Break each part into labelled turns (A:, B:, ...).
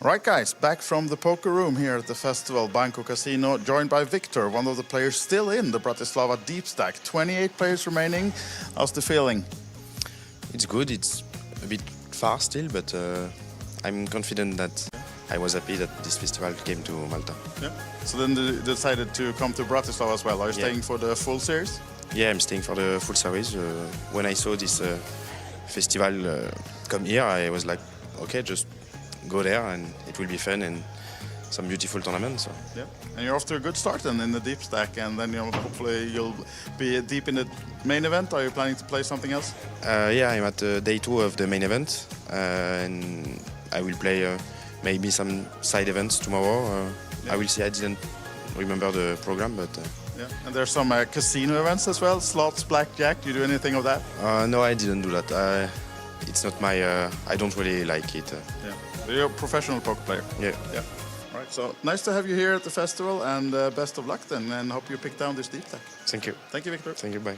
A: Right, guys, back from the poker room here at the festival, Banco Casino, joined by Victor, one of the players still in the Bratislava deep stack. 28 players remaining. How's the feeling?
B: It's good. It's a bit far still, but I'm confident that I was happy that this festival came to Malta.
A: Yeah. So then you decided to come to Bratislava as well. Are you staying for the full series?
B: Yeah, I'm staying for the full series. When I saw this festival come here, I was like, okay, just go there and it will be fun and some beautiful tournaments. So.
A: Yeah, and you're off to a good start then in the deep stack, and then hopefully you'll be deep in the main event. Are you planning to play something else?
B: Yeah, I'm at day 2 of the main event, and I will play maybe some side events tomorrow. I will see. I didn't remember the program, but.
A: Yeah, and there's some casino events as well, slots, blackjack. Do you do anything of that?
B: No, I didn't do that. It's not my. I don't really like it.
A: Yeah, but you're a professional poker player.
B: Yeah.
A: Yeah. All right. So nice to have you here at the festival, and best of luck then, and hope you pick down this deep stack.
B: Thank you.
A: Thank you, Victor.
B: Thank you. Bye.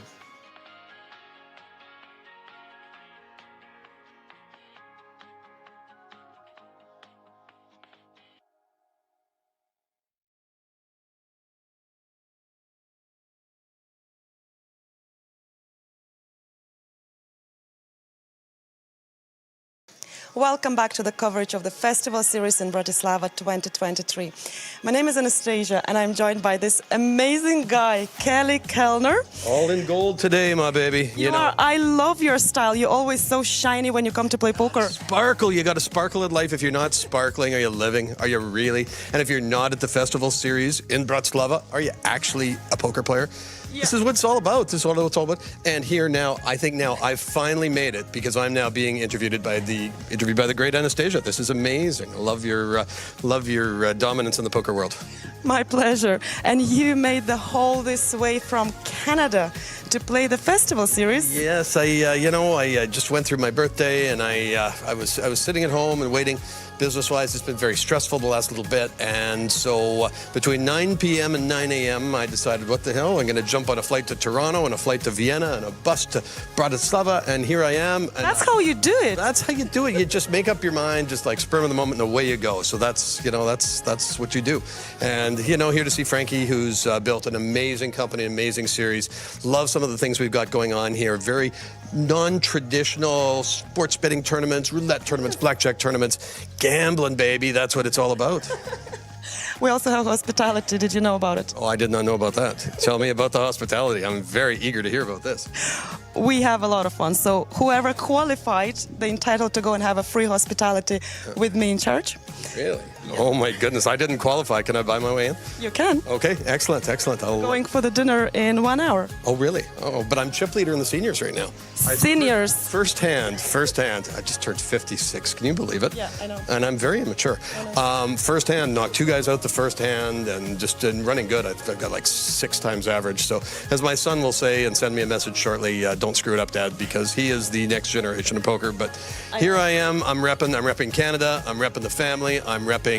C: Welcome back to the coverage of the Festival Series in Bratislava 2023. My name is Anastasia and I'm joined by this amazing guy, Kelly Kellner.
D: All in gold today, my baby. You know.
C: I love your style. You're always so shiny when you come to play poker.
D: Sparkle. You got to sparkle in life. If you're not sparkling, are you living? Are you really? And if you're not at the Festival Series in Bratislava, are you actually a poker player? Yeah. This is what it's all about. This is what it's all about. And here now, I think now I've finally made it because I'm now being interviewed by the great Anastasia. This is amazing. I love your dominance in the poker world.
C: My pleasure. And you made the whole this way from Canada to play the Festival Series.
D: Yes, I just went through my birthday and I was sitting at home and waiting. Business-wise, it's been very stressful the last little bit, and so between 9 p.m. and 9 a.m. I decided, what the hell, I'm going to jump on a flight to Toronto and a flight to Vienna and a bus to Bratislava, and here I am. And
C: that's how you do it.
D: That's how you do it. You just make up your mind, just like spur of the moment, and away you go. So that's what you do. And here to see Frankie, who's built an amazing company, amazing series. Love some of the things we've got going on here. Very non-traditional sports betting tournaments, roulette tournaments, blackjack tournaments, gambling, baby. That's what it's all about.
C: We also have hospitality. Did you know about it?
D: Oh, I did not know about that. Tell me about the hospitality. I'm very eager to hear about this.
C: We have a lot of fun. So whoever qualified, they're entitled to go and have a free hospitality with me in charge.
D: Really? Oh my goodness, I didn't qualify. Can I buy my way in?
C: You can.
D: Okay, excellent.
C: Going for the dinner in 1 hour.
D: Oh, really? Oh, but I'm chip leader in the seniors right now.
C: Seniors.
D: First hand. I just turned 56. Can you believe it?
C: Yeah, I know.
D: And I'm very immature. First hand, knocked 2 guys out the first hand and just running good. I've got like 6 times average. So as my son will say and send me a message shortly, don't screw it up, Dad, because he is the next generation of poker. But here I am. I'm repping Canada. I'm repping the family. I'm repping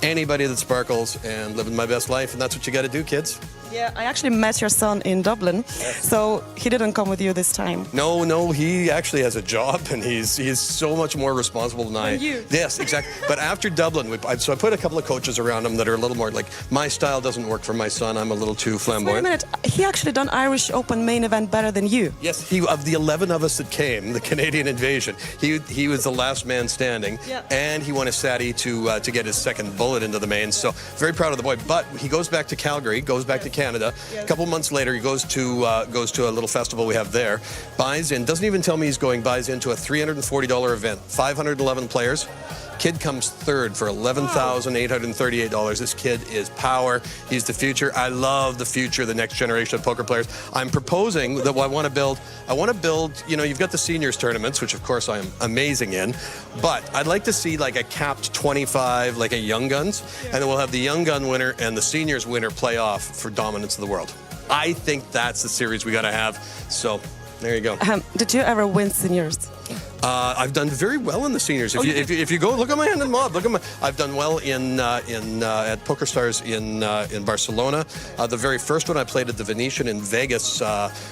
D: anybody that sparkles and living my best life, and that's what you got to do, kids.
C: Yeah, I actually met your son in Dublin, so he didn't come with you this time.
D: No, he actually has a job, and he's so much more responsible than I.
C: You.
D: Yes, exactly. But after Dublin, so I put a couple of coaches around him that are a little more like, my style doesn't work for my son. I'm a little too flamboyant.
C: Wait a minute, he actually done Irish Open main event better than you.
D: Yes, of the 11 of us that came, the Canadian invasion, he was the last man standing, and he won a Saturday to get his second bullet into the main. So very proud of the boy. But he goes back to Calgary, goes back to Canada. A couple months later, he goes to a little festival we have there, buys in, doesn't even tell me he's going, buys into a $340 event, 511 players. Kid comes third for $11,838. This kid is power. He's the future. I love the future, the next generation of poker players. I'm proposing that I want to build, you've got the seniors tournaments, which of course I am amazing in, but I'd like to see like a capped 25, like a Young Guns, and then we'll have the Young Gun winner and the seniors winner play off for dominance of the world. I think that's the series we got to have. So there you go.
C: Did you ever win seniors?
D: I've done very well in the seniors. If you go look at my hand in mob, I've done well at Poker Stars in Barcelona. The very first one I played at the Venetian in Vegas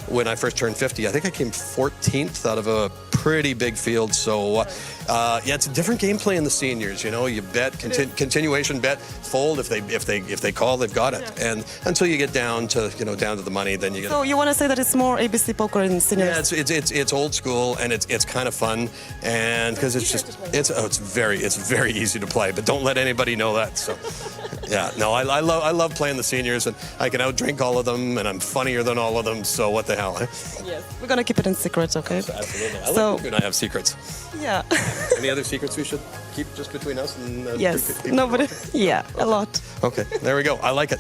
D: when I first turned 50. I think I came 14th out of a pretty big field. So yeah, it's a different gameplay in the seniors. You know, you bet continuation bet, fold if they call, they've got it. Yeah. And until you get down to the money, then you get.
C: So you want to say that it's more ABC poker in seniors?
D: Yeah, it's old school and it's kind of fun, and because it's very easy to play, but don't let anybody know that. So yeah, no, I love playing the seniors, and I can outdrink all of them, and I'm funnier than all of them. So what the hell? Eh?
C: Yes, we're gonna keep it in secret, okay?
D: Absolutely. I like you and I have secrets.
C: Yeah.
D: Any other secrets we should keep just between us and
C: yes, nobody. Yeah, a lot.
D: Okay, there we go. I like it.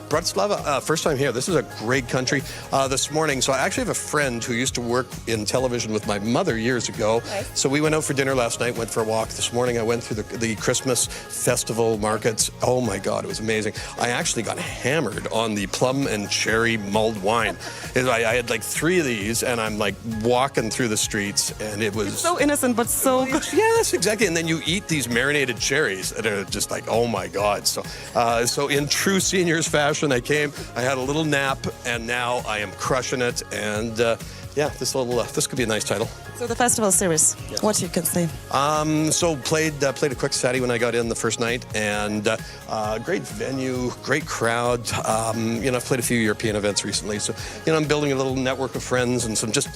D: Bratislava, first time here. This is a great country. This morning, so I actually have a friend who used to work in television with my mother years ago. Nice. So we went out for dinner last night, went for a walk. This morning I went through the Christmas festival markets. Oh my God, it was amazing. I actually got hammered on the plum and cherry mulled wine. I had like 3 of these, and I'm like walking through the streets, and it was...
C: It's so innocent, but so good.
D: Yeah, that's exactly. And then you eat these marinated cherries that are just like, oh my God. So in true seniors fashion, I had a little nap, and now I am crushing it. And yeah, this could be a nice title.
C: So the Festival Series, yes. What you can say?
D: So played a quick Saturday when I got in the first night, and great venue, great crowd. I've played a few European events recently, so I'm building a little network of friends and some just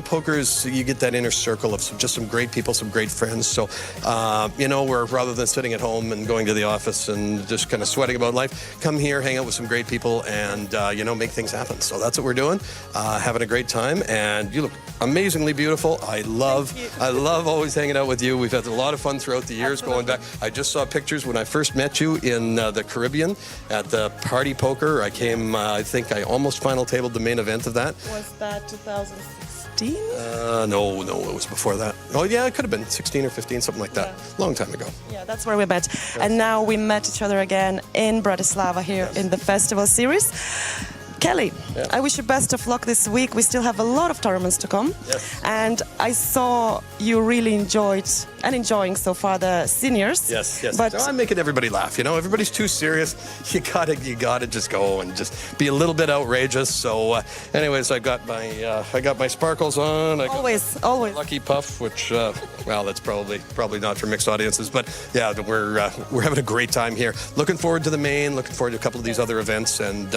D: poker's. You get that inner circle of some great people, some great friends. So where rather than sitting at home and going to the office and just kind of sweating about life, come here, hang out with some great people, and make things happen. So that's what we're doing, having a great time, and you look amazingly beautiful. I love always hanging out with you. We've had a lot of fun throughout the years. Absolutely. Going back. I just saw pictures when I first met you in the Caribbean at the Party Poker. I came, I think I almost final tabled the main event of that.
C: Was that 2016?
D: No, it was before that. Oh yeah, it could have been 16 or 15, something like that. Yeah. Long time ago.
C: Yeah, that's where we met. Yes. And now we met each other again in Bratislava here in the Festival Series. Kelly, yeah. I wish you best of luck this week. We still have a lot of tournaments to come.
D: Yes.
C: And I saw you really enjoying so far the seniors.
D: Yes. But I'm making everybody laugh. Everybody's too serious. You gotta just go and just be a little bit outrageous. So, anyways, I got my sparkles on.
C: Always.
D: Lucky Puff, which that's probably not for mixed audiences, but yeah, we're having a great time here. Looking forward to the main. Looking forward to a couple of these other events, and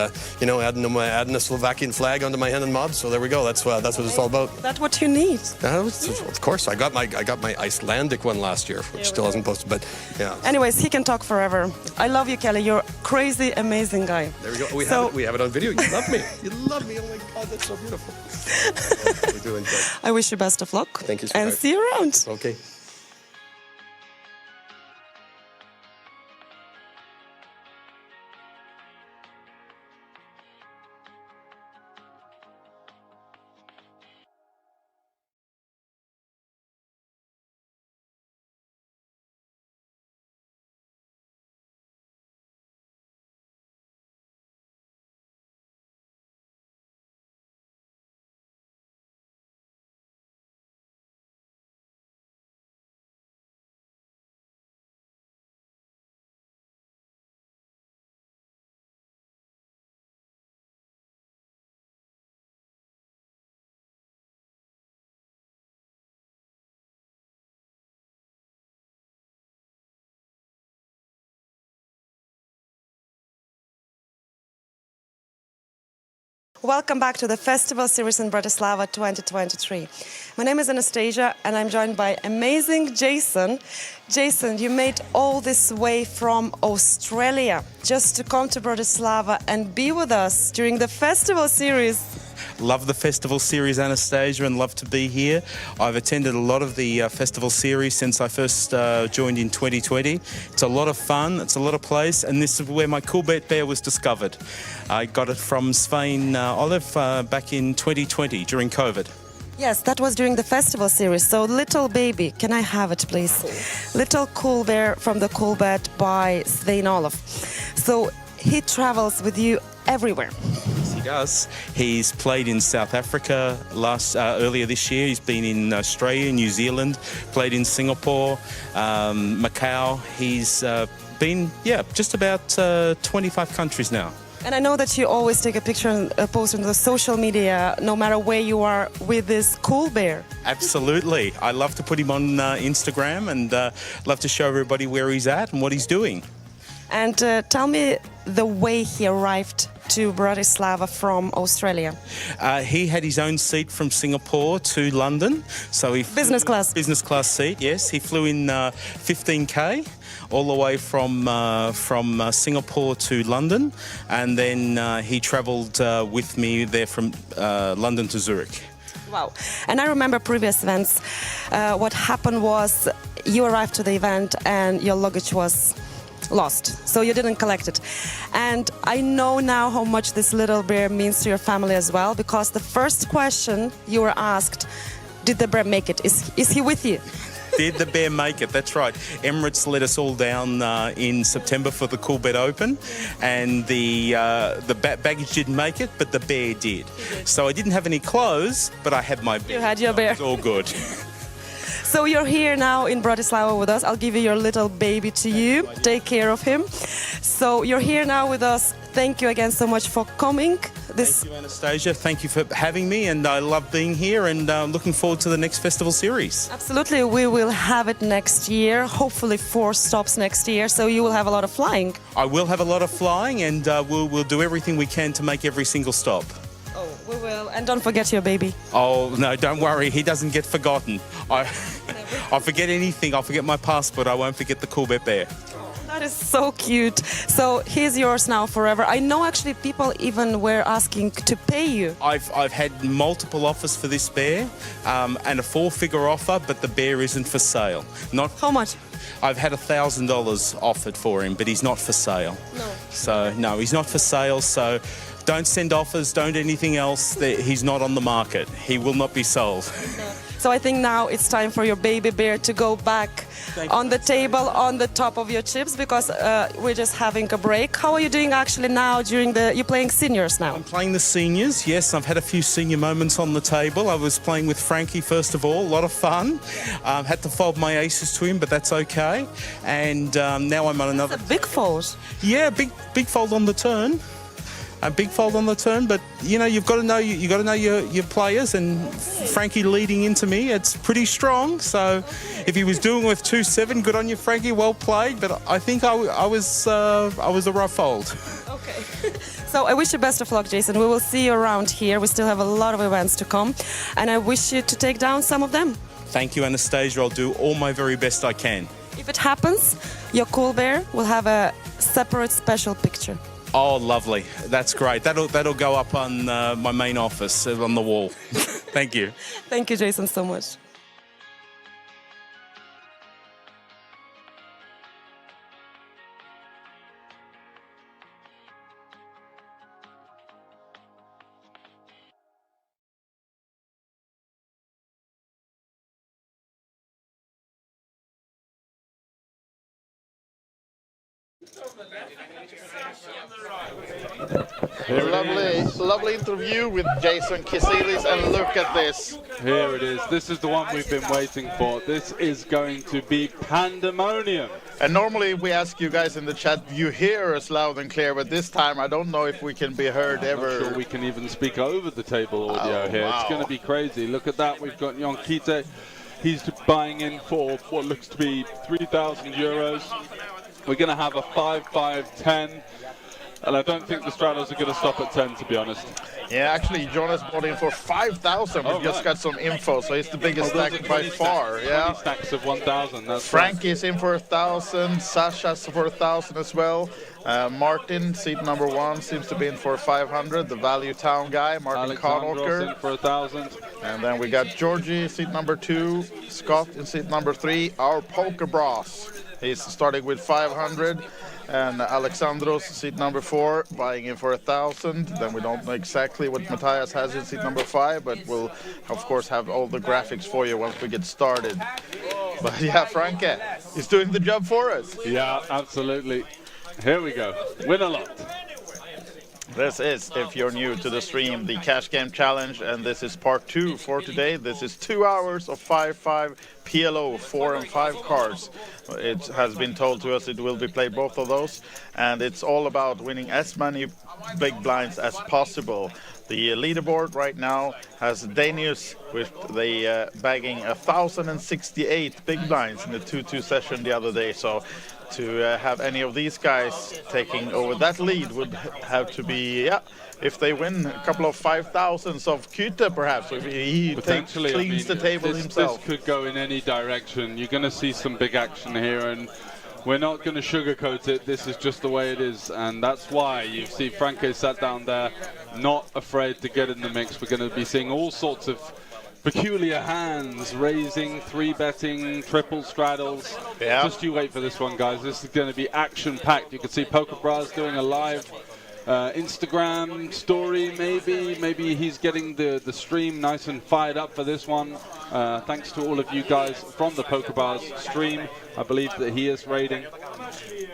D: adding a Slovakian flag onto my hand and mob. So there we go. That's what it's all about.
C: That's what you need.
D: Of course, I got my Icelandic one last year, which still hasn't posted. But yeah.
C: Anyways, he can talk forever. I love you, Kelly. You're a crazy, amazing guy.
D: There we go. We have it on video. You love me. You love me. Oh my God, that's so beautiful. We do enjoy.
C: I wish you best of luck.
D: Thank you so much.
C: And see you around.
D: Okay.
C: Welcome back to the Festival Series in Bratislava 2023. My name is Anastasia, and I'm joined by amazing Jason. Jason, you made all this way from Australia just to come to Bratislava and be with us during the Festival Series.
E: Love the Festival Series, Anastasia, and love to be here. I've attended a lot of the Festival Series since I first joined in 2020. It's a lot of fun, it's a lot of place, and this is where my cool bet bear was discovered. I got it from Svein Olive back in 2020 during COVID.
C: Yes, that was during the Festival Series. So, Little Baby, can I have it, please? Little Cool Bear from the Cool Bet by Svein Olive. So, he travels with you everywhere.
E: He does. He's played in South Africa earlier this year. He's been in Australia, New Zealand, played in Singapore, Macau. He's been, just about 25 countries now.
C: And I know that you always take a picture and post on the social media, no matter where you are, with this cool bear.
E: Absolutely. I love to put him on Instagram and love to show everybody where he's at and what he's doing.
C: And tell me the way he arrived to Bratislava from Australia.
E: He had his own seat from Singapore to London. So he
C: Business class.
E: Business class seat, yes. He flew in 15K. All the way from Singapore to London, and then he travelled with me there from London to Zurich.
C: Wow. And I remember previous events. What happened was you arrived to the event and your luggage was lost, so you didn't collect it. And I know now how much this little bear means to your family as well, because the first question you were asked, did the bear make it? Is he with you?
E: Did the bear make it? That's right. Emirates let us all down in September for the Cool Bet Open, and the baggage didn't make it, but the bear did. So I didn't have any clothes, but I had my bear.
C: You had your bear.
E: It's all good.
C: So you're here now in Bratislava with us. I'll give you your little baby to you. Take care of him. So you're here now with us. Thank you again so much for coming.
E: Thank you, Anastasia. Thank you for having me, and I love being here and looking forward to the next festival series.
C: Absolutely. We will have it next year, hopefully 4 stops next year, so you will have a lot of flying.
E: I will have a lot of flying, and we'll do everything we can to make every single stop.
C: Oh, we will. And don't forget your baby.
E: Oh, no, don't worry. He doesn't get forgotten. I'll forget anything. I'll forget my passport. I won't forget the Cool Bet Bear.
C: That is so cute. So he's yours now forever. I know actually people even were asking to pay you.
E: I've had multiple offers for this bear, and a 4-figure offer, but the bear isn't for sale. Not
C: How much?
E: I've had $1,000 offered for him, but he's not for sale.
C: No.
E: So no, he's not for sale. So don't send offers. Don't anything else. He's not on the market. He will not be sold.
C: So I think now it's time for your baby bear to go back on the table on the top of your chips, because we're just having a break. How are you doing actually now you're playing seniors now?
E: I'm playing the seniors, yes. I've had a few senior moments on the table. I was playing with Frankie first of all, a lot of fun. Had to fold my aces to him, but that's okay. And now I'm on another.
C: It's a big fold.
E: Yeah, big fold on the turn. A big fold on the turn, but you know you've got to know your players, and Frankie leading into me, it's pretty strong. So if he was doing with 2-7, good on you, Frankie, well played. But I think I was a rough fold.
C: Okay. So I wish you best of luck, Jason. We will see you around here. We still have a lot of events to come, and I wish you to take down some of them.
E: Thank you, Anastasia. I'll do all my very best I can.
C: If it happens, your cool bear will have a separate special picture.
E: Oh, lovely. That's great. That'll go up on my main office on the wall. Thank you.
C: Thank you, Jason, so much.
A: Lovely interview with Jason Kyte, and look at this.
F: Here it is. This is the one we've been waiting for. This is going to be pandemonium.
A: And normally we ask you guys in the chat, you hear us loud and clear, but this time I don't know if we can be heard ever.
F: I'm not sure we can even speak over the table audio here.
A: Wow.
F: It's going to be crazy. Look at that. We've got Jon Kyte. He's buying in for what looks to be 3,000 euros. We're going to have a 5-5-10. And I don't think the Stratos are going to stop at 10, to be honest.
A: Yeah, actually, Jonas bought in for 5,000. We just got some info, so it's the biggest stack by far. Yeah,
F: 20 stacks of 1,000. That's
A: Frankie's in for 1,000. Sascha's for 1,000 as well. Martin, seat number 1, seems to be in for 500. The Value Town guy, Martin
F: Alexandros in for 1,000.
A: And then we got Georgie, seat number 2. Scott in seat number 3. Our pokerbrahs. He's starting with 500. And Alexandros, seat number 4, buying in for 1,000. Then we don't know exactly what Matthias has in seat number 5, but we'll, of course, have all the graphics for you once we get started. But yeah, Franke is doing the job for us.
F: Yeah, absolutely. Here we go. Win a lot.
A: This is, if you're new to the stream, the Cash Game Challenge, and this is part 2 for today. This is 2 hours of 5-5 PLO, 4 and 5 cards. It has been told to us it will be played both of those, and it's all about winning as many big blinds as possible. The leaderboard right now has Danius with the bagging 1,068 big blinds in the 2-2 session the other day. So to have any of these guys taking over that lead would have to be, if they win a couple of 5,000s of Kyte perhaps, if he cleans the table himself.
F: This could go in any direction. You're going to see some big action here, and we're not going to sugarcoat it. This is just the way it is, and that's why you see Franke sat down there, not afraid to get in the mix. We're going to be seeing all sorts of peculiar hands, raising, 3-betting, triple straddles.
A: Yeah.
F: Just you wait for this one, guys. This is going to be action-packed. You can see pokerbrahs doing a live Instagram story, maybe he's getting the stream nice and fired up for this one. Thanks to all of you guys from the pokerbrahs stream. I believe that he is raiding.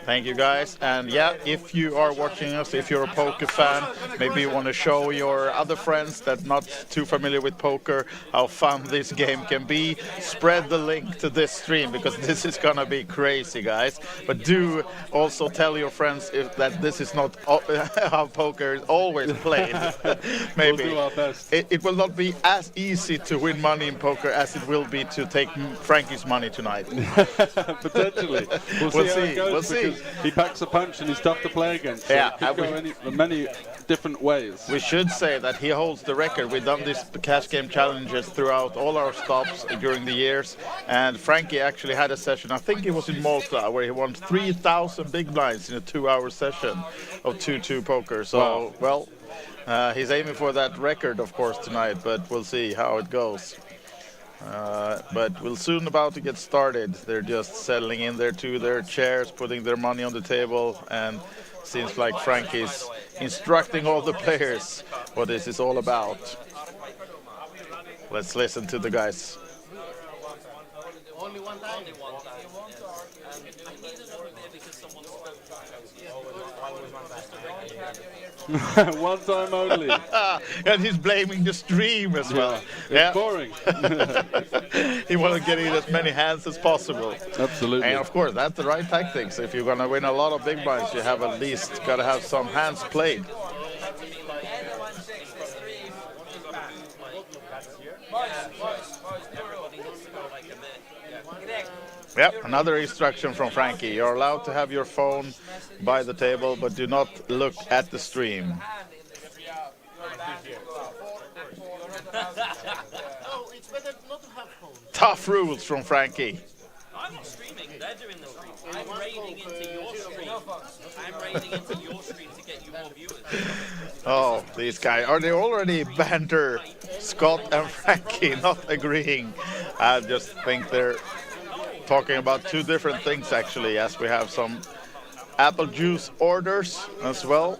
A: Thank you guys, and yeah, if you are watching us, if you're a poker fan, maybe you want to show your other friends that not too familiar with poker how fun this game can be, spread the link to this stream, because this is gonna be crazy, guys. But do also tell your friends that this is not how poker is always played. Maybe
F: we'll do our best.
A: It will not be as easy to win money in poker as it will be to take Frankie's money tonight.
F: Potentially. We'll see how it goes.
A: We'll see.
F: He packs a punch and he's tough to play against. So
A: Yeah,
F: it could go many different ways.
A: We should say that he holds the record. We've done these cash game challenges throughout all our stops during the years, and Frankie actually had a session, I think it was in Malta, where he won 3,000 big blinds in a 2-hour session of 2-2 poker. So, well, he's aiming for that record, of course, tonight, but we'll see how it goes. But we'll soon about to get started. They're just settling in there to their chairs, putting their money on the table, and seems like Frankie's instructing all the players what this is all about. Let's listen to the guys.
G: Only one time.
F: One time only.
A: And he's blaming the stream as well.
F: It's boring.
A: He wants to get in as many hands as possible.
F: Absolutely.
A: And of course, that's the right tactics. If you're going to win a lot of big blinds, you have at least got to have some hands played. Yep, another instruction from Frankie. You're allowed to have your phone by the table, but do not look at the stream. Tough rules from Frankie.
G: I'm not streaming, they're doing the stream. I'm raiding into your stream. I'm raiding into your stream to get you more viewers.
A: Oh, these guys. Are they already banter Scott and Frankie not agreeing? I just think they're talking about two different things, actually, as we have some apple juice orders as well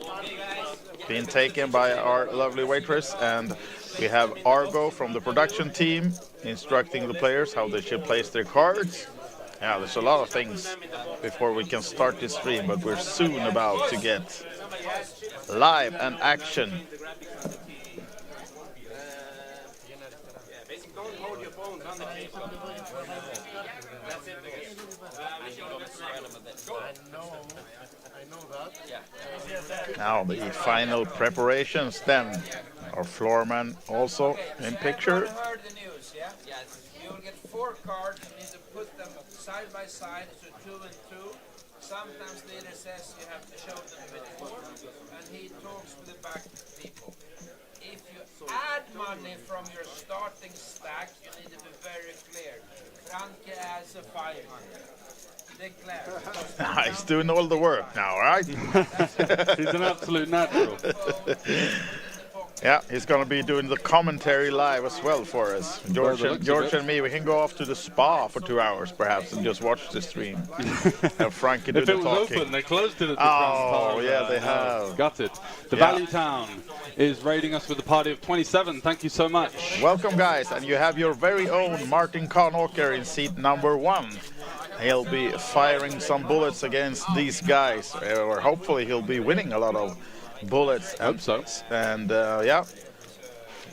A: being taken by our lovely waitress, and we have Argo from the production team instructing the players how they should place their cards. Yeah, there's a lot of things before we can start this stream, but we're soon about to get live and action. Now the final preparations then. Our floorman also in picture.
H: Heard the news, yeah? Yes. You will get 4 cards, you need to put them side by side, so 2 and 2. Sometimes leader says you have to show them before, and he talks with the back people. If you add money from your starting stack, you need to be very clear. Franke has a 500. Declare.
A: He's doing all the work now, right?
F: He's an absolute natural.
A: Yeah, he's going to be doing the commentary live as well for us. George and me, we can go off to the spa for 2 hours perhaps and just watch the stream. And Frankie do the talking.
F: If it was open, they closed it at the
A: Oh, yeah, they have.
F: Got it. The Value Town is raiding us with a party of 27. Thank you so much.
A: Welcome, guys. And you have your very own Martin Franke in seat number 1. He'll be firing some bullets against these guys, or hopefully he'll be winning a lot of bullets.
F: Hope so.
A: And yeah,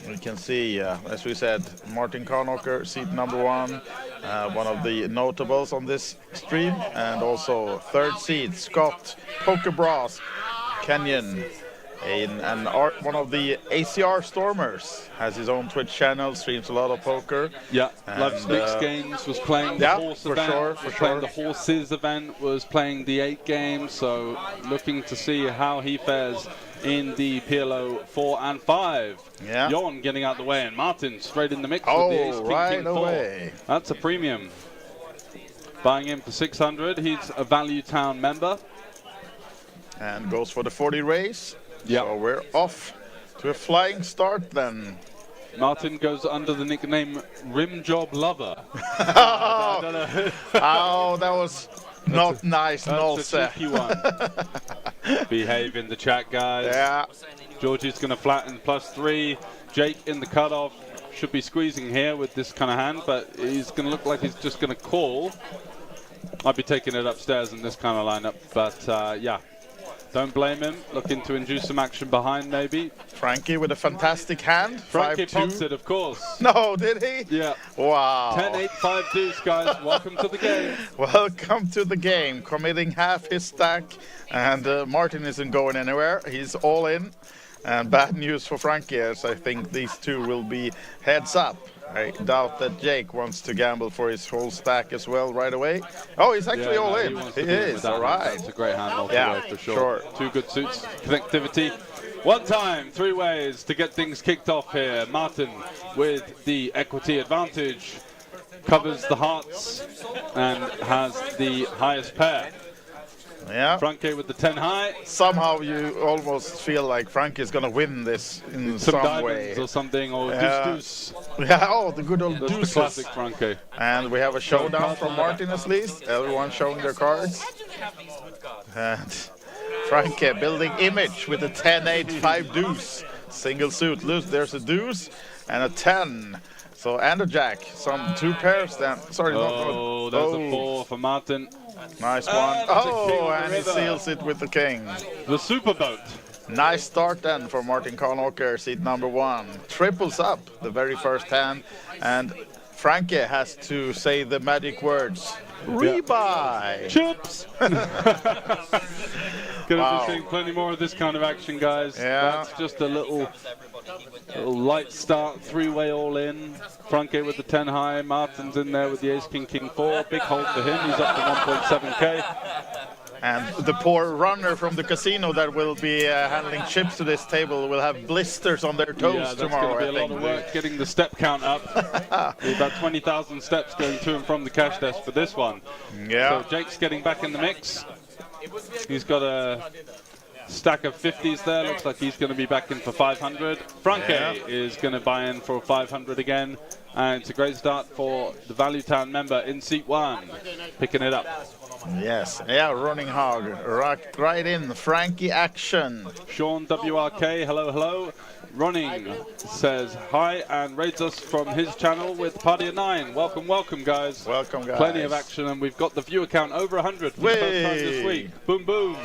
A: we can see, as we said, Martin Franke, seat number 1, one of the notables on this stream, and also third seat, Scott pokerbrahs, Kenyon. One of the ACR Stormers has his own Twitch channel, streams a lot of poker.
F: Yeah,
A: and,
F: Love Snakes Games was playing the horse event, playing the horses event, was playing the 8 games, so looking to see how he fares in the PLO 4 and 5.
A: Yeah.
F: Jon getting out the way, and Martin straight in the mix
A: Oh,
F: with the ace, king,
A: right
F: king 4.
A: away.
F: That's a premium. Buying in for 600. He's a Value Town member.
A: And goes for the 40 race.
F: Yeah.
A: So we're off to a flying start then.
F: Martin goes under the nickname Rim Job Lover.
A: Oh, that was not nice,
F: That's a tricky one. Behave in the chat, guys.
A: Yeah.
F: Georgie's going to flatten +3. Jake in the cutoff. Should be squeezing here with this kind of hand, but he's going to look like he's just going to call. I'd be taking it upstairs in this kind of lineup, but yeah. Don't blame him. Looking to induce some action behind, maybe.
A: Frankie with a fantastic hand.
F: Frankie
A: 5-2.
F: pops it, of course.
A: No, did he?
F: Yeah.
A: Wow.
F: 10-8, 5 deuce, guys. Welcome to the game.
A: Welcome to the game. Committing half his stack. And Martin isn't going anywhere. He's all in. And bad news for Frankie, as I think these two will be heads up. I doubt that Jake wants to gamble for his whole stack as well right away. Oh, he's actually all in. He is, all right.
F: It's a great hand multi-way for sure. 2 good suits, connectivity. One time, 3 ways to get things kicked off here. Martin with the equity advantage, covers the hearts and has the highest pair.
A: Yeah.
F: Franke with the 10 high.
A: Somehow you almost feel like Frankie is going to win this in some way.
F: Or something, or
A: deuce. Yeah, oh, the good old deuces.
F: The classic Franke.
A: And we have a showdown from Martin at least. Everyone showing their cards. And Franke building image with a 10-8, 5 deuce. Single suit loose. There's a deuce and a 10. So, and a jack. Some 2 pairs then. Sorry,
F: oh, there's a 4 for Martin.
A: Nice one. Oh, and he seals it with the king.
F: The superboat.
A: Nice start then for Martin Franke, seat number 1. Triples up the very first hand. And Franke has to say the magic words. Rebuy.
F: Chips. Gonna be seeing plenty more of this kind of action, guys.
A: Yeah.
F: That's just a little light start, 3-way all in. Franke with the 10 high. Martin's in there with the ace, king, king 4. Big hold for him. He's up to 1.7k.
A: And the poor runner from the casino that will be handling chips to this table will have blisters on their toes tomorrow.
F: That's going to be a lot of work getting the step count up. About 20,000 steps going to and from the cash desk for this one.
A: Yeah.
F: So Jake's getting back in the mix. He's got a stack of 50s there. Looks like he's going to be back in for 500. Franke is going to buy in for 500 again. And it's a great start for the Value Town member in seat 1, picking it up.
A: Yes, yeah, running hog, right in, Frankie action.
F: Sean WRK, hello, hello. Running says hi and rates us from his channel with Party of 9. Welcome, welcome, guys.
A: Welcome, guys.
F: Plenty of action, and we've got the viewer count over 100 for the first time this week. Boom, boom.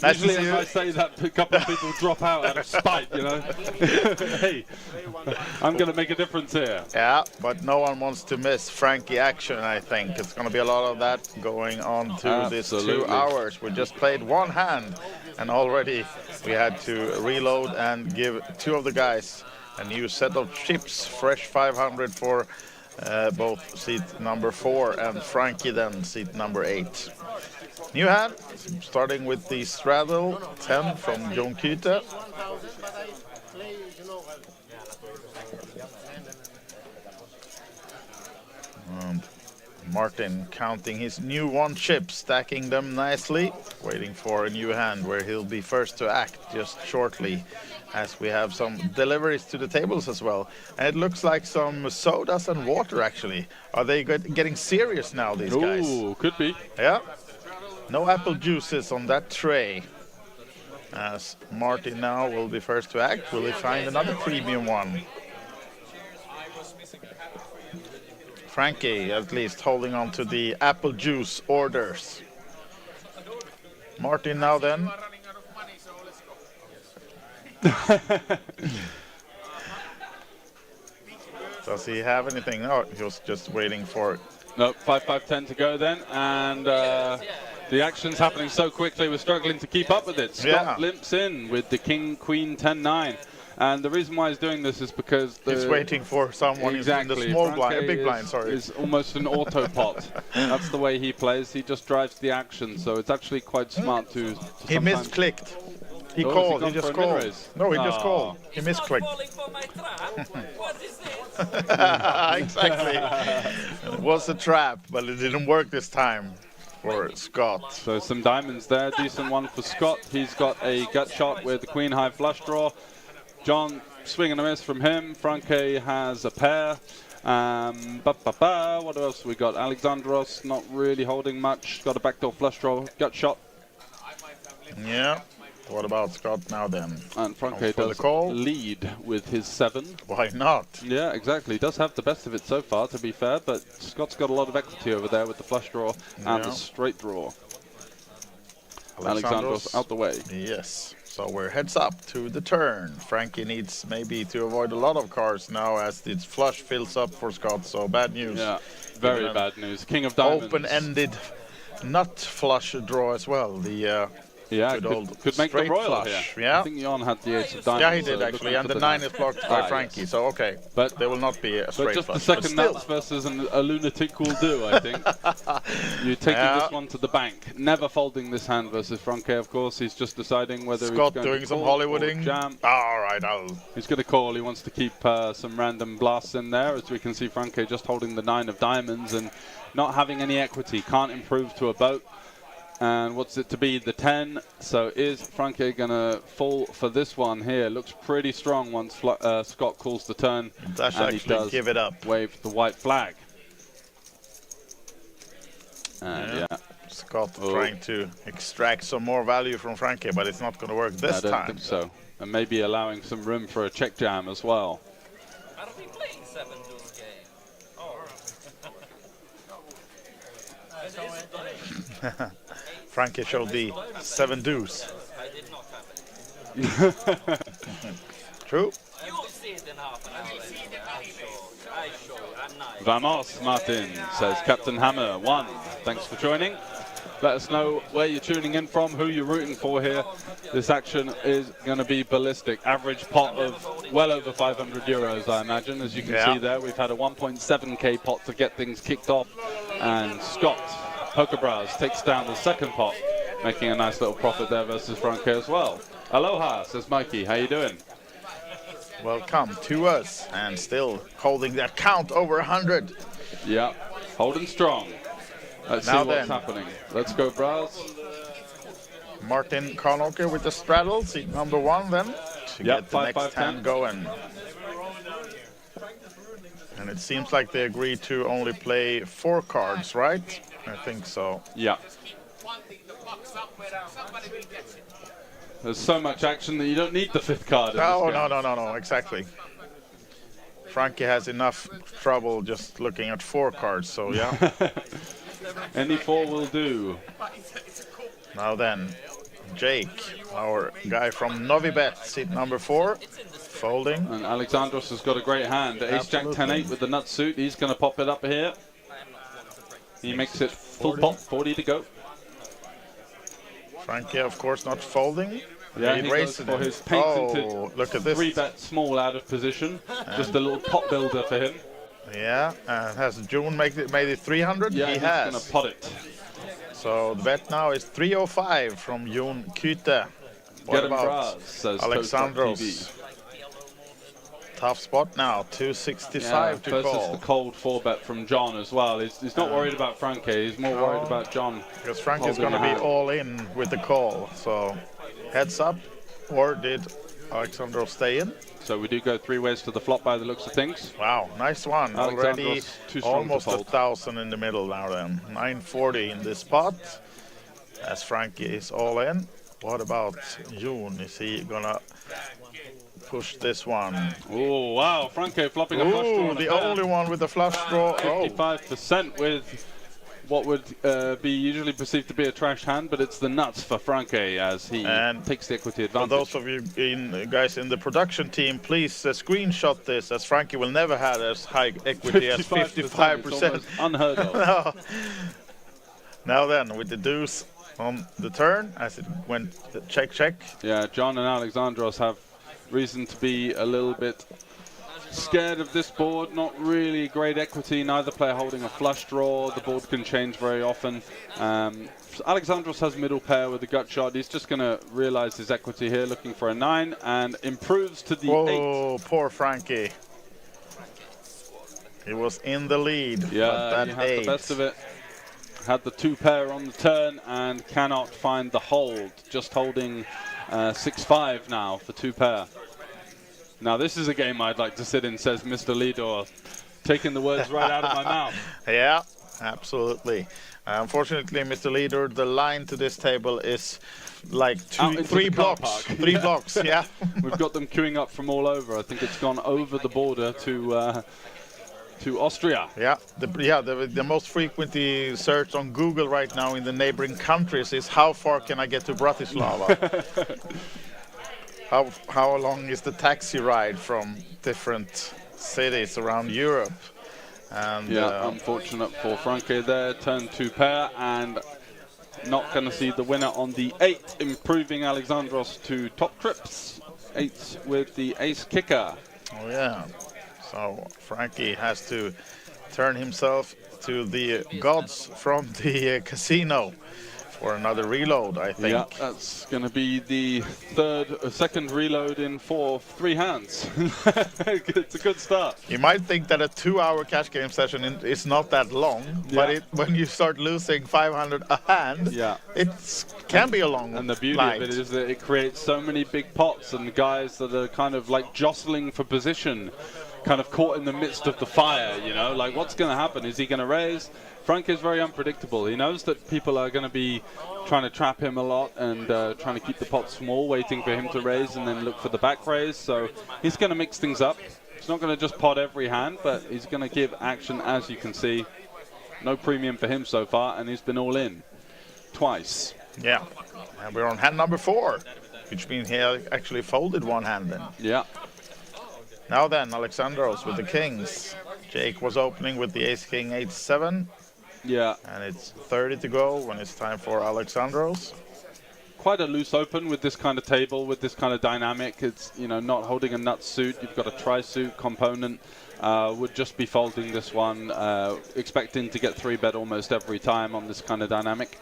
A: Nice
F: Usually,
A: to see
F: as I say that, a couple of people drop out of spite, you know. Hey, I'm going to make a difference here.
A: Yeah, but no one wants to miss Frankie action, I think. It's going to be a lot of that going on to this 2 hours. We just played 1 hand, and already we had to reload and give 2 of the guys a new set of chips, fresh 500 for both seat number 4 and Frankie then seat number 8. New hand, starting with the straddle 10 from Jon Kyte. And Martin counting his new 1 chip, stacking them nicely, waiting for a new hand where he'll be first to act just shortly, as we have some deliveries to the tables as well. And it looks like some sodas and water, actually. Are they getting serious now, these guys?
F: Ooh, could be.
A: Yeah. No apple juices on that tray. As Martin now will be first to act, will he find another premium one? Frankie, at least, holding on to the apple juice orders. Martin now then. Does he have anything? No, he was just waiting for.
F: No, 5-5-10 to go then, and the action's happening so quickly we're struggling to keep up with it. Scott limps in with the King Queen 10-9, and the reason why he's doing this is because
A: he's waiting for someone in the small blind, big blind. Sorry,
F: is almost an auto pot. That's the way he plays. He just drives the action, so it's actually quite smart to
A: he misclicked. He called. He just called. No, he just called. He misclicked. Exactly. It was a trap, but it didn't work this time for Scott.
F: So some diamonds there. Decent one for Scott. He's got a gut shot with the queen high flush draw. John, swing and a miss from him. Franke has a pair. What else we got? Alexandros not really holding much. Got a backdoor flush draw. Gut shot.
A: Yeah. What about Scott now then?
F: And Franke does lead with his 7.
A: Why not?
F: Yeah, exactly. He does have the best of it so far, to be fair, but Scott's got a lot of equity over there with the flush draw and the straight draw. Alexandros out the way.
A: Yes. So we're heads up to the turn. Franke needs maybe to avoid a lot of cards now as its flush fills up for Scott. So bad news.
F: Yeah, very bad news. King of diamonds.
A: Open-ended nut flush draw as well. The
F: yeah, could make the royal
A: flush.
F: Here.
A: Yeah.
F: I think Jon had the ace of diamonds.
A: Yeah, he did actually, and the 9 is blocked by Franke.
F: Yes.
A: So okay,
F: but
A: there will not be a straight
F: just
A: flush.
F: the second nuts versus a lunatic will do, I think. You're taking this one to the bank. Never folding this hand versus Franke, of course. He's just deciding whether
A: Scott
F: he's going
A: doing
F: to
A: some
F: call
A: Hollywooding.
F: Jam.
A: All right,
F: he's going to call. He wants to keep some random blasts in there, as we can see Franke just holding the 9 of diamonds and not having any equity. Can't improve to a boat. And what's it to be? The 10. So is Franke going to fall for this one here? Looks pretty strong once Scott calls the turn.
A: That's
F: and
A: actually
F: he does
A: give it up.
F: Wave the white flag. And
A: Scott trying to extract some more value from Franke, but it's not going to work this time.
F: I don't think so. And maybe allowing some room for a check jam as well.
G: Are we playing 7 deuce game? Oh.
A: Franke showed the 7 deuce.
G: I did not have it.
A: True.
G: You'll see it in half an hour. I show. I'm nice.
F: Vamos, Martin, says Captain Hammer 1. Thanks for joining. Let us know where you're tuning in from, who you're rooting for here. This action is going to be ballistic. Average pot of well over 500 euros, I imagine. As you can see there, we've had a 1.7k pot to get things kicked off. And Scott, pokerbrahs, takes down the second pot, making a nice little profit there versus Franke as well. Aloha, says Mikey. How you doing?
A: Welcome to us, and still holding that count over 100.
F: Yeah, holding strong. Let's see what's happening. Let's go, Brahs.
A: Martin Franke with the straddle, seat number 1 then, to get the next hand going. And it seems like they agreed to only play 4 cards, right? I think so.
F: Yeah. There's so much action that you don't need the 5th card.
A: No, exactly. Franke has enough trouble just looking at 4 cards, so yeah.
F: Any 4 will do.
A: Now then, Jake, our guy from Novibet, seat number 4, folding.
F: And Alexandros has got a great hand. Ace-Jack 10-8 with the nut suit. He's going to pop it up here. He makes it full pot, 40 to go.
A: Franke, of course, not folding.
F: Yeah, he goes for his patented
A: look at this.
F: 3-bet small out of position. Just a little pot builder for him.
A: Yeah, and has June made it 300?
F: Yeah,
A: he
F: he's
A: has.
F: going to pot it.
A: So the bet now is 305 from Jon Kyte. What about Alexandros? Tough spot now, 265 to
F: versus
A: call.
F: The cold 4-bet from Jon as well. He's not worried about Franke, he's more worried about Jon.
A: Because Franke is going to be all in with the call. So heads up, or did Alexandros stay in?
F: So we do go 3 ways to the flop by the looks of things.
A: Wow, nice one. Already almost 1,000 in the middle now then. 940 in this spot. As Franke is all in. What about Jon? Is he gonna push this one?
F: Oh wow, Franke flopping a flush draw.
A: The only one with the flush draw.
F: 55% with what would be usually perceived to be a trash hand, but it's the nuts for Franke as he takes the equity
A: For
F: advantage.
A: those of you guys in the production team, please screenshot this, as Frankie will never have as high equity as 55%.
F: It's almost unheard of.
A: No. Now then, with the deuce on the turn, as it went check.
F: Yeah, Jon and Alexandros have reason to be a little bit scared of this board. Not really great equity, neither player holding a flush draw. The board can change very often. Alexandros has middle pair with a gut shot. He's just going to realize his equity here, looking for a 9, and improves to the 8.
A: Oh, poor Frankie. He was in the lead.
F: Yeah, he had the best of it. Had the 2 pair on the turn and cannot find the hold. Just holding 6-5 now for 2 pair. Now this is a game I'd like to sit in, says Mr. Lidor, taking the words right out of my mouth.
A: Yeah, absolutely. Unfortunately, Mr. Leader, the line to this table is like 3 blocks. 3 blocks, yeah.
F: We've got them queuing up from all over. I think it's gone over the border to Austria.
A: Yeah, the most frequently searched on Google right now in the neighboring countries is how far can I get to Bratislava? How long is the taxi ride from different cities around Europe? And
F: yeah, unfortunate for Franke there. Turn 2 pair and not going to see the winner on the 8, improving Alexandros to top trips. 8 with the ace kicker.
A: Oh yeah, so Frankie has to turn himself to the gods from the casino for another reload, I think.
F: Yeah, that's going to be the second reload in 3 hands. It's a good start.
A: You might think that a 2-hour cash game session is not that long, but when you start losing 500 a hand, it can be a long
F: And the beauty
A: night.
F: of it is that it creates so many big pots and guys that are kind of like jostling for position, kind of caught in the midst of the fire, you know, like what's going to happen? Is he going to raise? Frank is very unpredictable. He knows that people are going to be trying to trap him a lot and trying to keep the pot small, waiting for him to raise and then look for the back raise. So he's going to mix things up. He's not going to just pot every hand, but he's going to give action, as you can see. No premium for him so far, and he's been all in twice.
A: Yeah, and we're on hand number 4, which means he actually folded 1 hand then.
F: Yeah.
A: Now then, Alexandros with the kings. Jake was opening with the ace-king 8-7.
F: Yeah.
A: And it's 30 to go when it's time for Alexandros.
F: Quite a loose open with this kind of table, with this kind of dynamic. It's, you know, not holding a nut suit. You've got a tri-suit component. Would just be folding this one, expecting to get 3-bet almost every time on this kind of dynamic.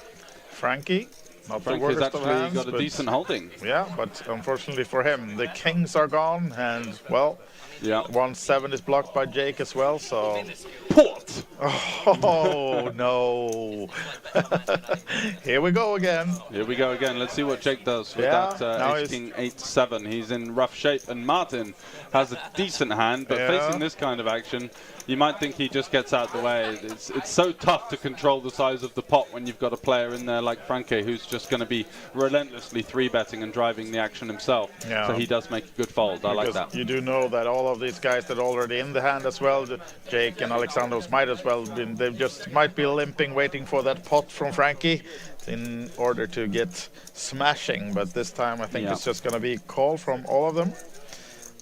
A: Frankie, not the
F: Frankie's
A: worst
F: actually
A: of hands,
F: got a decent holding.
A: Yeah, but unfortunately for him, the kings are gone, and well, 1-7 is blocked by Jake as well, so...
F: Port!
A: Oh, no. Here we go again.
F: Here we go again. Let's see what Jake does with that ace-king 8-7. He's in rough shape, and Martin has a decent hand, but facing this kind of action, you might think he just gets out the way. It's so tough to control the size of the pot when you've got a player in there like Franke, who's just going to be relentlessly 3-betting and driving the action himself.
A: Yeah.
F: So he does make a good fold. I like that.
A: You do know that all of these guys that are already in the hand as well, Jake and Alexandros might as well they just might be limping, waiting for that pot from Frankie in order to get smashing. But this time I think it's just going to be call from all of them.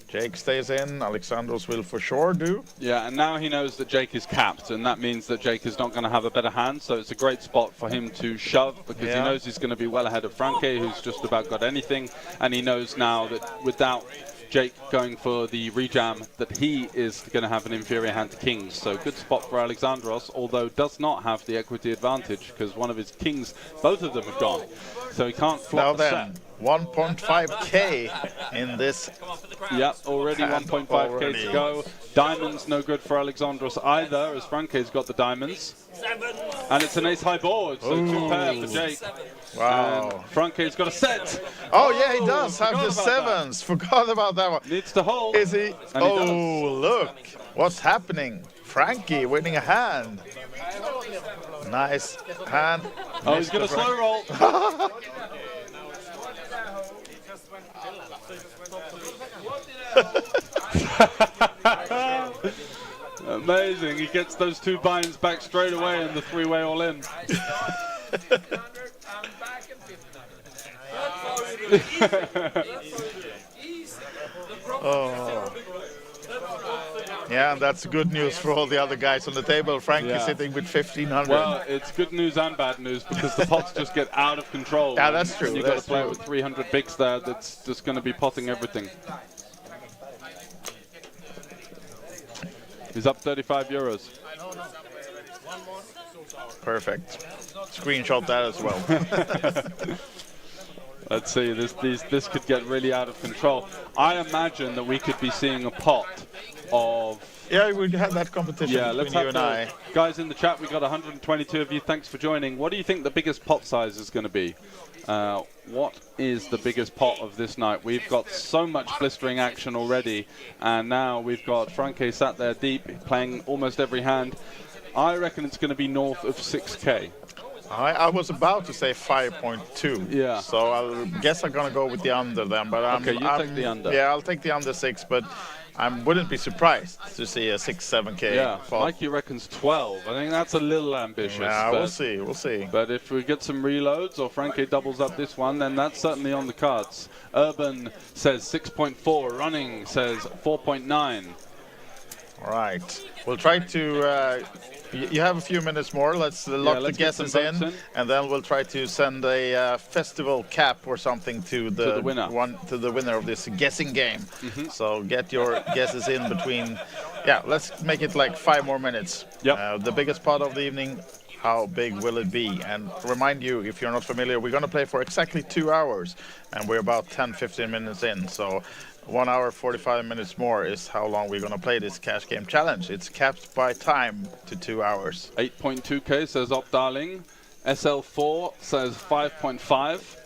A: Jake stays in, Alexandros will for sure do.
F: Yeah, and now he knows that Jake is capped, and that means that Jake is not going to have a better hand, so it's a great spot for him to shove, because he knows he's going to be well ahead of Franke, who's just about got anything, and he knows now that without Jake going for the rejam, that he is going to have an inferior hand to kings. So good spot for Alexandros, although does not have the equity advantage, because one of his kings, both of them have gone. So he can't flop the set.
A: 1.5k in this.
F: Yep, already 1.5k to go. Diamonds no good for Alexandros either, as Franke's got the diamonds. And it's an ace-high board, so 2 pair for Jake.
A: Wow.
F: And Franke's got a set.
A: Oh yeah, he does have the 7s. Forgot about that one.
F: Needs to hold.
A: Is he? Oh, look. What's happening? Frankie winning a hand. Nice hand.
F: Oh, he's going to slow roll. Amazing. He gets those 2 buy-ins back straight away in the 3-way all-in.
A: Oh. Yeah, that's good news for all the other guys on the table. Frankie sitting with 1,500.
F: Well, it's good news and bad news because the pots just get out of control.
A: Yeah, that's true.
F: You've got to play it with 300 bigs there. That's just going to be potting everything. He's up 35 euros.
A: Perfect. Screenshot that as well.
F: Let's see, this could get really out of control. I imagine that we could be seeing a pot of...
A: Yeah, we had that competition between you and I.
F: Guys in the chat, we got 122 of you. Thanks for joining. What do you think the biggest pot size is going to be? What is the biggest pot of this night? We've got so much blistering action already, and now we've got Franke sat there deep, playing almost every hand. I reckon it's going to be north of 6K.
A: I was about to say 5.2.
F: Yeah.
A: So I guess I'm going to go with the under then. But
F: okay, you take the under.
A: Yeah, I'll take the under 6, but I wouldn't be surprised to see a 6-7K.
F: Yeah,
A: pot.
F: Mikey reckons 12. I think that's a little ambitious.
A: Yeah, we'll see, we'll see.
F: But if we get some reloads or Franke doubles up this one, then that's certainly on the cards. Urban says 6.4. Running says 4.9.
A: All right. We'll try to... you have a few minutes more. Let's lock the guesses in, and then we'll try to send a festival cap or something to the winner of this guessing game. So get your guesses in between. Yeah, let's make it like 5 more minutes.
F: Yep.
A: The biggest pot of the evening. How big will it be? And remind you, if you're not familiar, we're going to play for exactly 2 hours, and we're about 10-15 minutes in. So 1 hour 45 minutes more is how long we're going to play this cash game challenge. It's capped by time to 2 hours.
F: 8.2K says Opdarling. SL4 says 5.5.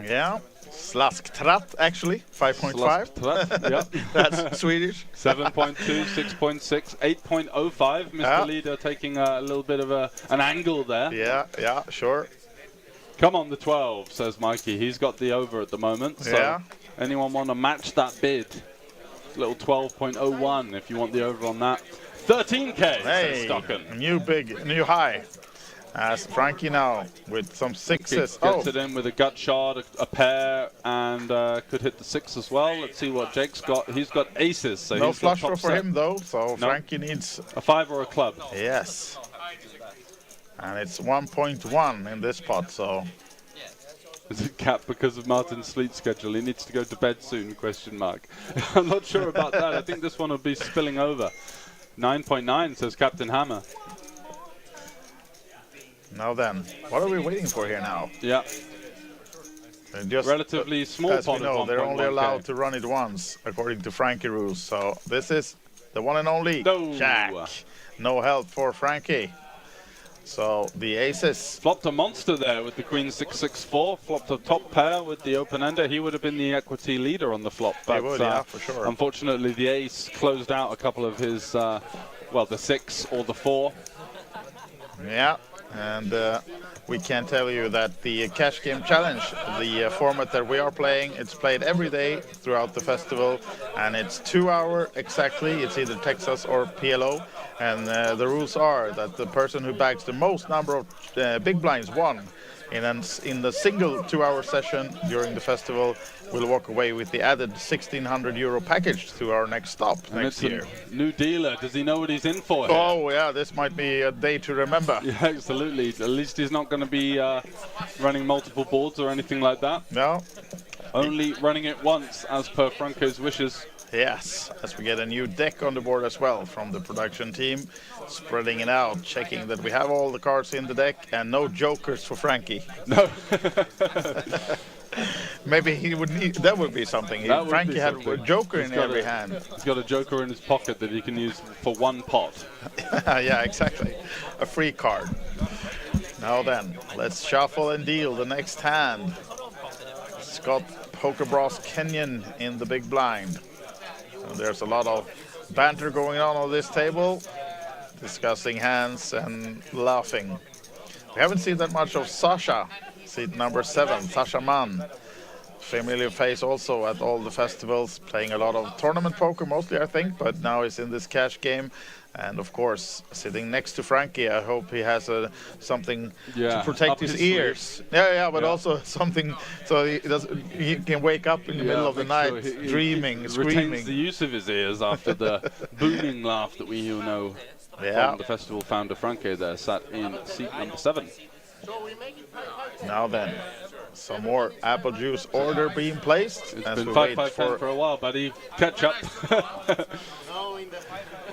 A: Yeah. Slasktratt, actually, 5.5.
F: Yeah.
A: That's Swedish.
F: 7.2, 6.6, 8.05. Mr. Leader taking a little bit of an angle there.
A: Yeah, sure.
F: Come on, the 12, says Mikey. He's got the over at the moment. So anyone want to match that bid? Little 12.01 if you want the over on that. 13K, says Stocken.
A: New high. As Frankie now with some 6s.
F: Gets it in with a gut shot, a pair, and could hit the 6 as well. Let's see what Jake's got. He's got aces. So
A: no
F: he's
A: flush draw for him though, so Frankie needs
F: a 5 or a club.
A: Yes. And it's 1.1 in this pot, so.
F: Is it capped because of Martin's sleep schedule? He needs to go to bed soon, question mark. I'm not sure about that. I think this one will be spilling over. 9.9 says Captain Hammer.
A: Now then, what are we waiting for here now?
F: Yeah.
A: Just,
F: relatively small
A: as
F: pot.
A: We know, they're only allowed to run it once, according to Frankie rules. So this is the one and only Jack. No help for Frankie. So the aces.
F: Flopped a monster there with the Queen 6-6-4. Flopped a top pair with the open ender. He would have been the equity leader on the flop. But
A: he would, yeah, for sure.
F: Unfortunately, the ace closed out a couple of his, well, the 6 or the 4.
A: Yeah. And we can tell you that the Cash Game Challenge, the format that we are playing, it's played every day throughout the festival, and it's 2 hours exactly. It's either Texas or PLO, and the rules are that the person who bags the most number of big blinds won in the single 2 hour session during the festival will walk away with the added €1,600 package to our next stop next year.
F: New dealer. Does he know what he's in for?
A: Oh, yeah, this might be a day to remember.
F: Yeah, absolutely. At least he's not going to be running multiple boards or anything like that.
A: No.
F: Only running it once, as per Franco's wishes.
A: Yes, as we get a new deck on the board as well from the production team, spreading it out, checking that we have all the cards in the deck and no jokers for Frankie.
F: No.
A: Maybe he would need, that would be something. Frankie had a joker in every hand.
F: He's got a joker in his pocket that he can use for one pot.
A: Yeah, exactly. A free card. Now then, let's shuffle and deal the next hand. Scott pokerbrahs Kenyon in the big blind. And there's a lot of banter going on this table, discussing hands and laughing. We haven't seen that much of Sascha, seat number 7, Sascha Manns. familiar face also at all the festivals, playing a lot of tournament poker mostly, I think, but now he's in this cash game. And of course, sitting next to Frankie, I hope he has something to protect his ears. But also something so he can wake up in the middle of the night dreaming, screaming.
F: Retains the use of his ears after the booming laugh that we all know from the festival founder Franke there, sat in seat number 7.
A: Now then, some more apple juice order being placed.
F: It's been 5-5-10 for a while, buddy. Catch up.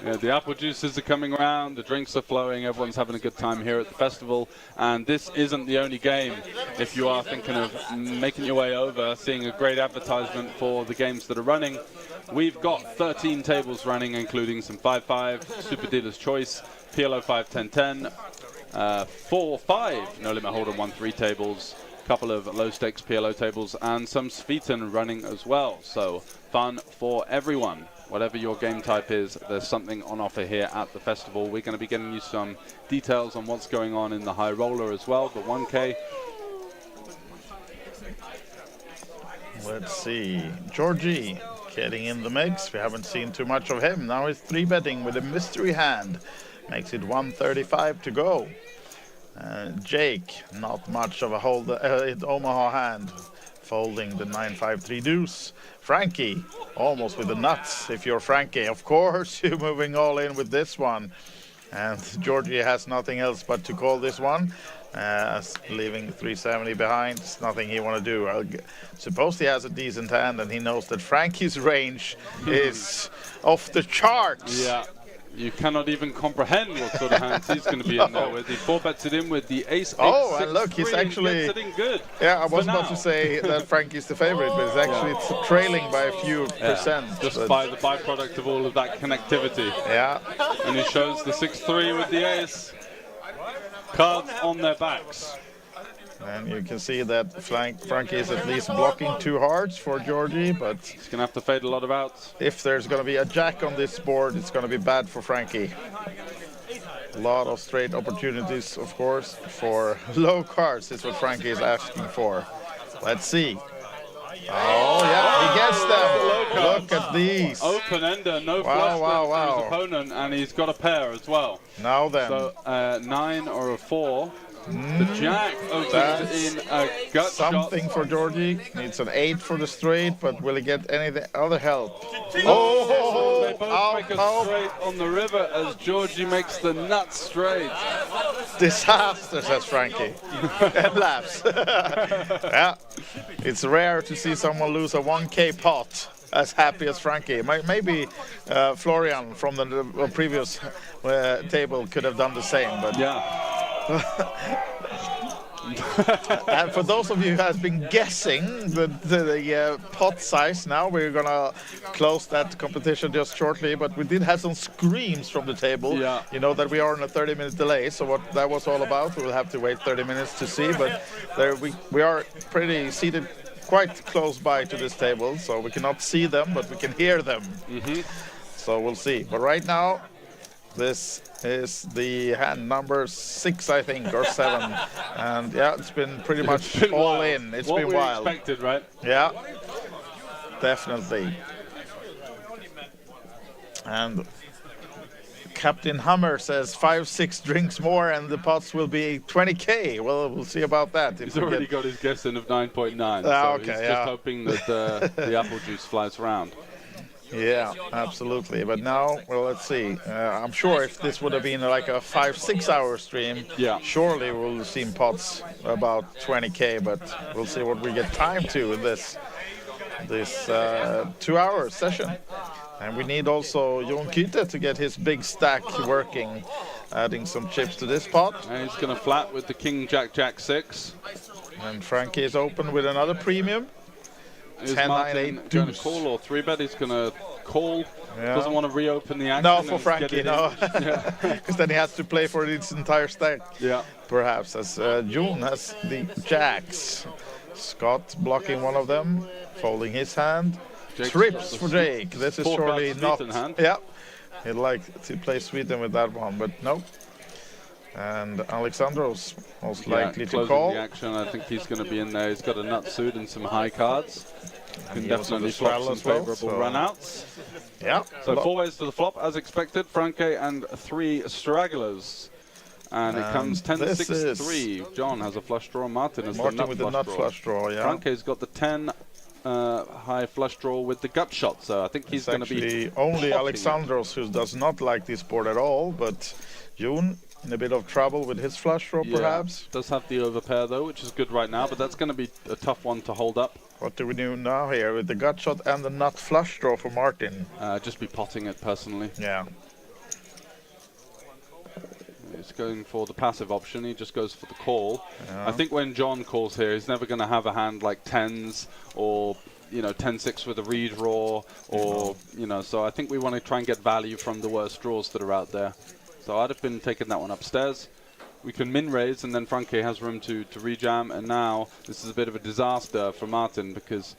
F: Yeah, the apple juices are coming around, the drinks are flowing, everyone's having a good time here at the festival. And this isn't the only game. If you are thinking of making your way over, seeing a great advertisement for the games that are running, we've got 13 tables running, including some 5-5, Super Dealer's Choice, PL-Omaha 10-10, 4-5, No Limit Hold'em 1-3 tables, couple of low-stakes PLO tables, and some Spheten running as well. So fun for everyone. Whatever your game type is, there's something on offer here at the festival. We're going to be getting you some details on what's going on in the high roller as well, but 1K.
A: Let's see. Georgie getting in the mix. We haven't seen too much of him. Now he's 3-betting with a mystery hand. Makes it 135 to go. Jake, not much of a hold Omaha hand, folding the 9-5-3 deuce. Frankie, almost with the nuts. If you're Frankie, of course, you're moving all in with this one. And Georgie has nothing else but to call this one. Leaving 370 behind, it's nothing he want to do. I suppose he has a decent hand, and he knows that Frankie's range is off the charts.
F: Yeah. You cannot even comprehend what sort of hands he's going to be in there with. He 4-bets it in with the ace.
A: And look, he's actually
F: gets it in good.
A: Yeah, I was about to say that Frankie's the favorite, but he's actually trailing by a few percent.
F: Just by the byproduct of all of that connectivity.
A: Yeah.
F: And he shows the 6-3 with the ace. Cards on their backs.
A: And you can see that Frankie is at least blocking 2 hearts for Georgie, but
F: he's going to have to fade a lot of outs.
A: If there's going to be a jack on this board, it's going to be bad for Frankie. A lot of straight opportunities, of course, for low cards is what Frankie is asking for. Let's see. Oh, yeah, he gets them. Look at these.
F: Open ender, no flush for his opponent, and he's got a pair as well.
A: Now then.
F: So 9 or a 4. The jack opens in a gut
A: something
F: shot.
A: For Georgie. Needs an 8 for the straight, but will he get any other help? Oh!
F: They both make a straight on the river as Georgie makes the nut straight.
A: Disaster, says Frankie. And laughs. Yeah, it's rare to see someone lose a 1K pot as happy as Frankie. Maybe Florian from the previous table could have done the same, but
F: yeah.
A: And for those of you who have been guessing the pot size, now we're gonna close that competition just shortly. But we did have some screams from the table.
F: Yeah.
A: You know that we are on a 30-minute delay, so what that was all about, we'll have to wait 30 minutes to see. But there we are pretty seated quite close by to this table, so we cannot see them, but we can hear them. So we'll see. But right now, this is the hand number 6, I think, or 7. And yeah, it's been pretty much all in. It's been wild.
F: What we expected, right?
A: Yeah, definitely. And Captain Hummer says 5-6 drinks more and the pots will be 20K. Well, we'll see about that.
F: He's already got his guess in of 9.9. So he's just hoping that the apple juice flies around.
A: Yeah, absolutely. But now, well, let's see. I'm sure if this would have been like a 5-6 hour stream, surely we'll have seen pots about 20K. But we'll see what we get time to in this 2-hour session. And we need also Jon Kyte to get his big stack working, adding some chips to this pot.
F: And he's going to flat with the King Jack Jack 6.
A: And Frankie is open with another premium.
F: Is Martin going to call or 3-bet? He's going to call. Yeah. Doesn't want to reopen the action.
A: No, for Frankie, no. Because then he has to play for its entire stack.
F: Yeah.
A: Perhaps, as Jon has the jacks. Scott blocking one of them, folding his hand. Jake's trips for Jake. This is surely not.
F: Hand.
A: Yeah. He'd like to play Sweden with that one, but no. And Alexandros most
F: Yeah,
A: likely to
F: closing
A: call.
F: the action. I think he's going to be in there. He's got a nut suit and some high cards. Can
A: he also
F: definitely
A: has
F: flop
A: straddle
F: some
A: as well,
F: favourable
A: so-
F: runouts.
A: Yeah.
F: So 4 ways to the flop, as expected. Franke and 3 stragglers. And it comes 10-6-3. Jon has a flush draw. Martin has
A: Martin
F: the nut
A: with
F: flush
A: the nut
F: draw.
A: flush draw, yeah.
F: Franke's got the 10 high flush draw with the gut shot. So I think he's going to be
A: Actually, only
F: popping it.
A: Alexandros who does not like this board at all, but Jon in a bit of trouble with his flush draw, perhaps.
F: Does have the overpair though, which is good right now, but that's going to be a tough one to hold up.
A: What do we do now here with the gut shot and the nut flush draw for Martin?
F: Just be potting it personally.
A: Yeah.
F: He's going for the passive option. He just goes for the call.
A: Yeah.
F: I think when Jon calls here, he's never going to have a hand like 10s or 10-6 with a redraw or So I think we want to try and get value from the worst draws that are out there. So I'd have been taking that one upstairs. We can min raise, and then Franke has room to rejam. And now this is a bit of a disaster for Martin because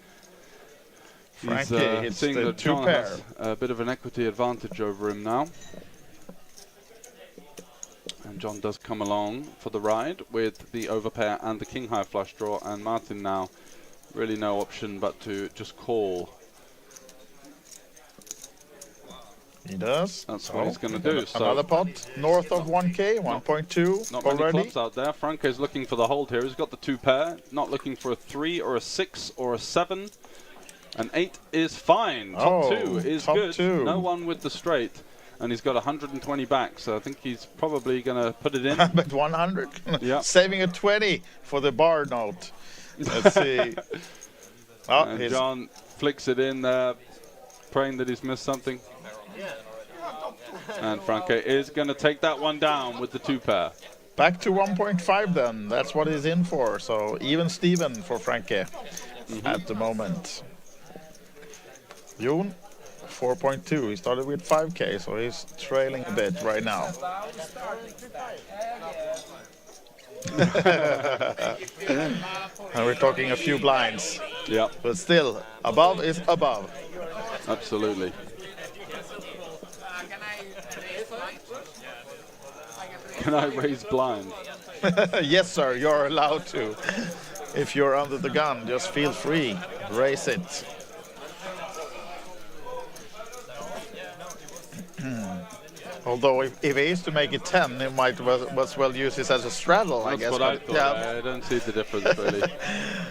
A: Franke
F: he's
A: hits
F: seeing
A: the
F: that
A: two
F: Jon
A: pair.
F: has a bit of an equity advantage over him now. And Jon does come along for the ride with the overpair and the king high flush draw, and Martin now really no option but to just call.
A: He does.
F: That's what he's going to do. So
A: Another pot north of 1K, 1.2
F: not many
A: already.
F: clubs out there. Franke is looking for the hold here. He's got the 2 pair, not looking for a 3 or a 6 or a 7. An 8 is fine. Top 2 is
A: top
F: good.
A: 2.
F: No one with the straight. And he's got 120 back, so I think he's probably going to put it in.
A: But 100.
F: Yeah.
A: Saving a 20 for the bar note. Let's see.
F: And Jon flicks it in there, praying that he's missed something. And Franke is going to take that one down with the 2 pair.
A: Back to 1.5 then. That's what he's in for. So even Steven for Franke at the moment. Jon, 4.2. He started with 5K, so he's trailing a bit right now. And we're talking a few blinds.
F: Yeah.
A: But still, above is above.
F: Absolutely. Can I raise blind?
A: Yes, sir, you're allowed to. If you're under the gun, just feel free. Raise it. Although if he is to make it 10, he might as well use this as a straddle, I guess.
F: That's what I thought.
A: Yeah.
F: I don't see the difference really.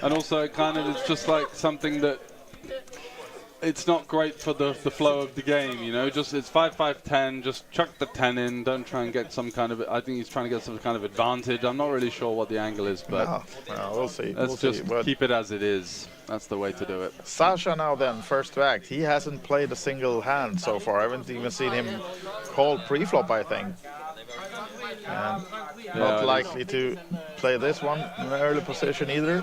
F: And also, it kind of it's just like something that it's not great for the flow of the game, Just it's 5-5-10. Just chuck the 10 in. Don't try and get some kind of. I think he's trying to get some kind of advantage. I'm not really sure what the angle is, but
A: no, we'll see.
F: Let's just keep it as it is. That's the way to do it.
A: Sascha now then, first to act. He hasn't played a single hand so far. I haven't even seen him call pre-flop, I think. And not likely to play this one in an early position either.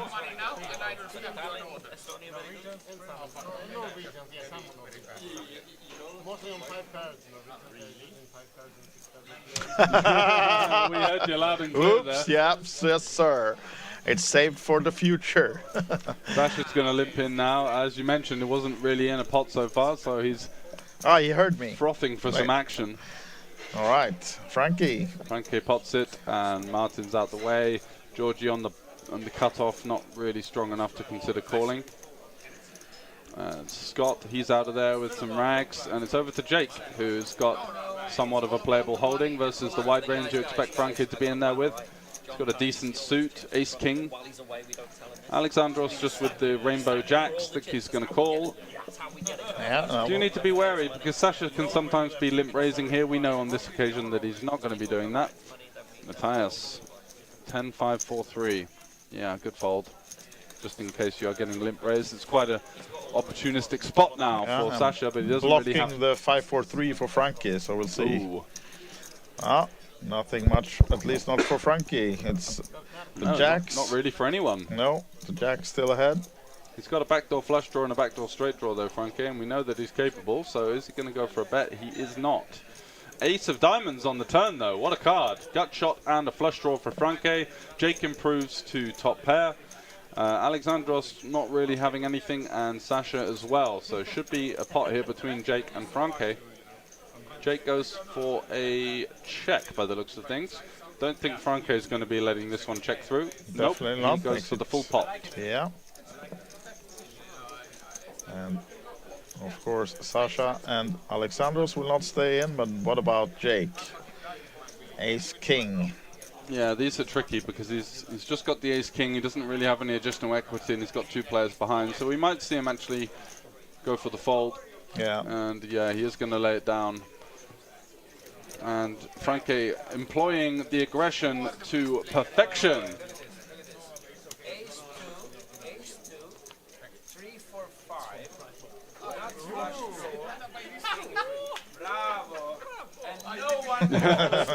F: We heard you loud and clear there.
A: Oops, yes, sir. It's saved for the future.
F: Sascha's going to limp in now. As you mentioned, it wasn't really in a pot so far, so he's
A: he heard me.
F: Frothing for some action.
A: All right, Franke.
F: Franke pots it, and Martin's out the way. Georgie on the cutoff, not really strong enough to consider calling. Scott, he's out of there with some rags, and it's over to Jake, who's got somewhat of a playable holding versus the wide range you expect Franke to be in there with. He's got a decent suit, ace-king. Alexandros just with the rainbow jacks, think he's going to call.
A: Yeah,
F: Do you need to be wary, because Sascha can sometimes be limp raising here. We know on this occasion that he's not going to be doing that. Matthias, 10-5-4-3. Yeah, good fold. Just in case you are getting limp raised. It's quite a opportunistic spot now for Sascha, but he doesn't really have...
A: Blocking the 5-4-3 for Franke, so we'll see. Nothing much, at least not for Franke. It's the jacks.
F: Not really for anyone.
A: No, the jack's still ahead.
F: He's got a backdoor flush draw and a backdoor straight draw though, Franke, and we know that he's capable, so is he going to go for a bet? He is not. Ace of diamonds on the turn though, what a card. Gut shot and a flush draw for Franke. Jake improves to top pair. Alexandros not really having anything, and Sascha as well, so should be a pot here between Jake and Franke. Jake goes for a check by the looks of things. Don't think Franke is going to be letting this one check through.
A: Definitely
F: nope,
A: not.
F: he goes for the full pot.
A: Yeah. And of course, Sascha and Alexandros will not stay in, but what about Jake? Ace King.
F: Yeah, these are tricky because he's just got the Ace King. He doesn't really have any additional equity, and he's got 2 players behind. So we might see him actually go for the fold.
A: Yeah.
F: And yeah, he is going to lay it down. And Franke employing the aggression to perfection.
H: Ace 2, 3, 4, 5. Not flush draw. Bravo. And no one knows.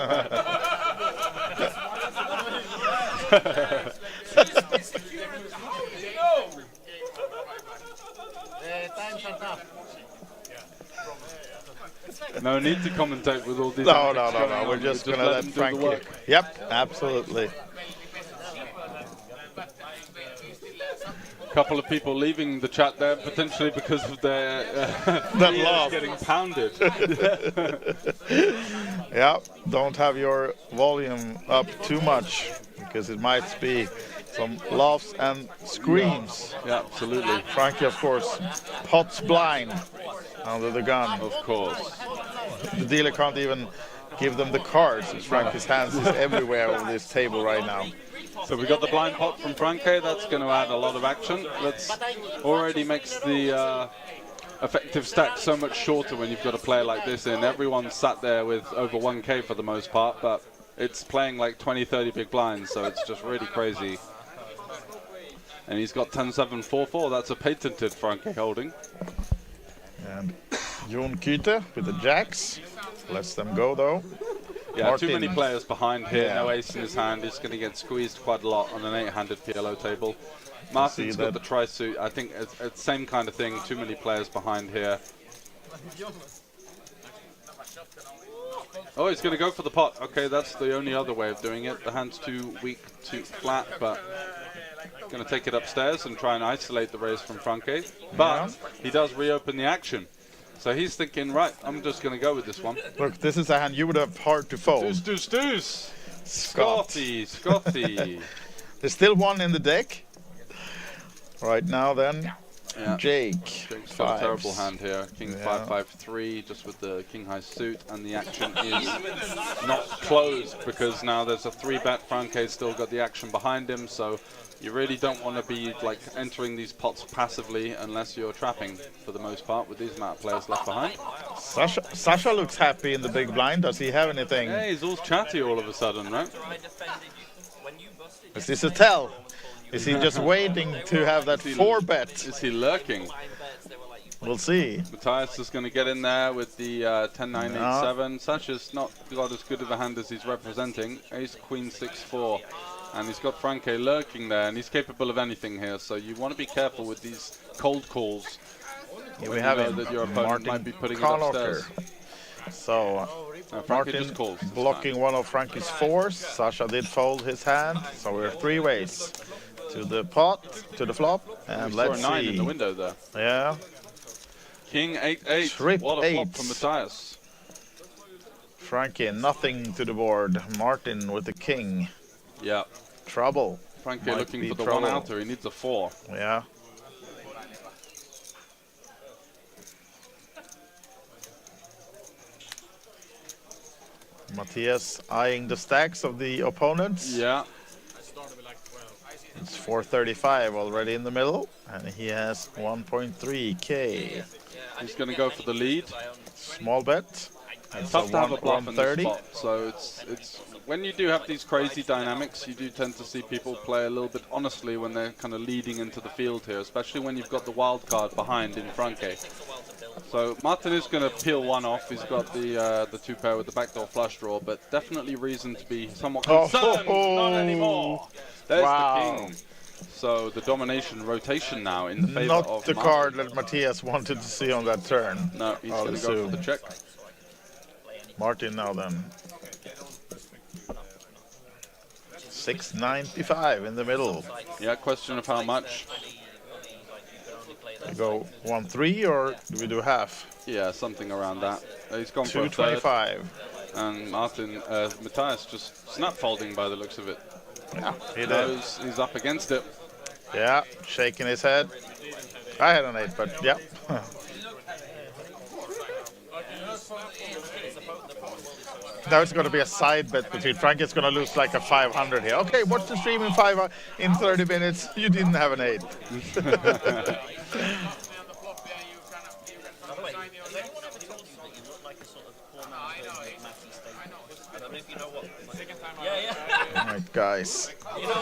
H: How do you know?
I: Time's up.
F: No need to commentate with all these.
A: No. We're just going to let Frankie.
F: work.
A: Yep, absolutely.
F: A couple of people leaving the chat there potentially because of their
A: That
F: ears
A: laugh.
F: getting pounded.
A: Yeah, don't have your volume up too much because it might be some laughs and screams.
F: Yeah, absolutely.
A: Frankie, of course, pots blind under the gun.
F: Of course.
A: The dealer can't even give them the cards. Frankie's hands is everywhere on this table right now.
F: So we got the blind pot from Franke. That's going to add a lot of action. That's already makes the effective stack so much shorter when you've got a player like this in. Everyone's sat there with over 1K for the most part, but it's playing like 20, 30 big blinds, so it's just really crazy. And he's got 10-7-4-4. That's a patented Franke holding.
A: And Jon Kyte with the jacks. Lets them go though.
F: Yeah,
A: Martin.
F: too many players behind here.
A: Yeah.
F: No ace in his hand. He's going to get squeezed quite a lot on an 8-handed PLO table. Martin's got the tri-suit. I think it's the same kind of thing. Too many players behind here. Oh, he's going to go for the pot. Okay, that's the only other way of doing it. The hand's too weak, too flat, but going to take it upstairs and try and isolate the raise from Franke. But he does reopen the action. So he's thinking, right, I'm just going to go with this one.
A: Look, this is a hand you would have hard to fold.
F: Deuce.
A: Scott.
F: Scotty.
A: There's still one in the deck. Right now then,
F: Yeah.
A: Jake.
F: Jake's got a terrible hand here. King 5-5-3, just with the king high suit, and the action is not closed because now there's a 3-bet. Franke's still got the action behind him, so you really don't want to be like entering these pots passively unless you're trapping for the most part with these amount of players left behind.
A: Sascha looks happy in the big blind. Does he have anything?
F: Yeah, he's all chatty all of a sudden, right?
A: Is this a tell? Is he just waiting to have that 4-bet?
F: Is he lurking?
A: We'll see.
F: Matthias is going to get in there with the 10-9-8-7. Sascha's not got as good of a hand as he's representing. Ace, Queen, 6-4. And he's got Franke lurking there, and he's capable of anything here. So you want to be careful with these cold calls.
A: Here we have
F: know
A: him.
F: that your opponent
A: Martin
F: might be putting it
A: Carlocker.
F: upstairs.
A: So
F: Franke
A: Martin
F: just calls.
A: blocking one of Frankie's 4s. Sascha did fold his hand. So we're 3 ways. To the pot, to the flop, and let's
F: see. 9 in
A: see.
F: the window there.
A: Yeah.
F: King 8-8.
A: Trip
F: What a flop
A: 8.
F: from Matthias.
A: Frankie, nothing to the board. Martin with the king.
F: Yeah.
A: Trouble.
F: Franke
A: Might
F: looking
A: be
F: for the
A: trouble.
F: 1-outer. He needs a 4.
A: Yeah. Matthias eyeing the stacks of the opponents.
F: Yeah.
A: It's 435 already in the middle, and he has 1.3K.
F: He's going to go for the lead.
A: Small bet. It's
F: Tough to have a bluff in this
A: 130.
F: spot. So it's when you do have these crazy dynamics, you do tend to see people play a little bit honestly when they're kind of leading into the field here, especially when you've got the wild card behind in Franke. So Martin is going to peel one off. He's got the 2-pair with the backdoor flush draw, but definitely reason to be somewhat concerned. Not anymore. There's the king. So the domination rotation now in the favor
A: Not
F: of
A: the
F: Martin.
A: card that Matthias wanted to see on that turn.
F: No, he's
A: I'll
F: going to go
A: assume.
F: for the check.
A: Martin now then. 695 in the middle.
F: Yeah, question of how much.
A: We go 1-3 or do we do half?
F: Yeah, something around that. He's gone for a third.
A: 225.
F: And Matthias just snap folding by the looks of it.
A: Yeah, he
F: knows he's up against it.
A: Yeah, shaking his head. I had an 8, but yeah. Now it's going to be a side bet between Frank. It's going to lose like a 500 here. Okay, watch the stream in 30 minutes. You didn't have an 8. All right, guys.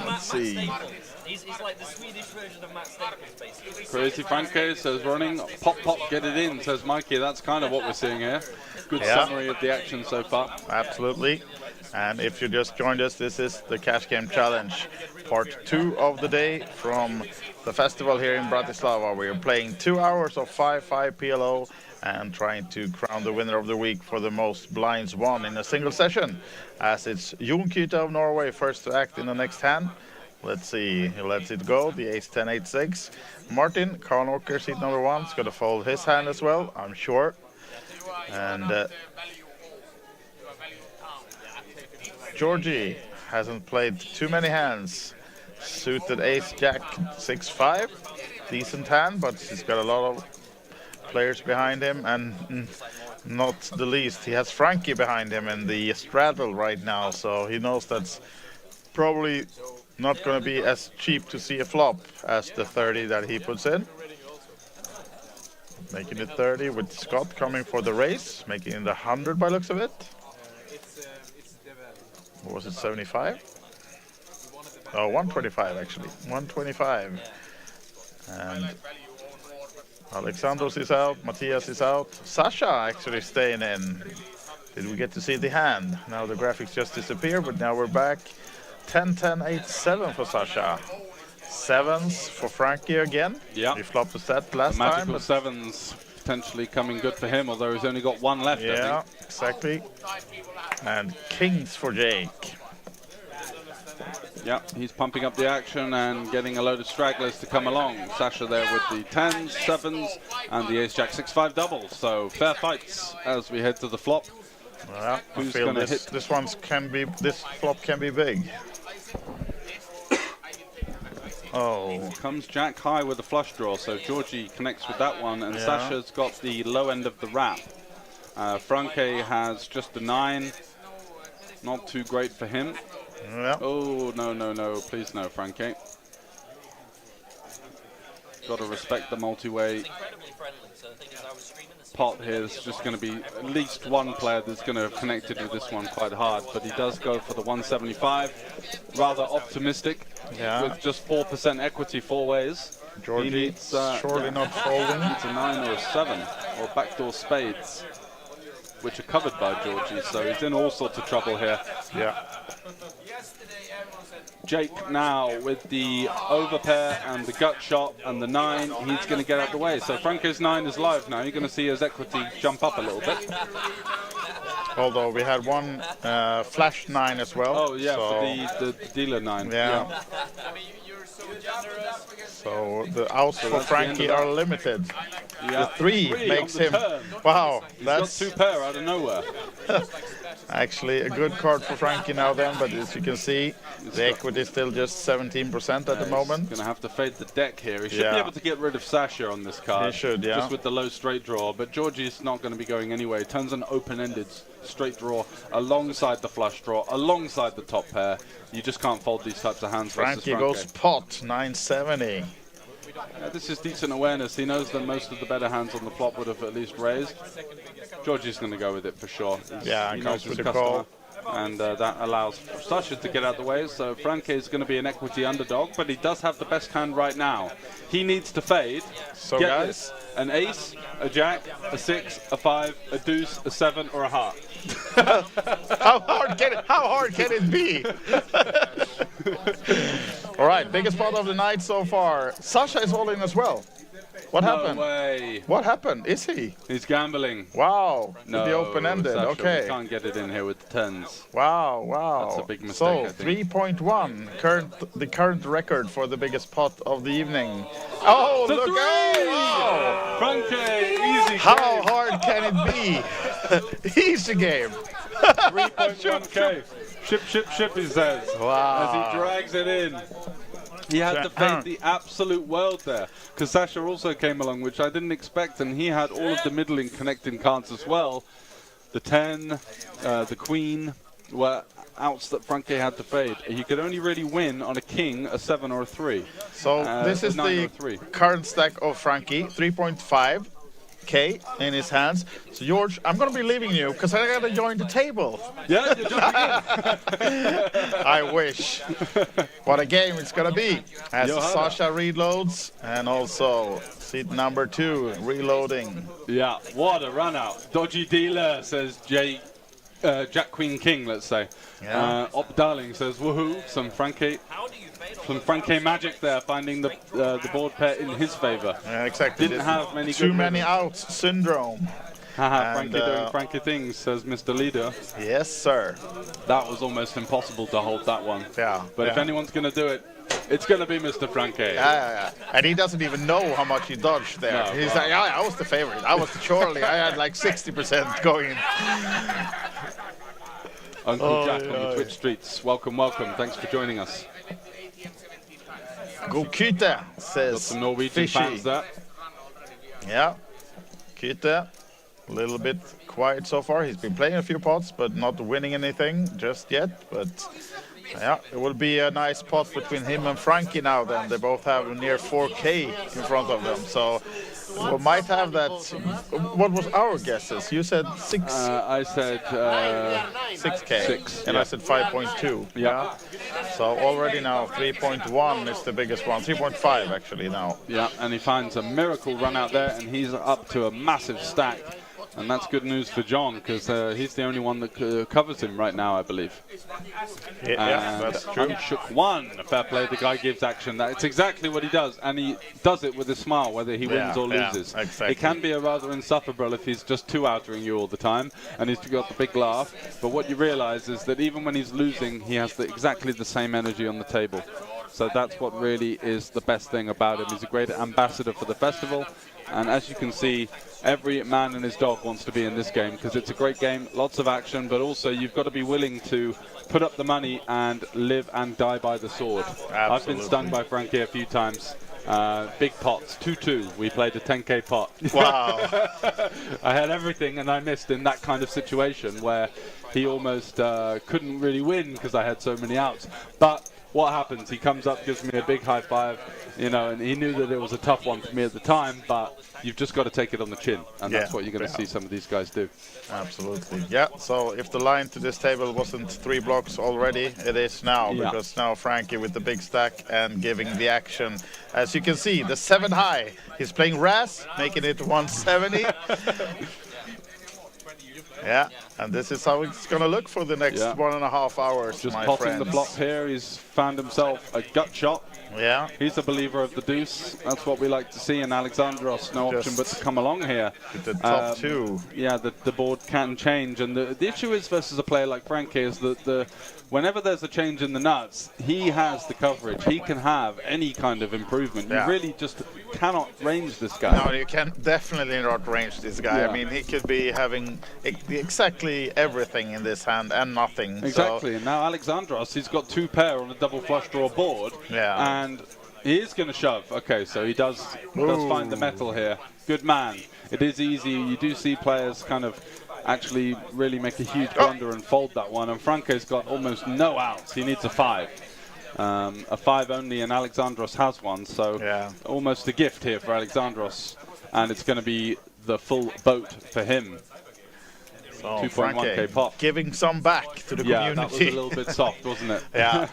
A: Let's see.
G: He's like the Swedish version of Matt Staples, basically.
F: Crazy Franke says running, pop, get it in, says Mikey. That's kind of what we're seeing here. Good summary of the action so far.
A: Absolutely. And if you just joined us, this is the Cash Game Challenge, part 2 of the day from the festival here in Bratislava. We are playing 2 hours of 5-5 PLO and trying to crown the winner of the week for the most blinds won in a single session, as it's Jon Kyte of Norway first to act in the next hand. Let's see, he lets it go, the ace-10, 8-6. Martin Karnåker, seat number 1, is going to fold his hand as well, I'm sure. And Georgie hasn't played too many hands. Suited ace-jack, 6-5. Decent hand, but he's got a lot of players behind him, and not the least, he has Frankie behind him in the straddle right now, so he knows that's probably not going to be as cheap to see a flop as the 30 that he puts in. Making it 30 with Scott coming for the race, making it 100 by looks of it. What was it, 75? Oh, 125 actually, 125. And Alexandros is out, Matthias is out. Sascha actually staying in. Did we get to see the hand? Now the graphics just disappeared, but now we're back. 10-10, 8-7 for Sascha. 7s for Frankie again.
F: Yeah.
A: He flopped the set last
F: the
A: time.
F: magical 7s potentially coming good for him, although he's only got 1 left,
A: Yeah,
F: I think.
A: exactly. And kings for Jake.
F: Yeah, he's pumping up the action and getting a load of stragglers to come along. Sascha there with the 10s, 7s, and the ace-jack 6-5 double. So fair fights as we head to the flop.
A: Yeah, I
F: Who's
A: feel
F: gonna
A: this flop can be big. Oh.
F: Comes Jack high with a flush draw, so Georgie connects with that one, and Sascha's got the low end of the wrap. Franke has just a 9, not too great for him.
A: Yeah.
F: Oh, no, please no, Franke. Got to respect the multi-way pot here. There's just going to be at least one player that's going to have connected with this one quite hard, but he does go for the 175. Rather optimistic, with just 4% equity 4 ways.
A: Georgie
F: needs,
A: surely not folding.
F: Needs a 9 or a 7, or backdoor spades, which are covered by Georgie, so he's in all sorts of trouble here.
A: Yeah.
F: Jake now with the overpair and the gut shot and the 9, he's going to get out the way. So Franke's 9 is live now. You're going to see his equity jump up a little bit.
A: Although we had one flash 9 as well.
F: Oh yeah,
A: so
F: for the dealer 9.
A: Yeah. So the outs for Frankie are limited.
F: Yeah.
A: The 3 makes him. Wow, that's
F: got 2 pair out of nowhere.
A: Actually a good card for Frankie now then, but as you can see, the equity is still just 17% at the moment.
F: He's going to have to fade the deck here. He should be able to get rid of Sascha on this card.
A: He should, yeah.
F: Just with the low straight draw, but Georgie's not going to be going anyway. Turns an open-ended straight draw alongside the flush draw, alongside the top pair. You just can't fold these types of hands.
A: Frankie goes pot, 970.
F: This is decent awareness. He knows that most of the better hands on the flop would have at least raised. Georgie's going to go with it for sure.
A: He knows with the call.
F: And that allows Sascha to get out the way. So Franke is going to be an equity underdog, but he does have the best hand right now. He needs to fade.
A: So
F: get
A: guys,
F: this, an ace, a jack, a 6, a 5, a deuce, a 7, or a heart.
A: How hard can it be? All right, biggest spot of the night so far. Sascha is all in as well. What happened?
F: No way.
A: What happened? Is he?
F: He's gambling.
A: Wow.
F: No,
A: the open-ended.
F: Sascha,
A: Okay.
F: we can't get it in here with the 10s.
A: Wow.
F: That's a big mistake,
A: So
F: I think.
A: 3.1, the current record for the biggest pot of the evening. Oh,
F: The
A: look!
F: 3!
A: Oh, wow.
F: Franke, easy.
A: How hard can it be? Easy game.
F: 3.1k. Ship, he says.
A: Wow.
F: As he drags it in. He had to fade the absolute world there. Because Sascha also came along, which I didn't expect, and he had all of the middling connecting cards as well. The 10, the Queen were outs that Franke had to fade. He could only really win on a king, a 7 or a 3.
A: So this is the current stack of Franke, 3.5k in his hands. So George, I'm going to be leaving you because I got to join the table.
F: Yeah, you're jumping in.
A: I wish. What a game it's going to be. As Sascha reloads and also seat number 2 reloading.
F: Yeah, what a run out. Dodgy dealer, says Jack Queen King, let's say.
A: Yeah.
F: Op Darling says, woohoo, some Franke magic there, finding the board pair in his favor.
A: Yeah, exactly.
F: Didn't have many
A: too many outs syndrome.
F: Haha, Franke doing Franke things, says Mr. Leader.
A: Yes, sir.
F: That was almost impossible to hold that one.
A: Yeah.
F: But if anyone's going to do it, it's going to be Mr. Franke.
A: Yeah. And he doesn't even know how much he dodged there.
F: No,
A: He's like, I was the favorite. I was the Charlie. I had like 60% going.
F: Uncle Jack on the Twitch streets. Welcome. Thanks for joining us.
A: Go Kyte, says
F: Got some Norwegian
A: Fishy.
F: fans there.
A: Yeah. Kyte, a little bit quiet so far. He's been playing a few pots, but not winning anything just yet. But yeah, it will be a nice pot between him and Franke now then. They both have near 4k in front of them. So we might have that. What was our guesses? You said 6.
F: I said
A: 6k.
F: 6.
A: And I said 5.2.
F: Yeah.
A: So already now 3.1 is the biggest one. 3.5 actually now.
F: Yeah, and he finds a miracle run out there, and he's up to a massive stack. And that's good news for Jon, because he's the only one that covers him right now, I believe.
A: Yeah, that's true.
F: Unshook 1. Fair play, the guy gives action. It's exactly what he does, and he does it with a smile, whether he wins or loses.
A: Exactly.
F: It can be a rather insufferable if he's just two-outering you all the time, and he's got the big laugh. But what you realize is that even when he's losing, he has exactly the same energy on the table. So that's what really is the best thing about him. He's a great ambassador for the festival. And as you can see, every man and his dog wants to be in this game because it's a great game, lots of action, but also you've got to be willing to put up the money and live and die by the sword.
A: Absolutely.
F: I've been stung by Franke a few times. Big pots, 2-2. We played a 10k pot.
A: Wow.
F: I had everything and I missed in that kind of situation where he almost couldn't really win because I had so many outs. But what happens? He comes up, gives me a big high five, you know, and he knew that it was a tough one for me at the time, but you've just got to take it on the chin, and that's what you're going to see some of these guys do.
A: Absolutely. Yeah, so if the line to this table wasn't 3 blocks already, it is now, because now Franke with the big stack and giving the action. As you can see, the 7 high. He's playing Raz, making it 170. Yeah, and this is how it's going to look for the next 1.5 hours,
F: just
A: my
F: potting
A: friends.
F: the flop here. He's found himself a gut shot.
A: Yeah.
F: He's a believer of the deuce. That's what we like to see. And Alexandros, no option but to come along here.
A: With the top 2.
F: Yeah, the board can change. And the issue is versus a player like Franke is that whenever there's a change in the nuts, he has the coverage. He can have any kind of improvement. You really just cannot range this guy.
A: No, you can definitely not range this guy. I mean, he could be having exactly everything in this hand and nothing.
F: Exactly.
A: So.
F: And now Alexandros, he's got 2 pair on a double flush draw board.
A: Yeah.
F: And he is going to shove. Okay, so he does find the metal here. Good man. It is easy. You do see players kind of actually really make a huge blunder and fold that one. And Franke's got almost no outs. He needs a 5. A 5 only, and Alexandros has one. So almost a gift here for Alexandros. And it's going to be the full boat for him.
A: So
F: 2.1k pot.
A: Giving some back to the community.
F: Yeah, that was a little bit soft, wasn't it?
A: Yeah.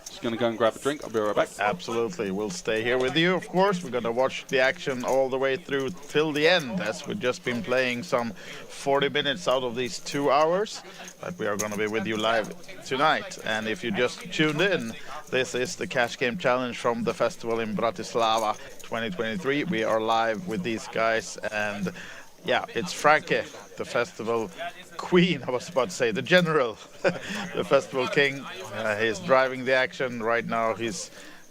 F: Just going to go and grab a drink. I'll be right back.
A: Absolutely. We'll stay here with you, of course. We're going to watch the action all the way through till the end, as we've just been playing some 40 minutes out of these 2 hours. But we are going to be with you live tonight. And if you just tuned in, this is the Cash Game Challenge from the festival in Bratislava 2023. We are live with these guys, and yeah, it's Franke, the festival queen, I was about to say, the general, the festival king. He's driving the action right now. He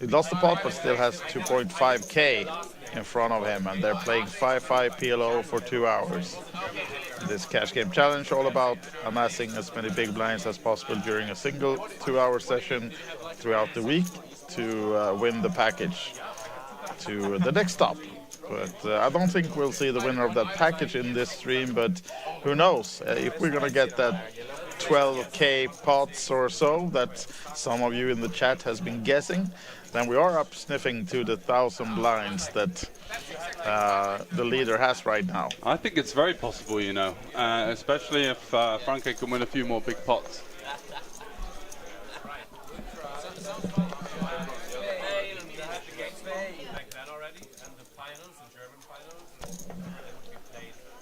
A: lost the pot, but still has 2.5k in front of him, and they're playing 5-5 PL-O for 2 hours. This cash game challenge all about amassing as many big blinds as possible during a single 2-hour session throughout the week to win the package to the next stop. But I don't think we'll see the winner of that package in this stream, but who knows? If we're gonna get that 12k pots or so that some of you in the chat has been guessing, then we are up sniffing to the 1,000 blinds that the leader has right now.
F: I think it's very possible, you know, especially if Franke can win a few more big pots.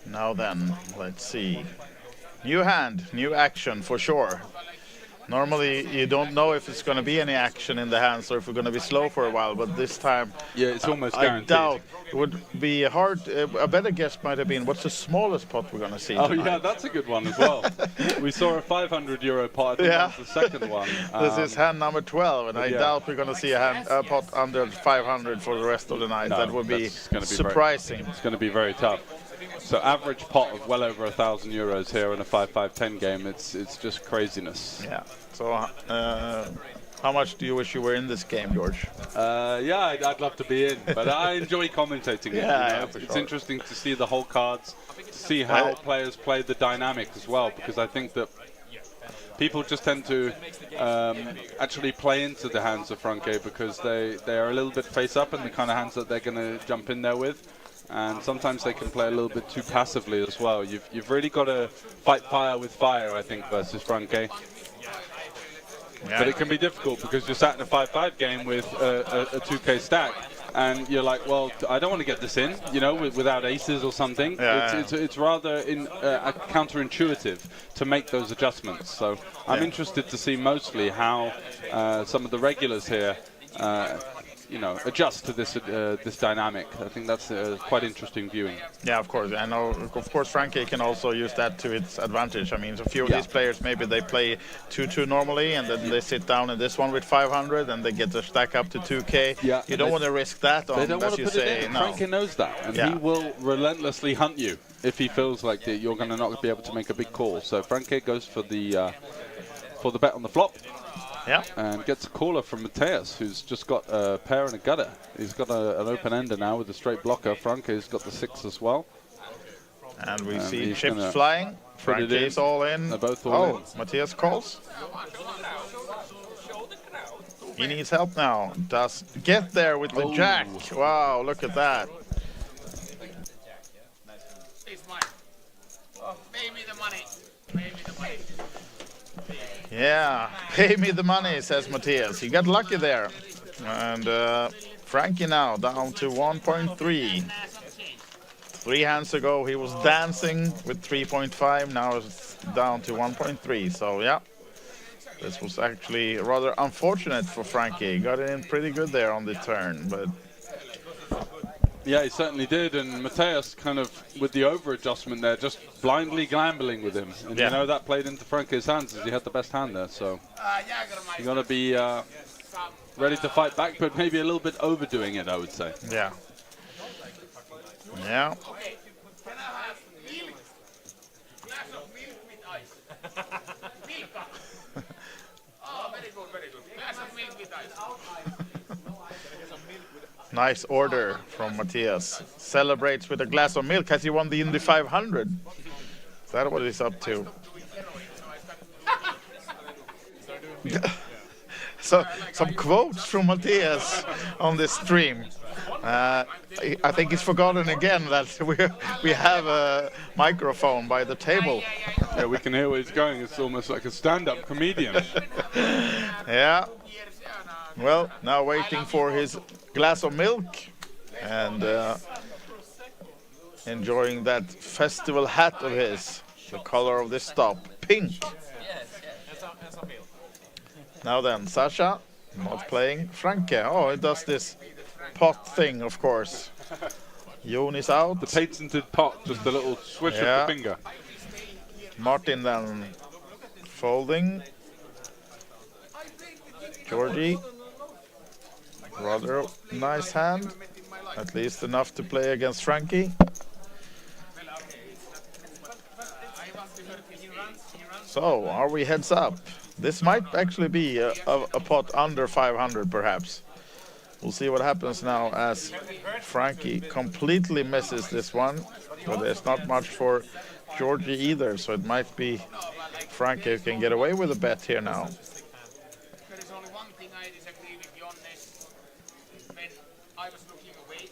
A: Now then, let's see. New hand, new action for sure. Normally you don't know if it's going to be any action in the hands or if we're going to be slow for a while, but this time
F: yeah, it's almost guaranteed.
A: I doubt it would be hard. A better guess might have been, what's the smallest pot we're going to see tonight?
F: Yeah, that's a good one as well. We saw a 500 € pot, I think that's the second one.
A: This is hand number 12, and I doubt we're going to see a pot under 500 for the rest of the night.
F: No,
A: that would be surprising.
F: It's going to be very tough. So average pot of well over €1,000 here in a 5-5-10 game. It's just craziness.
A: Yeah. So how much do you wish you were in this game, George?
F: Yeah, I'd love to be in, but I enjoy commentating it. It's interesting to see the whole cards, to see how players play the dynamic as well, because I think that people just tend to actually play into the hands of Franke because they are a little bit face up in the kind of hands that they're going to jump in there with. And sometimes they can play a little bit too passively as well. You've really got to fight fire with fire, I think, versus Franke. Yeah. But it can be difficult because you're sat in a 5-5 game with a 2k stack, and you're like, well, I don't want to get this in, you know, without aces or something. It's rather counterintuitive to make those adjustments. So I'm interested to see mostly how some of the regulars here you know, adjust to this this dynamic. I think that's quite interesting viewing. Yeah,
A: of course. I know, of course, Franke can also use that to its advantage. I mean, a few of these players, maybe they play 2-2 normally, and then they sit down in this one with 500, and they get their stack up to 2k. Yeah, you don't want to risk that on,
F: they don't
A: as you say. No.
F: Franke knows that, and he will relentlessly hunt you if he feels like that you're going to not be able to make a big call. So Franke goes for the bet on the flop. Yeah. And gets a caller from Mateus, who's just got a pair and a gutter. He's got an open ender now with a straight blocker. Franke's got the 6 as well.
A: And we see chips flying. Franke's all in.
F: They're both all in.
A: Mateus calls. He needs help now. Does get there with the jack. Wow, look at that.
H: Pay me the money. Pay me the money.
A: Yeah, pay me the money, says Mateus. He got lucky there. And Franke now down to 1.3. 3 hands ago he was dancing with 3.5. Now it's down to 1.3. So yeah, this was actually rather unfortunate for Franke. He got it in pretty good there on the turn, but
F: yeah, he certainly did, and Mateus kind of, with the over-adjustment there, just blindly gambling with him. And you know, that played into Franke's hands as he had the best hand there, so you got to be ready to fight back, but maybe a little bit overdoing it, I would say.
A: Yeah. Yeah. Nice order from Mateus. Celebrates with a glass of milk. Has he won the Indy 500? Is that what he's up to? So, some quotes from Mateus on this stream. I think he's forgotten again that we have a microphone by the table.
F: Yeah, we can hear where he's going. It's almost like a stand-up comedian.
A: Yeah. Well, now waiting for his glass of milk and enjoying that festival hat of his. The color of this stop, pink. Now then, Sascha not playing. Franke, oh, it does this pot thing, of course. Jon is out.
F: The patented pot, just a little swish of the finger.
A: Martin then folding. Georgie. Rather nice hand, at least enough to play against Franke. So, are we heads up? This might actually be a pot under 500, perhaps. We'll see what happens now as Frankie completely misses this one. But there's not much for Georgie either, so it might be Frankie who can get away with a bet here now.
I: There is only one thing I disagree with Jon is when I was looking away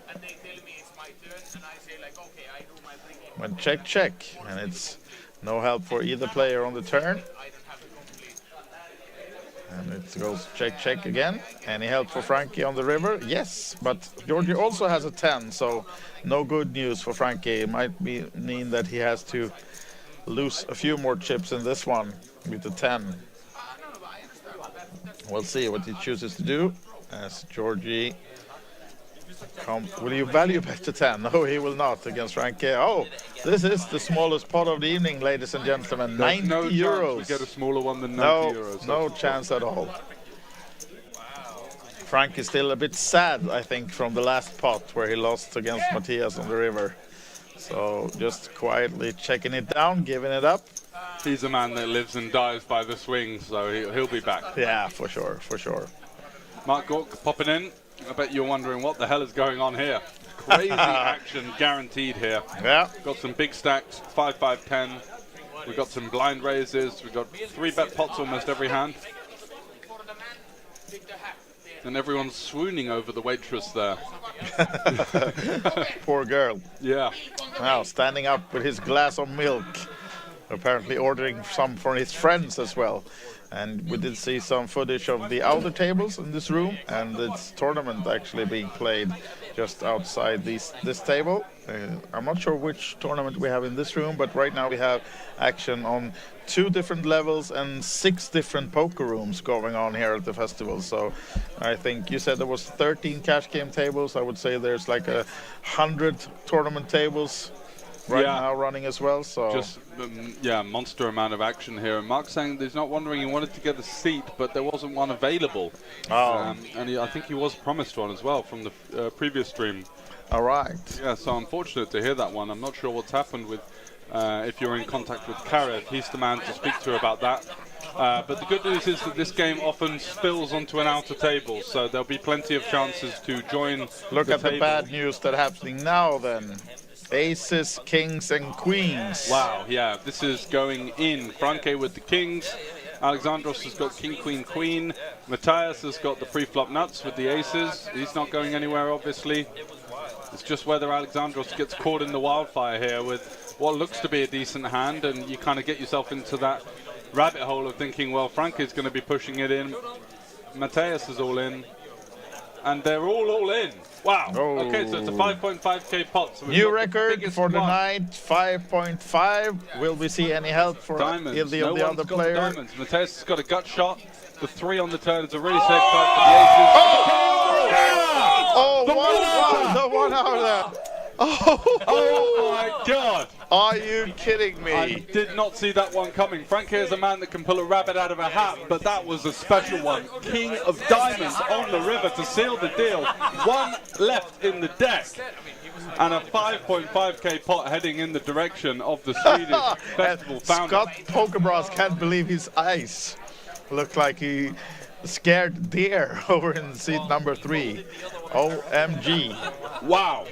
I: and they tell me it's my turn and I say like, okay, I do my thinking.
A: When check, check, and it's no help for either player on the turn. And it goes check, check again. Any help for Frankie on the river? Yes, but Georgie also has a 10, so no good news for Frankie. It might mean that he has to lose a few more chips in this one with the 10. We'll see what he chooses to do as Georgie. Will you value bet to 10? No, he will not against Frankie. Oh, this is the smallest pot of the evening, ladies and gentlemen. 90
F: no
A: euros.
F: We get a smaller one than 90 euros.
A: No chance at all. Frank is still a bit sad, I think, from the last pot where he lost against Matthias on the river. So just quietly checking it down, giving it up.
F: He's a man that lives and dies by the swing, so he'll be back.
A: Yeah, for sure, for sure.
F: Mark Gork popping in. I bet you're wondering what the hell is going on here. Crazy action guaranteed here.
A: Yeah.
F: Got some big stacks, 5, 5, 10. We've got some blind raises. We've got 3-bet pots almost every hand. And everyone's swooning over the waitress there.
A: Poor girl.
F: Yeah.
A: Now standing up with his glass of milk. Apparently ordering some for his friends as well. And we did see some footage of the outer tables in this room, and this tournament actually being played just outside this table. I'm not sure which tournament we have in this room, but right now we have action on 2 different levels and 6 different poker rooms going on here at the festival. So I think you said there was 13 cash game tables. I would say there's like 100 tournament tables right now running as well. So
F: just monster amount of action here. And Mark's saying he's not wondering he wanted to get a seat, but there wasn't one available.
A: Oh.
F: And I think he was promised one as well from the previous stream.
A: All right.
F: Yeah, so unfortunate to hear that one. I'm not sure what's happened with if you're in contact with Karev. He's the man to speak to about that. But the good news is that this game often spills onto an outer table, so there'll be plenty of chances to join.
A: Look
F: the
A: at
F: table.
A: the bad news that's happening now then. Aces, kings, and queens.
F: Wow, yeah, this is going in. Franke with the kings. Alexandros has got king, queen, queen. Matthias has got the pre-flop nuts with the aces. He's not going anywhere, obviously. It's just whether Alexandros gets caught in the wildfire here with what looks to be a decent hand, and you kind of get yourself into that rabbit hole of thinking, well, Franke is going to be pushing it in. Matthias is all in. And they're all in. Wow.
A: Oh.
F: Okay, so it's a 5.5k pot. So
A: New record for the night, 5.5. Will we see any help for
F: diamonds.
A: the
F: No one's
A: other
F: got
A: player?
F: the diamonds. Matthias has got a gut shot. The 3 on the turn is a really safe card for the aces.
A: The one out there.
F: Oh my God.
A: Are you kidding me?
F: I did not see that one coming. Franke is a man that can pull a rabbit out of a hat, but that was a special one. King of diamonds on the river to seal the deal. 1 left in the deck. And a 5.5k pot heading in the direction of the Swedish festival founder.
A: Scott pokerbrahs can't believe his eyes. Looked like he scared deer over in seat number 3. OMG.
F: Wow.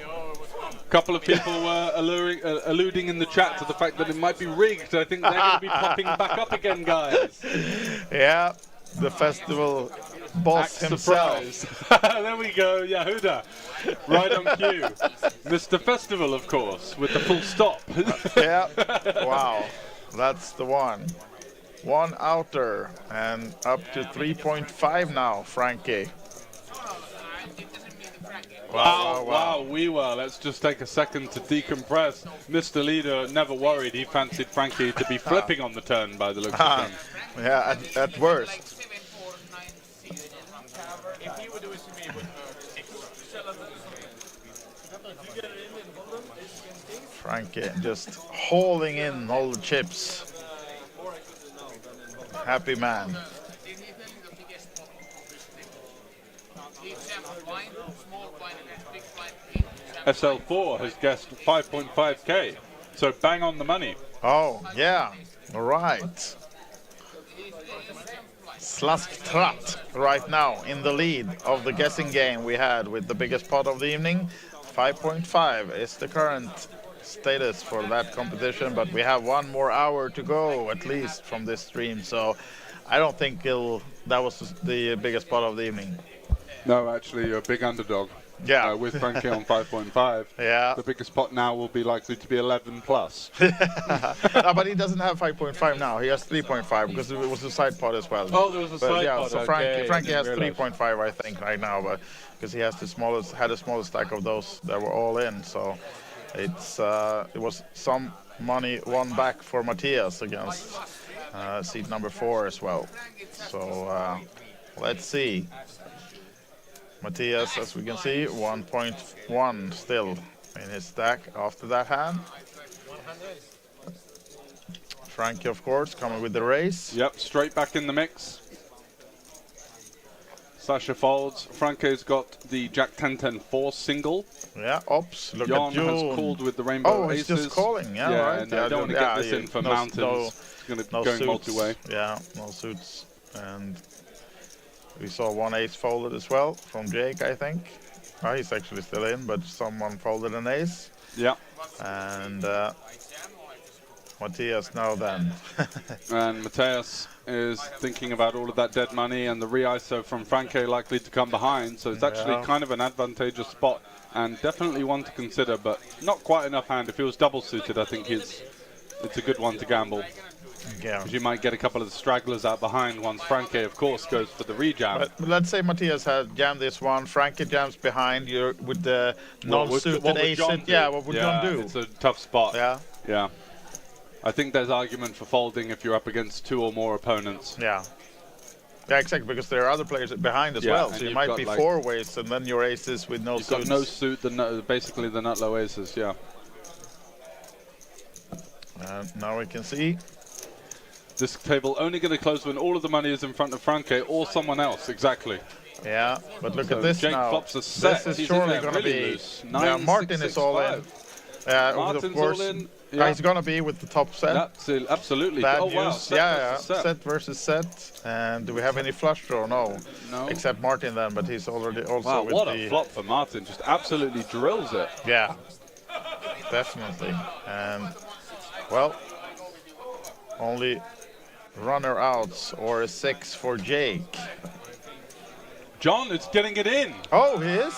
F: A couple of people were alluding in the chat to the fact that it might be rigged. I think they're going to be popping back up again, guys.
A: Yeah, the festival boss himself.
F: There we go, Yahuda. Right on cue. Mr. Festival, of course, with the full stop.
A: Yeah, wow, that's the one. 1 outer and up to 3.5 now, Frankie.
F: Wow, we were. Let's just take a second to decompress. Mr. Leader never worried. He fancied Frankie to be flipping on the turn by the looks of things.
A: Yeah, at worst. Frankie just hauling in all the chips. Happy man.
F: SL4 has guessed 5.5k. So bang on the money.
A: Oh, yeah. All right. Slask right now in the lead of the guessing game we had with the biggest pot of the evening. 5.5 is the current status for that competition, but we have 1 more hour to go at least from this stream, so I don't think that was the biggest pot of the evening.
F: No, actually, you're a big underdog.
A: Yeah.
F: With Franke on 5.5.
A: Yeah.
F: The biggest pot now will be likely to be 11 plus.
A: No, but he doesn't have 5.5 now. He has 3.5 because it was a side pot as well.
F: Oh, there was a side pot.
A: So
F: Okay,
A: Franke has
F: realize.
A: 3.5, I think, right now, but because he has the smallest stack of those that were all in. So it was some money won back for Matthias against seat number 4 as well. So let's see. Matthias, as we can see, 1.1 still in his stack after that hand. Franke, of course, coming with the raise.
F: Yep, straight back in the mix. Sascha folds. Franke's got the Jack 10-10-4 single.
A: Yeah, oops, look
F: Jon
A: at Jon.
F: has called with the rainbow aces.
A: Oh, he's just calling, yeah, right.
F: No, I don't want to get this in for mountains. It's going to go multi-way.
A: Yeah, no suits. And we saw 1 ace folded as well from Jake, I think. Oh, he's actually still in, but someone folded an ace.
F: Yeah.
A: And Matthias now then.
F: And Matthias is thinking about all of that dead money and the re-ISO from Franke likely to come behind. So it's actually kind of an advantageous spot and definitely one to consider, but not quite enough hand. If he was double suited, I think it's a good one to gamble.
A: Yeah.
F: Because you might get a couple of the stragglers out behind once Franke, of course, goes for the rejam.
A: But let's say Matthias has jammed this one, Franke jams behind you with the non-suited ace. Yeah, what would Jon do?
F: It's a tough spot.
A: Yeah.
F: Yeah. I think there's argument for folding if you're up against 2 or more opponents.
A: Yeah. Yeah, exactly, because there are other players behind as well. So you might be 4 ways, and then your aces with no suits.
F: You've got no suit, basically the nut low aces, yeah.
A: And now we can see.
F: This table only going to close when all of the money is in front of Franke or someone else, exactly.
A: Yeah, but look at this
F: Jake
A: now.
F: flops a set.
A: This is
F: He's
A: surely
F: going
A: to
F: to
A: be.
F: Loose.
A: Yeah, Martin
F: 9, 6,
A: is all
F: 5.
A: in.
F: Martin's
A: of course,
F: all in. Yeah.
A: He's going to be with the top set.
F: Absolutely.
A: Bad
F: oh,
A: news.
F: wow.
A: Set versus set. And do we have any flush draw? No.
F: No.
A: Except Martin then, but he's already also
F: wow,
A: with
F: what
A: the...
F: a flop for Martin. Just absolutely drills it.
A: Yeah, definitely. And, well, only runner-outs or a 6 for Jake.
F: Jon is getting it in.
A: Oh, he is?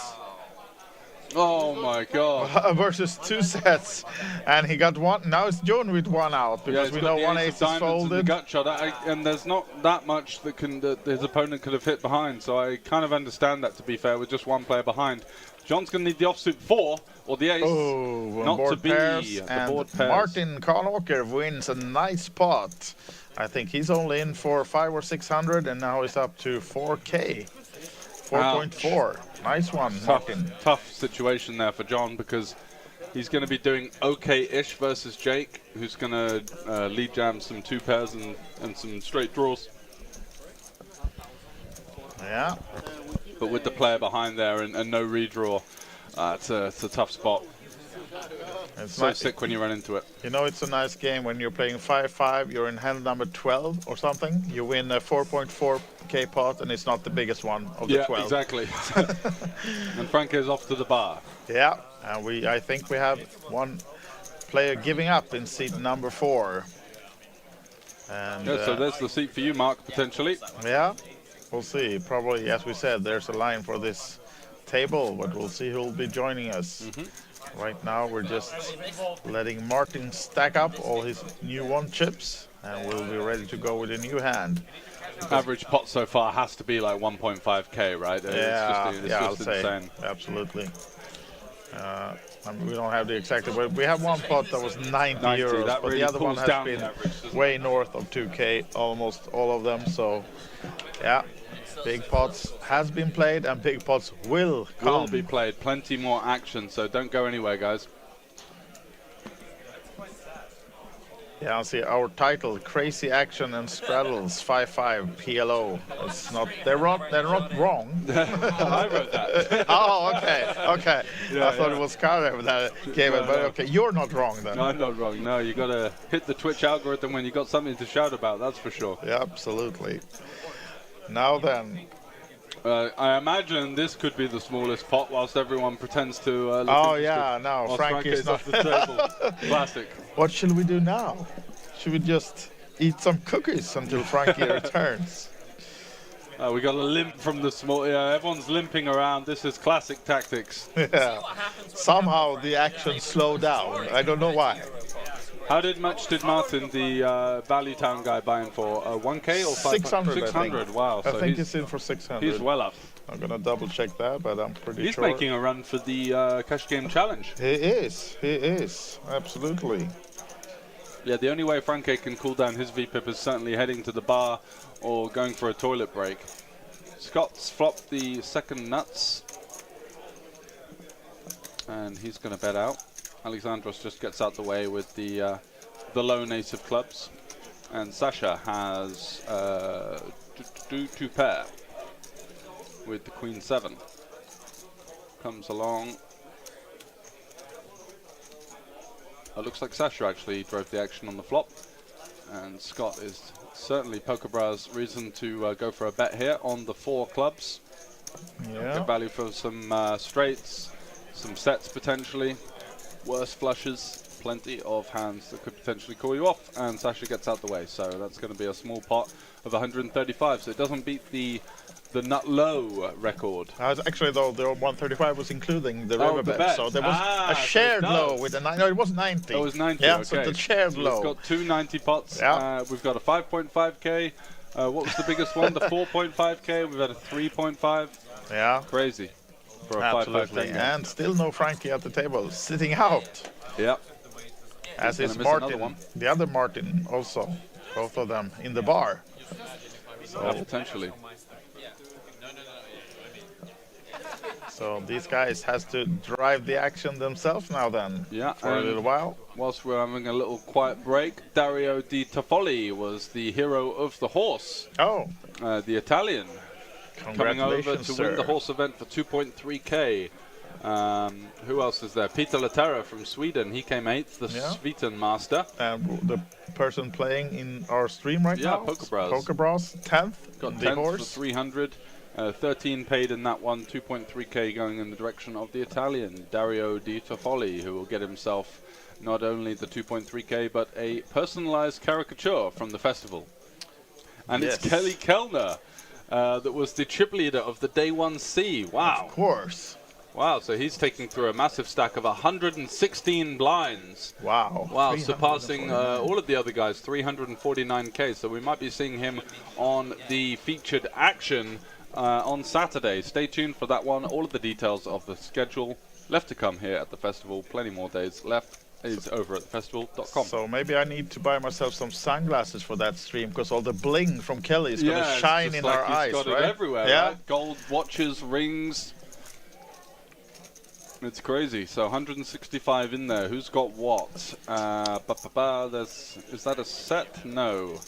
F: Oh my God.
A: Versus 2 sets, and he got 1. Now it's Jon with 1 out because we know 1 ace is folded.
F: The gut shot, and there's not that much that his opponent could have hit behind. So I kind of understand that, to be fair, with just 1 player behind. Jon's going to need the offsuit 4 or the ace.
A: Oh,
F: not
A: board
F: to be
A: pairs,
F: the
A: and
F: board pairs.
A: Martin Karlåker wins a nice pot. I think he's only in for 500 or 600, and now he's up to 4K. 4.4. Nice one, Martin.
F: Tough situation there for Jon because he's going to be doing okay-ish versus Jake, who's going to lead jam some 2 pairs and some straight draws.
A: Yeah.
F: But with the player behind there and no redraw, it's a tough spot. It's so sick when you run into it.
A: You know, it's a nice game when you're playing 5-5, you're in hand number 12 or something. You win a 4.4K pot, and it's not the biggest one of the 12.
F: Yeah, exactly. And Franke is off to the bar.
A: Yeah, and I think we have 1 player giving up in seat number 4. And
F: yeah, so there's the seat for you, Mark, potentially.
A: Yeah, we'll see. Probably, as we said, there's a line for this table, but we'll see who'll be joining us. Right now, we're just letting Martin stack up all his new 1 chips, and we'll be ready to go with a new hand.
F: Average pot so far has to be like 1.5K, right?
A: Yeah,
F: it's just insane.
A: Say, absolutely. We don't have the exact, but we have 1 pot that was 90 euros, but
F: really
A: the other one has been
F: average,
A: way north of 2K, almost all of them. So, yeah. Big pots has been played, and big pots will come.
F: Will be played. Plenty more action, so don't go anywhere, guys.
A: Yeah, see our title: Crazy Action and Straddles 5-5 PLO. It's not. They're not wrong.
F: I wrote that.
A: Oh, okay.
F: Yeah,
A: I thought it was Karev that gave it, but okay, you're not wrong then.
F: No, I'm not wrong. No, you got to hit the Twitch algorithm when you got something to shout about. That's for sure.
A: Yeah, absolutely. Now then.
F: I imagine this could be the smallest pot whilst everyone pretends to look
A: Oh
F: interested.
A: yeah, no,
F: Whilst
A: Frankie's
F: off the table. Classic.
A: What should we do now? Should we just eat some cookies until Frankie returns?
F: We got a limp from the small. Yeah, everyone's limping around. This is classic tactics.
A: Yeah. Somehow the action slowed down. I don't know why.
F: How much did Martin, the Valley Town guy, buy in for? 1K or
A: 600?
F: 600. Wow.
A: I
F: So
A: think he's in for 600.
F: He's well up.
A: I'm gonna double check that, but I'm pretty sure.
F: He's making a run for the Cash Game Challenge.
A: He is. Absolutely.
F: Yeah, the only way Franke can cool down his VPIP is certainly heading to the bar or going for a toilet break. Scott's flopped the second nuts. And he's going to bet out. Alexandros just gets out the way with the lone ace of clubs. And Sascha has two pair with the queen 7. Comes along. It looks like Sascha actually drove the action on the flop. And Scott is certainly pokerbrahs reason to go for a bet here on the 4 clubs.
A: Yeah.
F: Good value for some straights, some sets potentially, worse flushes, plenty of hands that could potentially call you off, and Sascha gets out the way. So that's going to be a small pot of 135. So it doesn't beat the nut low record.
A: Actually, though, the 135 was including the river bet,
F: bet.
A: so there was a shared low with a 90. No, it was 90.
F: It was 90.
A: Yeah,
F: okay.
A: so the shared low.
F: We've got 2 90 pots.
A: Yeah.
F: We've got a 5.5k. What was the biggest one? The 4.5k. We've had a 3.5.
A: Yeah.
F: Crazy. For a
A: Absolutely.
F: 5.5
A: And still no Frankie at the table, sitting out.
F: Yep.
A: As is Martin. The other Martin also. Both of them in the bar. So,
F: potentially.
A: So these guys has to drive the action themselves now then.
F: Yeah.
A: For a little while.
F: Whilst we're having a little quiet break, Dario Di Toffoli was the hero of the horse.
A: Oh.
F: The Italian. Coming over to win the horse event for 2.3k. Who else is there? Peter Laterra from Sweden. He came 8th, the Sweden master.
A: And the person playing in our stream right now?
F: Yeah, pokerbrahs.
A: Pokerbrahs, 10th.
F: Got
A: the
F: 10th
A: horse.
F: for 300. 13 paid in that one, 2.3k going in the direction of the Italian, Dario Di Toffoli, who will get himself not only the 2.3k, but a personalized caricature from the festival. And it's Kelly Kellner that was the chip leader of the Day 1C. Wow.
A: Of course.
F: Wow, so he's taking through a massive stack of 116 blinds.
A: Wow.
F: Wow, surpassing all of the other guys, 349k. So we might be seeing him on the featured action on Saturday. Stay tuned for that one. All of the details of the schedule left to come here at the festival. Plenty more days left. Is over at thefestival.com.
A: So maybe I need to buy myself some sunglasses for that stream, because all the bling from Kelly is going to shine in our eyes,
F: got
A: right?
F: It everywhere,
A: yeah.
F: Right? Gold watches, rings. It's crazy. So 165 in there. Who's got what? Is that a set? No.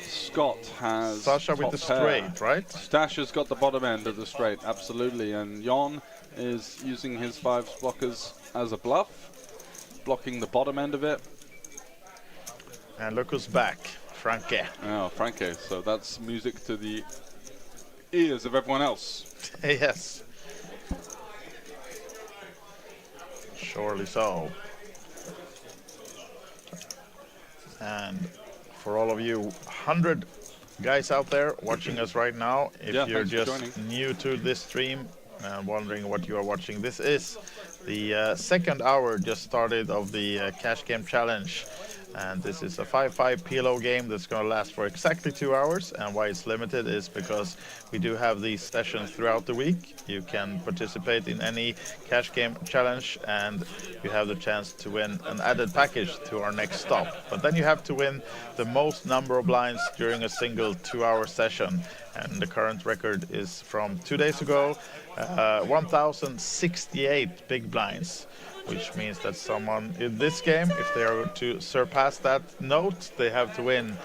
F: Scott has
A: Sascha with the straight, right?
F: Stasha's got the bottom end of the straight, absolutely. And Jon is using his 5s blockers as a bluff, blocking the bottom end of it.
A: And look who's back, Franke.
F: Oh, Franke. So that's music to the ears of everyone else.
A: Yes. Surely so. And for all of you 100 guys out there watching us right now, if you're just new to this stream and wondering what you are watching, this is the second hour just started of the Cash Game Challenge. And this is a 5-5 PLO game that's going to last for exactly 2 hours. And why it's limited is because we do have these sessions throughout the week. You can participate in any Cash Game Challenge, and you have the chance to win an added package to our next stop. But then you have to win the most number of blinds during a single 2-hour session. And the current record is from 2 days ago, 1,068 big blinds. which means that someone in this game, if they are to surpass that note, they have to win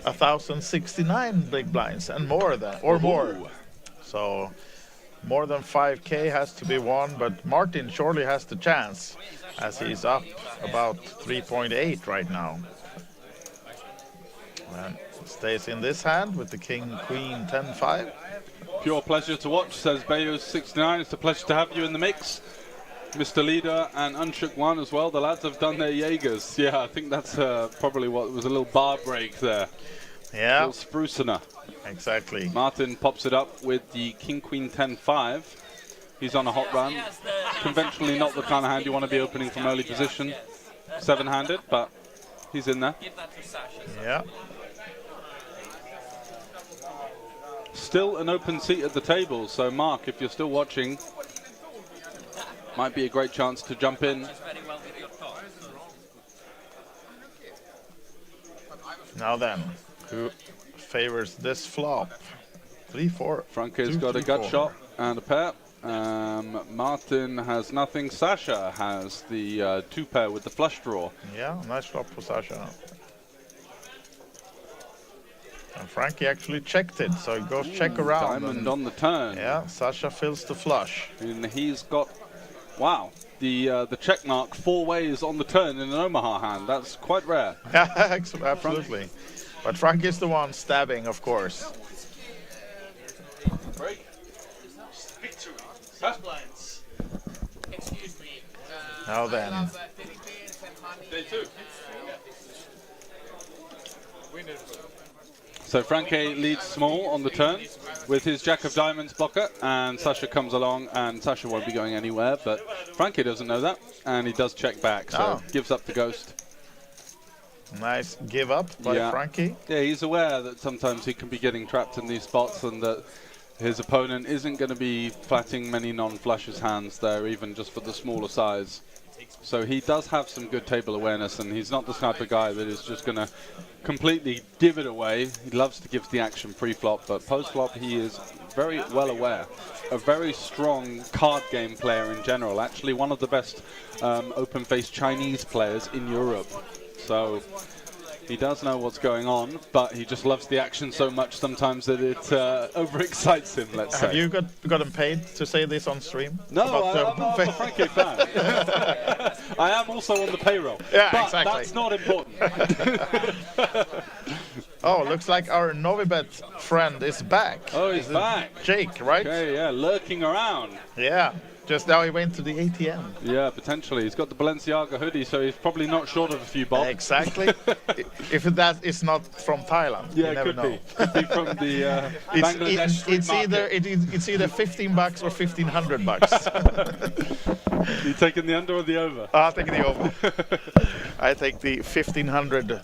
A: 1,069 big blinds and more than, or more. So more than 5K has to be won, but Martin surely has the chance, as he's up about 3.8 right now. And stays in this hand with the King, Queen, 10-5.
F: Pure pleasure to watch, says Bayos69. It's a pleasure to have you in the mix. Mr. Leader and Unshook One as well. The lads have done their Jaegers. Yeah, I think that's probably what was a little bar break there.
A: Yeah.
F: A little sprucener.
A: Exactly.
F: Martin pops it up with the King, Queen, 10-5. He's on a hot run. Conventionally not the kind of hand you want to be opening from early position. 7-handed, but he's in there.
A: Yeah.
F: Still an open seat at the table, so Mark, if you're still watching, might be a great chance to jump in.
A: Now then, who favors this flop? 3-4.
F: Franke's got a gut shot and a pair. Martin has nothing. Sascha has the 2-pair with the flush draw.
A: Yeah, nice flop for Sascha. And Frankie actually checked it, so he goes check around.
F: Diamond on the turn.
A: Yeah, Sascha fills the flush.
F: And he's got, wow, the check mark 4 ways on the turn in an Omaha hand. That's quite rare.
A: Yeah, absolutely. But Frank is the one stabbing, of course.
F: Break.
I: Victory. Excuse me.
A: Now then.
F: Day 2. So Franke leads small on the turn with his Jack of Diamonds blocker, and Sascha comes along, and Sascha won't be going anywhere, but Franke doesn't know that, and he does check back, so gives up the ghost.
A: Nice give up by Frankie.
F: Yeah, he's aware that sometimes he can be getting trapped in these spots, and that his opponent isn't going to be flatting many non-flushes hands there, even just for the smaller size. So he does have some good table awareness, and he's not the type of guy that is just going to completely give it away. He loves to give the action pre-flop, but post-flop he is very well aware. A very strong card game player in general, actually one of the best open-faced Chinese players in Europe. So he does know what's going on, but he just loves the action so much sometimes that it overexcites him, let's say.
A: Have you gotten paid to say this on stream?
F: No, I'm a Franke fan. I am also on the payroll.
A: Yeah,
F: but
A: exactly.
F: That's not important.
A: Oh, looks like our Novibet friend is back.
F: Oh, he's back.
A: Jake, right?
F: Okay, yeah, lurking around.
A: Yeah. Just now he went to the ATM.
F: Yeah, potentially. He's got the Balenciaga hoodie, so he's probably not short of a few bob.
A: Exactly. If that is not from Thailand,
F: yeah,
A: you never know.
F: Could be from the Bangladesh street market.
A: It's either $15 or $1,500.
F: You taking the under or the over?
A: I'll take the over. I take the 1,500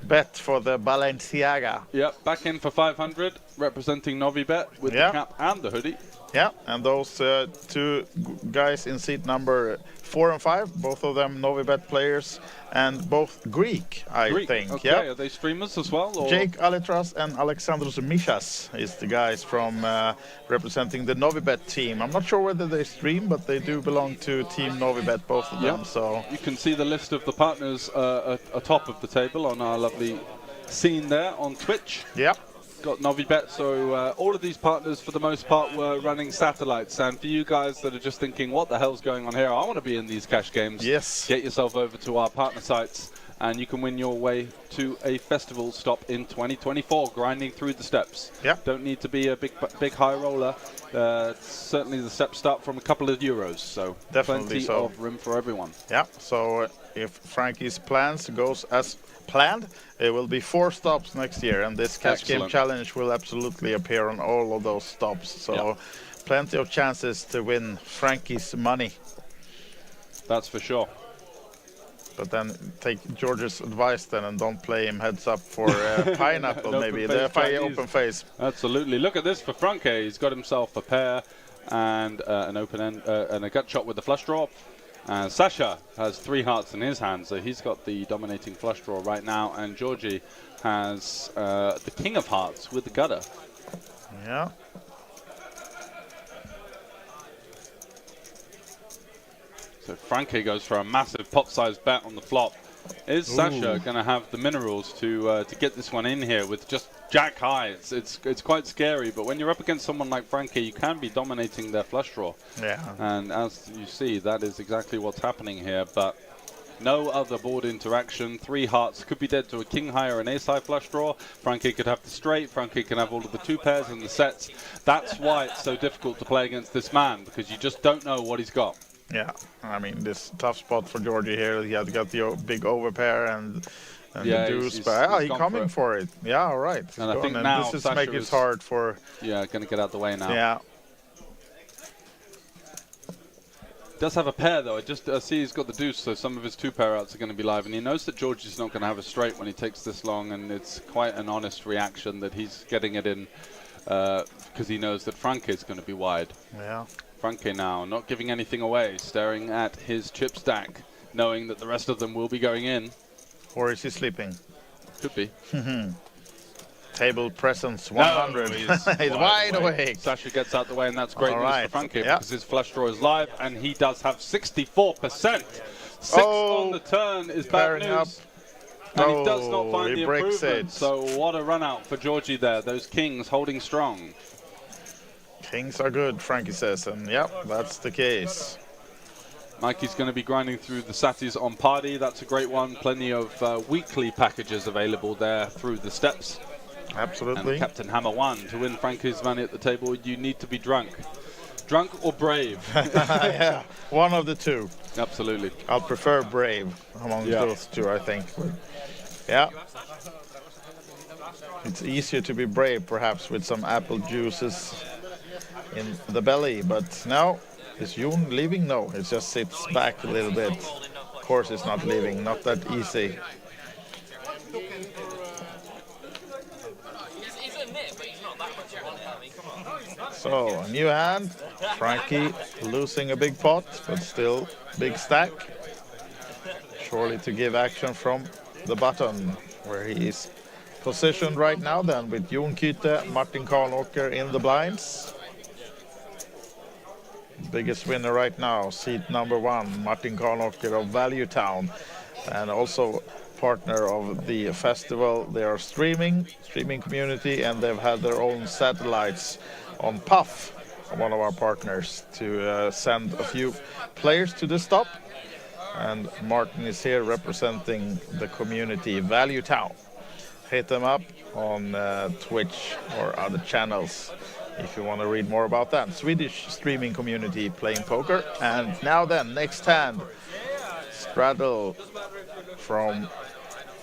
A: bet for the Balenciaga.
F: Yep, back in for 500, representing Novibet with the cap and the hoodie.
A: Yeah, and those two guys in seat number 4 and 5, both of them Novibet players, and both Greek, I think.
F: Okay,
A: yeah.
F: Are they streamers as well? Or?
A: Jake Alitras and Alexandros Mishas is the guys from representing the Novibet team. I'm not sure whether they stream, but they do belong to Team Novibet, both of them. So
F: you can see the list of the partners atop of the table on our lovely scene there on Twitch.
A: Yep.
F: Got Novibet, so all of these partners for the most part were running satellites, and for you guys that are just thinking what the hell's going on here, I want to be in these cash games,
A: yes,
F: get yourself over to our partner sites and you can win your way to a festival stop in 2024, grinding through the steps. Don't need to be a big high roller. Certainly the steps start from a couple of euros, so
A: definitely
F: plenty of room for everyone.
A: Yeah, so if Frankie's plans goes as planned, it will be 4 stops next year, and this cash game challenge will absolutely appear on all of those stops. So plenty of chances to win Frankie's money.
F: That's for sure.
A: But then take George's advice then and don't play him heads up for pineapple, maybe. The open face.
F: Absolutely. Look at this for Franke. He's got himself a pair and an open end and a gut shot with the flush draw. And Sascha has 3 hearts in his hand, so he's got the dominating flush draw right now. And Georgie has the king of hearts with the gutter.
A: Yeah.
F: So Franke goes for a massive pot-sized bet on the flop. Is Sascha going to have the minerals to get this one in here with just jack high? It's quite scary, but when you're up against someone like Franke, you can be dominating their flush draw.
A: Yeah.
F: And as you see, that is exactly what's happening here. But no other board interaction. 3 hearts could be dead to a king high or an ace high flush draw. Franke could have the straight. Franke can have all of the 2 pairs and the sets. That's why it's so difficult to play against this man, because you just don't know what he's got.
A: Yeah, I mean, this tough spot for Georgie here. He had got the big overpair and the deuce, but he's coming for it. Yeah, all right.
F: And I think now
A: this is
F: Sascha
A: making it hard for.
F: Yeah, going to get out the way now.
A: Yeah.
F: Does have a pair though. I see he's got the deuce, so some of his 2 pair outs are going to be live, and he knows that Georgie's not going to have a straight when he takes this long, and it's quite an honest reaction that he's getting it in because he knows that Franke is going to be wide.
A: Yeah.
F: Franke now not giving anything away, staring at his chip stack, knowing that the rest of them will be going in.
A: Or is he sleeping?
F: Could be.
A: Table presence 100.
F: No,
A: he's wide awake.
F: Sascha gets out the way, and that's great news for Franke
A: Yeah.
F: because his flush draw is live, and he does have 64%. 6 on the turn is bad news.
A: Up.
F: And he does not find the
A: breaks
F: improvement.
A: it.
F: So what a run out for Georgie there. Those kings holding strong.
A: Kings are good, Frankie says, and yeah, that's the case.
F: Mikey's going to be grinding through the satis on Party. That's a great one. Plenty of weekly packages available there through the steps.
A: Absolutely.
F: And Captain Hammer 1. To win Frankie's money at the table, you need to be drunk. Drunk or brave?
A: Yeah, one of the 2.
F: Absolutely.
A: I'll prefer brave among those 2, I think. Yeah. It's easier to be brave, perhaps, with some apple juices in the belly, but no. Is Jon leaving? No, it just sits back a little bit. Of course it's not leaving, not that easy. So, a new hand. Frankie losing a big pot, but still big stack. Surely to give action from the button, where he is positioned right now then, with Jon Kyte, Martin Franke in the blinds. Biggest winner right now, seat number 1, Martin Franke of Value Town, and also partner of the festival. They are streaming community, and they've had their own satellites on Puff, one of our partners, to send a few players to the stop. And Martin is here representing the community, Value Town. Hit them up on Twitch or other channels if you want to read more about that. Swedish streaming community playing poker. And now then, next hand, straddle from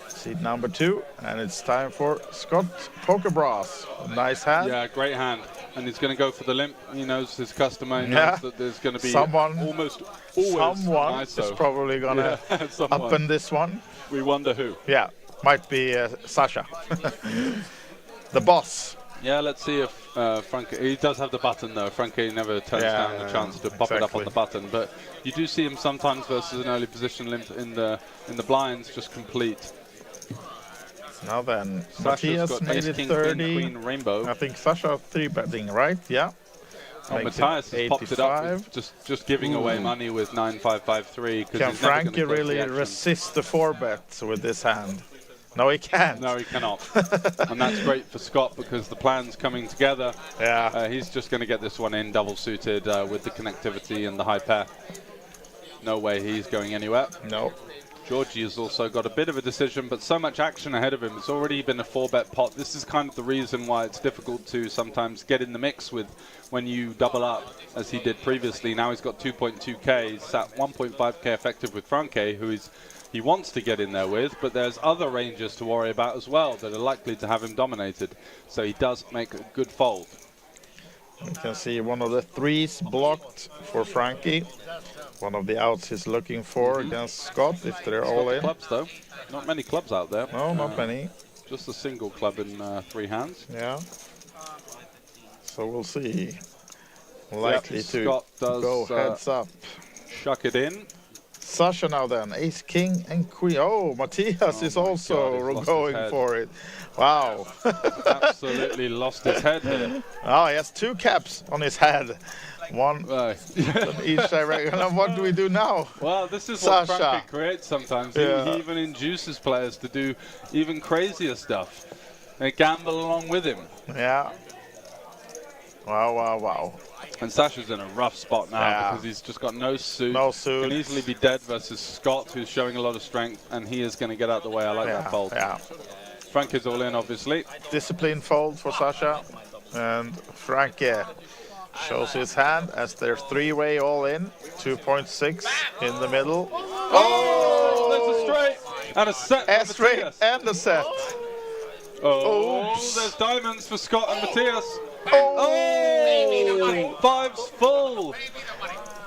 A: seat number 2, and it's time for Scott pokerbrahs. Nice hand.
F: Yeah, great hand. And he's going to go for the limp. He knows his customer. He knows that there's going to be almost always
A: someone is probably going to up in this one.
F: We wonder who.
A: Yeah, might be Sascha. The boss.
F: Yeah, let's see if Franke... He does have the button, though. Franke never turns down the chance to pop it up on the button. But you do see him sometimes versus an early position limp in the blinds, just complete.
A: Now then, Matthias made it 30.
F: Queen, rainbow.
A: I think Sascha 3-betting, right? Yeah.
F: Oh, Matthias has popped it up with just giving away money with 9-5-5-3.
A: Can Frankie really resist the 4-bet with this hand? No, he can't.
F: No, he cannot. And that's great for Scott because the plan's coming together.
A: Yeah.
F: He's just going to get this one in double suited with the connectivity and the high pair. No way he's going anywhere.
A: No.
F: Georgie has also got a bit of a decision, but so much action ahead of him. It's already been a 4-bet pot. This is kind of the reason why it's difficult to sometimes get in the mix with when you double up, as he did previously. Now he's got 2.2k. He's at 1.5k effective with Franke, who he wants to get in there with, but there's other ranges to worry about as well that are likely to have him dominated. So he does make a good fold.
A: You can see one of the 3s blocked for Frankie. One of the outs he's looking for against Scott, if they're all in.
F: Clubs, though. Not many clubs out there.
A: No, not many.
F: Just a single club in 3 hands.
A: Yeah. So we'll see. Likely to
F: Scott does,
A: go heads up.
F: Shuck it in.
A: Sascha now then, ace, king, and queen. Oh, Matthias is also going for it. Wow.
F: Absolutely lost his head here.
A: Oh, he has 2 caps on his head. One in each direction. And what do we do now?
F: Well, this is
A: Sascha.
F: what Franke creates sometimes.
A: Yeah.
F: He even induces players to do even crazier stuff. They gamble along with him.
A: Yeah. Wow, wow, wow.
F: And Sasha's in a rough spot now because he's just got no suit.
A: No suit.
F: Can easily be dead versus Scott, who's showing a lot of strength, and he is going to get out the way. I like that fold.
A: Yeah.
F: Frank is all in, obviously.
A: Disciplined fold for Sascha. And Franke shows his hand as their three-way all in. 2.6 in the middle.
F: Oh, there's a straight and a set.
A: A straight and a set.
F: Oh,
A: Oops.
F: there's diamonds for Scott and Matthias.
A: Oh,
F: five's full.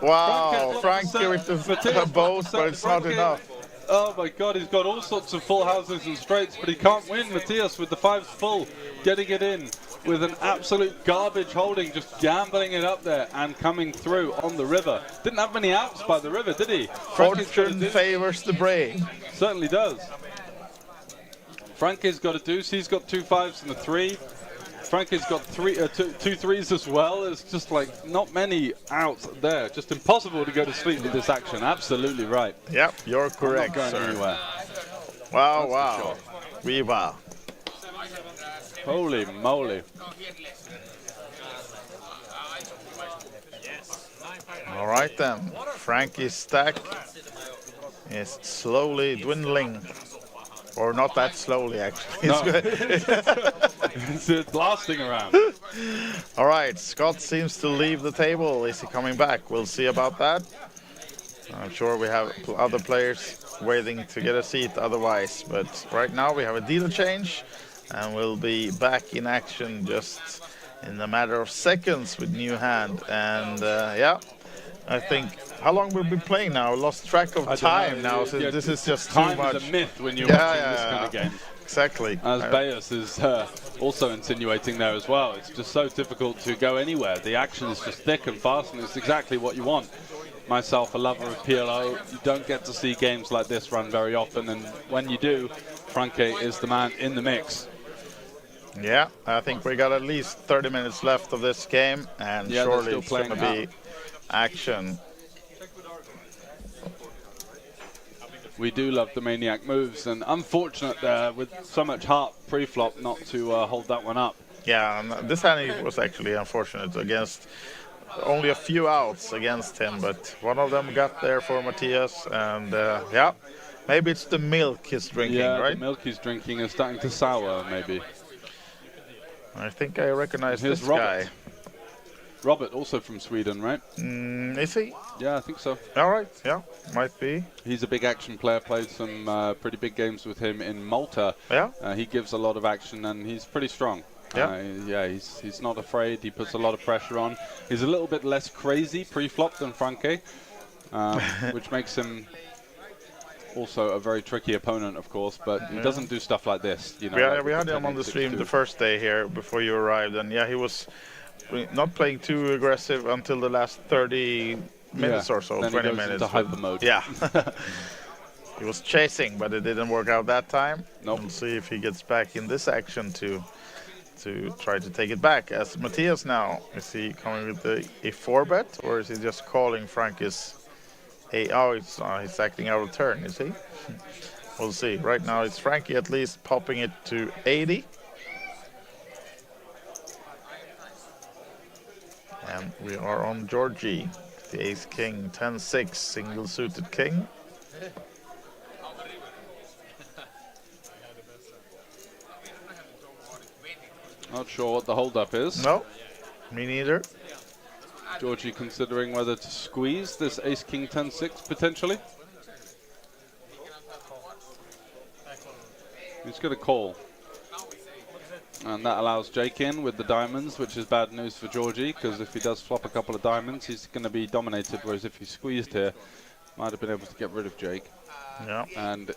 A: Wow, Franke with the both, but it's not enough.
F: Oh my God, he's got all sorts of full houses and straights, but he can't win. Matthias with the fives full, getting it in with an absolute garbage holding, just gambling it up there and coming through on the river. Didn't have many outs by the river, did he?
A: Fortune favors the brave.
F: Certainly does. Franke's got a deuce, he's got 2 5s and a 3. Franke's got two threes as well. It's just like not many outs there. Just impossible to go to sleep with this action. Absolutely right.
A: Yep, you're correct,
F: not going
A: sir.
F: anywhere.
A: Wow, wow. Viva.
F: Holy moly.
A: All right then. Franke's stack is slowly dwindling. Or not that slowly, actually.
F: No. It's blasting around.
A: All right, Scott seems to leave the table. Is he coming back? We'll see about that. I'm sure we have other players waiting to get a seat otherwise. But right now we have a dealer change. And we'll be back in action just in a matter of seconds with new hand. And yeah, I think, how long we've been playing now? I lost track of time now, so this is just too much.
F: Time is a myth when you're watching this kind of game.
A: Exactly.
F: As Bayos is also insinuating there as well. It's just so difficult to go anywhere. The action is just thick and fast, and it's exactly what you want. Myself, a lover of PLO, you don't get to see games like this run very often, and when you do, Franke is the man in the mix.
A: Yeah, I think we got at least 30 minutes left of this game, and surely it's going to be action.
F: We do love the Maniac moves, and unfortunate there with so much heart pre-flop not to hold that one up.
A: Yeah, and this hand was actually unfortunate against only a few outs against him, but one of them got there for Matthias, and yeah, maybe it's the milk he's drinking, right?
F: The milk he's drinking is starting to sour, maybe.
A: I think I recognize
F: Here's
A: this
F: Robert.
A: guy.
F: Robert, also from Sweden, right?
A: Is he?
F: Yeah, I think so.
A: All right, yeah, might be.
F: He's a big action player, played some pretty big games with him in Malta.
A: Yeah.
F: He gives a lot of action, and he's pretty strong.
A: Yeah.
F: He's not afraid. He puts a lot of pressure on. He's a little bit less crazy pre-flop than Franke, which makes him also a very tricky opponent, of course, but he doesn't do stuff like this. You know,
A: we had him on the stream the first day here before you arrived, and yeah, he was not playing too aggressive until the last 30 minutes or so,
F: then
A: 20
F: he goes
A: minutes.
F: into hyper mode.
A: Yeah. He was chasing, but it didn't work out that time.
F: Nope.
A: We'll see if he gets back in this action to try to take it back. As Matthias now, is he coming with a 4-bet, or is he just calling Franke's he's acting out of turn, is he? We'll see. Right now it's Franke at least popping it to 80. And we are on Georgie, the ace-king, 10-6, single-suited king.
F: Not sure what the hold-up is.
A: No, me neither.
F: Georgie considering whether to squeeze this ace-king 10-6 potentially. He's going to call. And that allows Jake in with the diamonds, which is bad news for Georgie, because if he does flop a couple of diamonds, he's going to be dominated, whereas if he squeezed here, might have been able to get rid of Jake.
A: Yeah.
F: And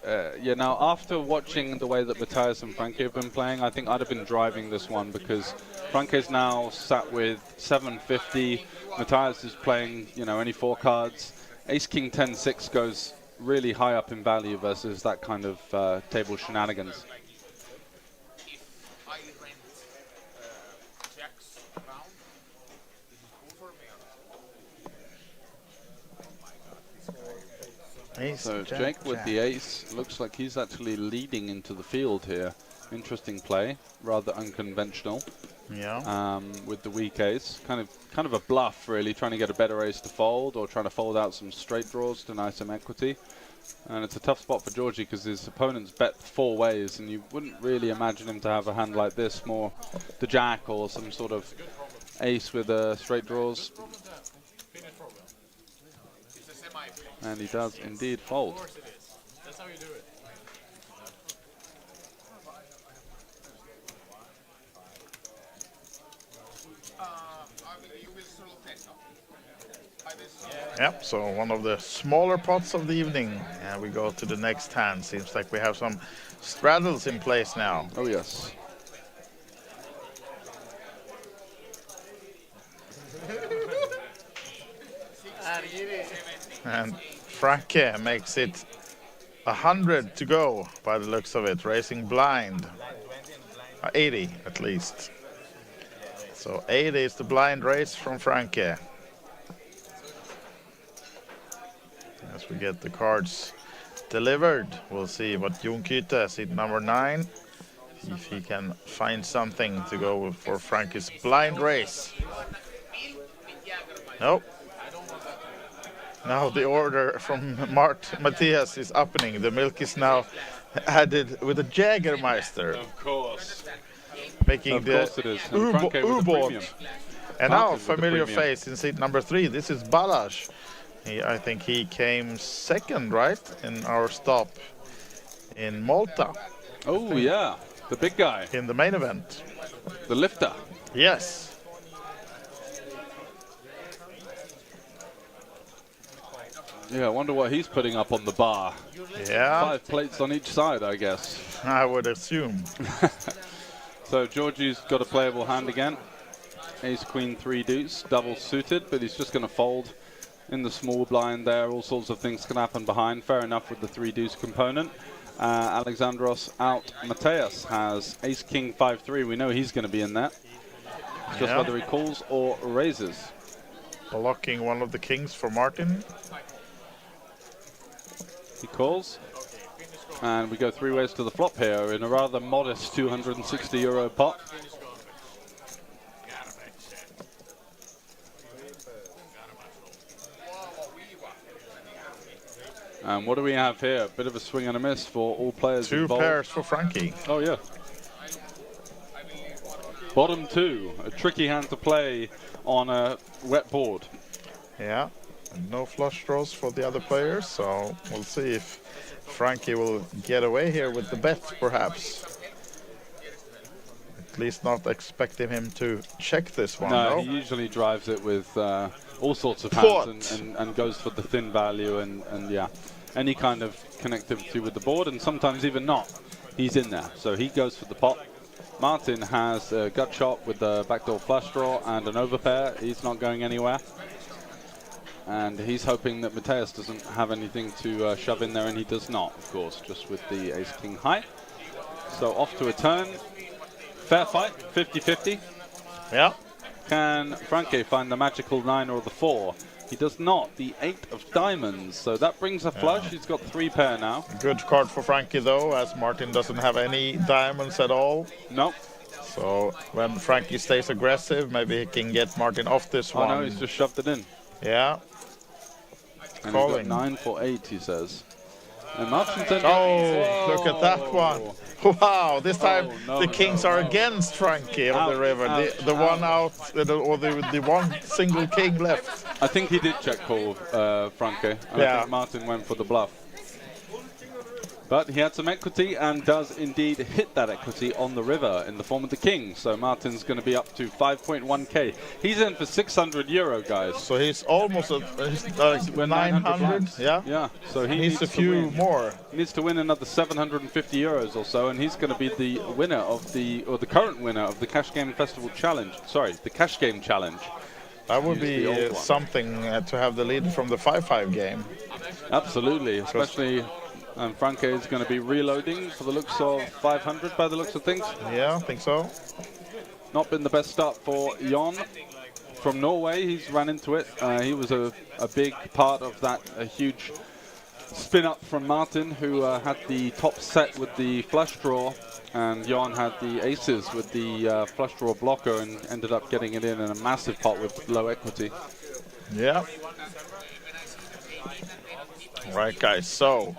F: now after watching the way that Matthias and Franke have been playing, I think I'd have been driving this one, because Franke's now sat with 750. Matthias is playing, only 4 cards. Ace-King 10-6 goes really high up in value versus that kind of table shenanigans.
A: Ace,
F: So
A: jack,
F: Jake with
A: jack.
F: the ace looks like he's actually leading into the field here. Interesting play, rather unconventional.
A: Yeah.
F: With the weak ace, kind of a bluff really, trying to get a better ace to fold or trying to fold out some straight draws to deny some equity. And it's a tough spot for Georgie because his opponent's bet 4 ways, and you wouldn't really imagine him to have a hand like this, more the jack or some sort of ace with straight draws. And he does indeed fold.
I: That's how you do it.
A: Yep, so one of the smaller pots of the evening. And we go to the next hand. Seems like we have some straddles in place now.
F: Oh, yes.
A: And Franke makes it 100 to go by the looks of it, raising blind. 80 at least. So 80 is the blind raise from Franke. As we get the cards delivered, we'll see what Jon Kyte, seat number 9, if he can find something to go for Franke's blind race. Nope. Now the order from Matthias is opening. The milk is now added with a Jägermeister.
F: Of course.
A: Making
F: Of
A: the
F: course it is. And Franke with the
A: U-boat.
F: premium.
A: And
F: Martin
A: now
F: with the
A: familiar
F: premium.
A: face in seat number 3. This is Balázs. I think he came second, right, in our stop in Malta.
F: Oh, yeah. The big guy.
A: In the main event.
F: The lifter.
A: Yes.
F: Yeah, I wonder what he's putting up on the bar.
A: Yeah.
F: 5 plates on each side, I guess.
A: I would assume.
F: So Georgie's got a playable hand again. Ace, queen, 3 deuce, double suited, but he's just going to fold in the small blind there. All sorts of things can happen behind. Fair enough with the 3 deuce component. Alexandros out. Matthias has ace, king, 5-3. We know he's going to be in there. It's just whether he calls or raises.
A: Blocking one of the kings for Martin.
F: He calls. And we go 3 ways to the flop here in a rather modest €260 pot. And what do we have here? Bit of a swing and a miss for all players
A: 2
F: involved.
A: pairs for Frankie.
F: Oh, yeah. Bottom 2, a tricky hand to play on a wet board.
A: Yeah, and no flush draws for the other players, so we'll see if Frankie will get away here with the bet, perhaps. At least not expecting him to check this one,
F: No,
A: though.
F: he usually drives it with all sorts of
A: Pot.
F: hands and goes for the thin value and yeah, any kind of connectivity with the board, and sometimes even not. He's in there, so he goes for the pot. Martin has a gut shot with the backdoor flush draw and an overpair. He's not going anywhere. And he's hoping that Matthias doesn't have anything to shove in there, and he does not, of course, just with the ace-king high. So off to a turn. Fair fight, 50-50.
A: Yeah.
F: Can Franke find the magical 9 or the 4? He does not. The 8 of diamonds. So that brings a flush. He's got 3 pair now.
A: Good card for Frankie, though, as Martin doesn't have any diamonds at all.
F: No.
A: So when Frankie stays aggressive, maybe he can get Martin off this one.
F: Oh no, he's just shoved it in.
A: Yeah.
F: And
A: Calling.
F: he's got 9 for 8, he says. And Martin's in.
A: Oh, look at that one. Wow, this time
F: no,
A: the kings are against Frankie on the river. The one out, or the one single king left.
F: I think he did check call Franke. I think Martin went for the bluff. But he had some equity and does indeed hit that equity on the river in the form of the king. So Martin's going to be up to 5.1k. He's in for €600, guys.
A: So he's almost at 900. Yeah.
F: Yeah. So he
A: needs a few more.
F: He needs to win another €750 or so, and he's going to be the winner of the current winner of the Cash Game Festival Challenge. Sorry, the Cash Game Challenge.
A: That would be something to have the lead from the 5-5 game.
F: Absolutely, especially. And Franke is going to be reloading for the looks of 500 by the looks of things.
A: Yeah, I think so.
F: Not been the best start for Jon from Norway. He's ran into it. He was a big part of that huge spin up from Martin, who had the top set with the flush draw, and Jon had the aces with the flush draw blocker and ended up getting it in a massive pot with low equity.
A: Yeah. Right, guys, so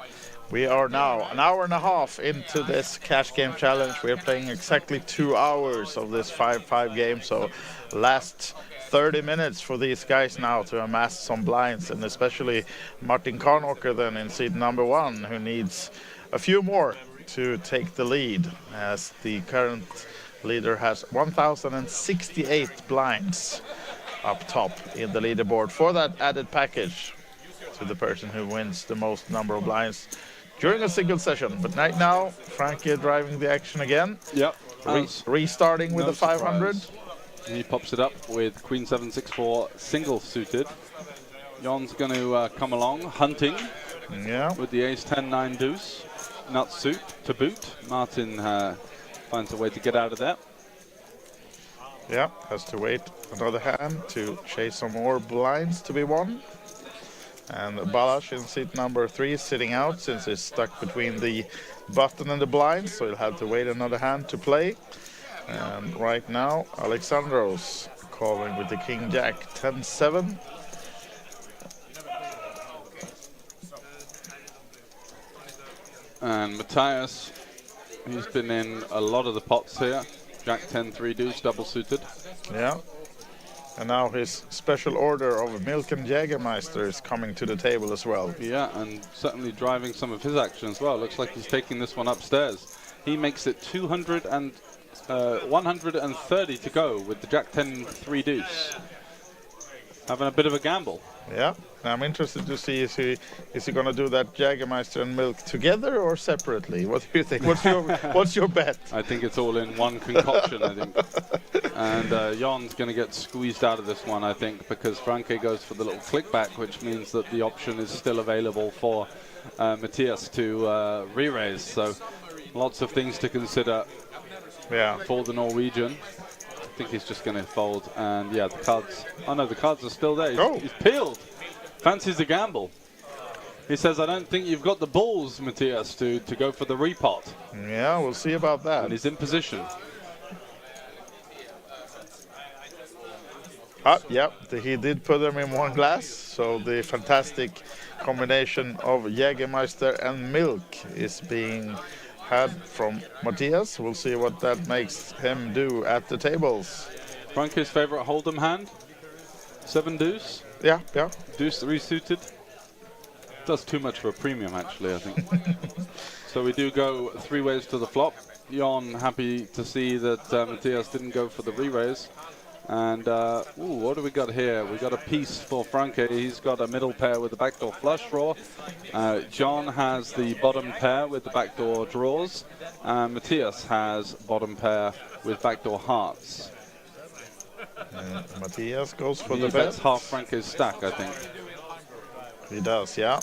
A: we are now an hour and a half into this cash game challenge. We are playing exactly 2 hours of this 5-5 game, so last 30 minutes for these guys now to amass some blinds, and especially Martin Karnocker then in seat number 1, who needs a few more to take the lead, as the current leader has 1,068 blinds up top in the leaderboard for that added package to the person who wins the most number of blinds during a single session. But right now, Franke driving the action again.
F: Yep.
A: Restarting with
F: No
A: the 500.
F: surprise. He pops it up with Queen 7-6-4 single suited. Jon's going to come along, hunting with the Ace 10-9 deuce. Nut suit to boot. Martin finds a way to get out of that.
A: Yeah, has to wait another hand to chase some more blinds to be won. And Balázs in seat number 3 is sitting out since he's stuck between the button and the blinds, so he'll have to wait another hand to play. And right now, Alexandros calling with the King Jack 10-7.
F: And Matthias, he's been in a lot of the pots here. Jack 10-3 deuce, double suited.
A: Yeah. And now his special order of Milk and Jägermeister is coming to the table as well.
F: Yeah, and certainly driving some of his action as well. Looks like he's taking this one upstairs. He makes it 130 to go with the Jack 10-3 deuce. Having a bit of a gamble.
A: Yeah, I'm interested to see is he going to do that Jägermeister and Milk together or separately? What do you think? What's your bet?
F: I think it's all in one concoction, I think. And Jon's going to get squeezed out of this one, I think, because Franke goes for the little click back, which means that the option is still available for Matthias to re-raise. So lots of things to consider for the Norwegian. I think he's just going to fold, and yeah, the cards. Oh no, the cards are still there. He's peeled. Fancies a gamble. He says, "I don't think you've got the balls, Matthias, to go for the repot."
A: Yeah, we'll see about that.
F: And he's in position.
A: Yep, he did put them in one glass. So the fantastic combination of Jägermeister and Milk is being had from Matthias. We'll see what that makes him do at the tables.
F: Franke's favorite hold'em hand, 7 deuce.
A: Yeah.
F: Deuce 3 suited. Does too much for a premium, actually, I think. So we do go 3 ways to the flop. Jon happy to see that Matthias didn't go for the re-raise. And what do we got here? We got a piece for Franke. He's got a middle pair with the backdoor flush draw. Jon has the bottom pair with the backdoor draws. And Matthias has bottom pair with backdoor hearts.
A: Matthias goes for the bet.
F: He bets half Franke's stack, I think.
A: He does, yeah.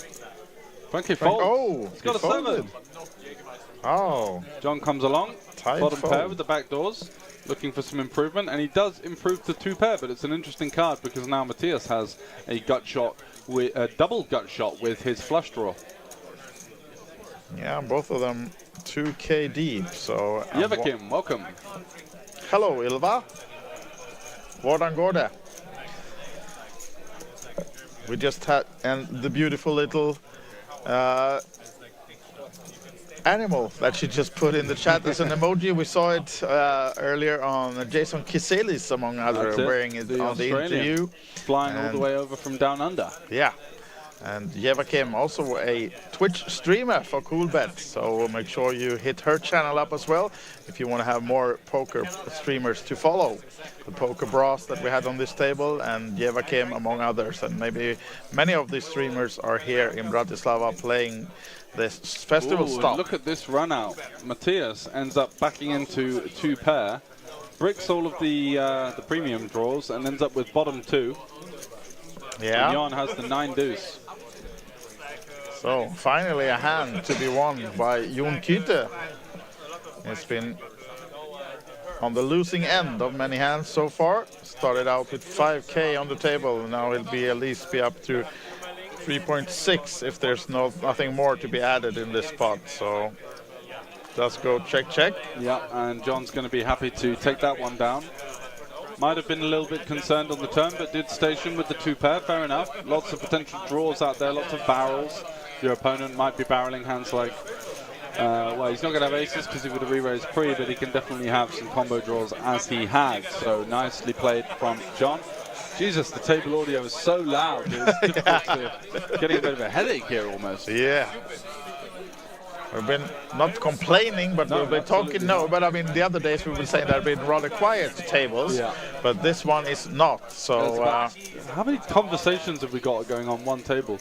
F: Franke folds.
A: Oh,
F: he's got a 7.
A: Oh.
F: Jon comes along.
A: Tight
F: bottom
A: fold.
F: pair with the backdoors. Looking for some improvement, and he does improve to 2 pair, but it's an interesting card because now Matthias has a gut shot, with a double gut shot with his flush draw.
A: Yeah, both of them 2K deep. So
F: Joakim, welcome.
A: Hello, Ylva. Hvordan går det? We just had the beautiful little animal that she just put in the chat as an emoji. We saw it earlier on Jason Kiselis, among others, wearing it on the interview.
F: Flying all the way over from down under.
A: Yeah. And Joakim, also a Twitch streamer for Cool Bet. So make sure you hit her channel up as well if you want to have more poker streamers to follow. The pokerbrahs that we had on this table, and Joakim, among others. And maybe many of these streamers are here in Bratislava playing this festival stop.
F: Look at this run out. Matthias ends up backing into 2 pair, bricks all of the premium draws, and ends up with bottom 2.
A: Yeah.
F: And Jon has the 9 deuce.
A: So finally a hand to be won by Jon Kyte. It's been on the losing end of many hands so far. Started out with 5K on the table. Now he'll be at least be up to 3.6 if there's nothing more to be added in this pot. So let's go check.
F: Yeah, and John's going to be happy to take that one down. Might have been a little bit concerned on the turn, but did station with the 2-pair. Fair enough. Lots of potential draws out there, lots of barrels. Your opponent might be barreling hands like, well, he's not going to have aces because he would have re-raised pre, but he can definitely have some combo draws as he had. So nicely played from John. Jesus, the table audio is so loud. It's difficult to getting a bit of a headache here almost.
A: Yeah. We've been not complaining, but we've been talking. No, but I mean, the other days we've been saying there have been rather quiet tables, but this one is not. So,
F: how many conversations have we got going on one table?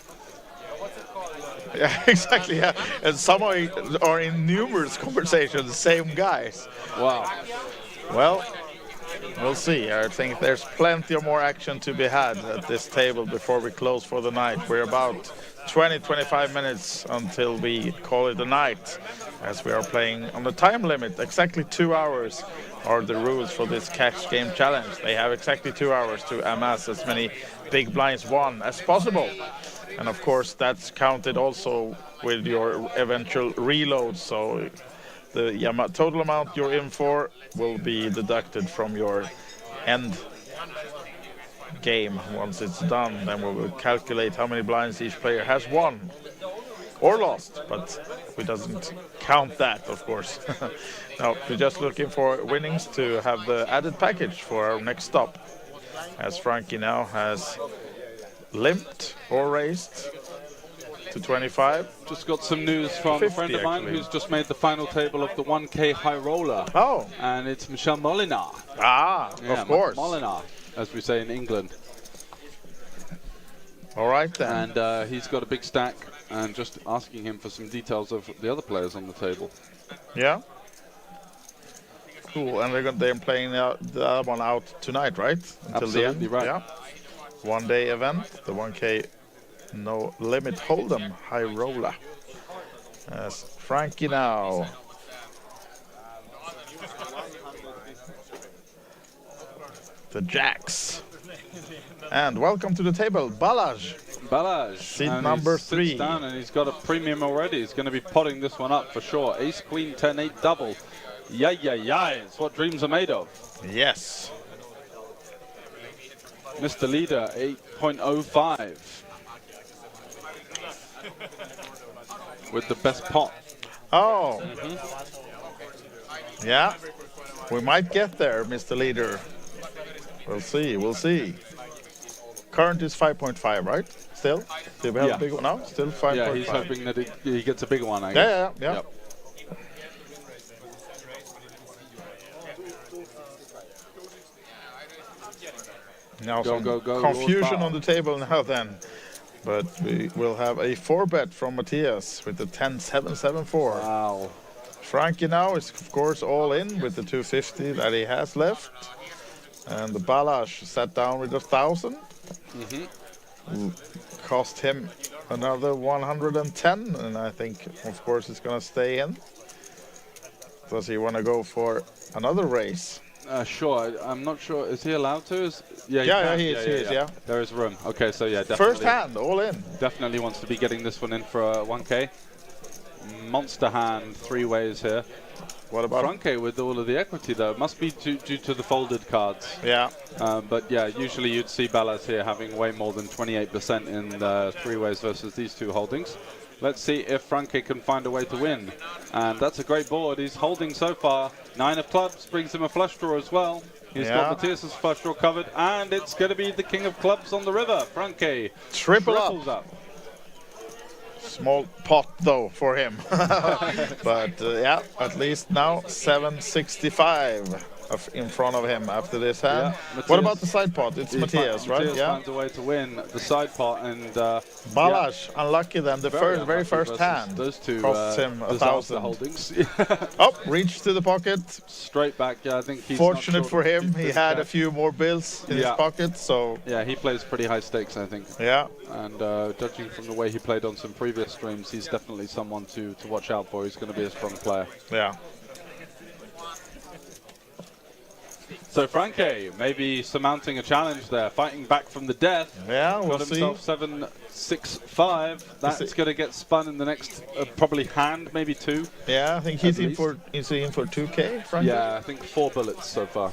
A: Yeah, exactly. Yeah, and some are in numerous conversations, the same guys.
F: Wow.
A: Well, we'll see. I think there's plenty of more action to be had at this table before we close for the night. We're about 20-25 minutes until we call it a night, as we are playing on the time limit. Exactly 2 hours are the rules for this cash game challenge. They have exactly 2 hours to amass as many big blinds won as possible. And of course that's counted also with your eventual reload, so the total amount you're in for will be deducted from your end game. Once it's done, then we will calculate how many blinds each player has won or lost, but we doesn't count that, of course. No, we're just looking for winnings to have the added package for our next stop, as Frankie now has limped or raised to 25.
F: Just got some news from a friend of mine who's just made the final table of the 1K high roller.
A: Oh.
F: And it's Michel Molinar.
A: Ah, yeah, of course.
F: Molinar, as we say in England.
A: All right then.
F: And he's got a big stack, and just asking him for some details of the other players on the table.
A: Yeah. Cool, and they're playing the other one out tonight, right? Until
F: Absolutely
A: the end.
F: right.
A: Yeah. One-day event, the 1K no limit hold'em high roller. As Frankie now. The jacks. And welcome to the table, Balázs.
F: Balázs.
A: Seat number 3.
F: Sits down and he's got a premium already. He's going to be potting this one up for sure. Ace, queen, 10, 8 double. Yay, it's what dreams are made of.
A: Yes.
F: Mr. Leader, 8.05. With the best pot.
A: Oh. Yeah. We might get there, Mr. Leader. We'll see. Current is 5.5, right? Still? Do we have a big one now? Still 5.5.
F: Yeah, he's hoping that he gets a bigger one, I guess.
A: Yeah.
F: Yep.
A: Now
F: go,
A: confusion on the table now then. But we will have a 4-bet from Matthias with the 10-7-7-4.
F: Wow.
A: Frankie now is, of course, all in with the 250 that he has left. And the Balázs sat down with 1,000. Cost him another 110. And I think, of course, it's going to stay in. Does he want to go for another race?
F: Sure. I'm not sure. Is he allowed to?
A: He is.
F: There is room. Okay, so yeah, definitely.
A: First hand, all in.
F: Definitely wants to be getting this one in for a 1K. Monster hand, 3 ways here.
A: What about
F: Franke with all of the equity though? It must be due to the folded cards.
A: Yeah.
F: But yeah, usually you'd see Balázs here having way more than 28% in the 3 ways versus these 2 holdings. Let's see if Franke can find a way to win. And that's a great board. He's holding so far. 9 of clubs brings him a flush draw as well. He's got Matthias's flush draw covered, and it's going to be the king of clubs on the river. Franke
A: triples up. Small pot though for him. But yeah, at least now 765 in front of him after this hand. Yeah, what about the side pot? It's Matthias, right?
F: Matthias finds a way to win the side pot, and
A: Balázs unlucky then. The very first hand
F: those 2
A: costs him 1,000
F: holdings.
A: Reached to the pocket.
F: Straight back. Yeah, I think he's
A: fortunate for him. He had a few more bills in his pocket, so
F: yeah, he plays pretty high stakes, I think.
A: Yeah,
F: and judging from the way he played on some previous streams, he's definitely someone to watch out for. He's going to be a strong player.
A: Yeah.
F: So Franke maybe surmounting a challenge there, fighting back from the death.
A: Yeah, we'll
F: got
A: see.
F: himself 7-6-5. That's going to get spun in the next probably hand, maybe 2.
A: Yeah, I think he's in for 2K, Frank.
F: Yeah, I think 4 bullets so far.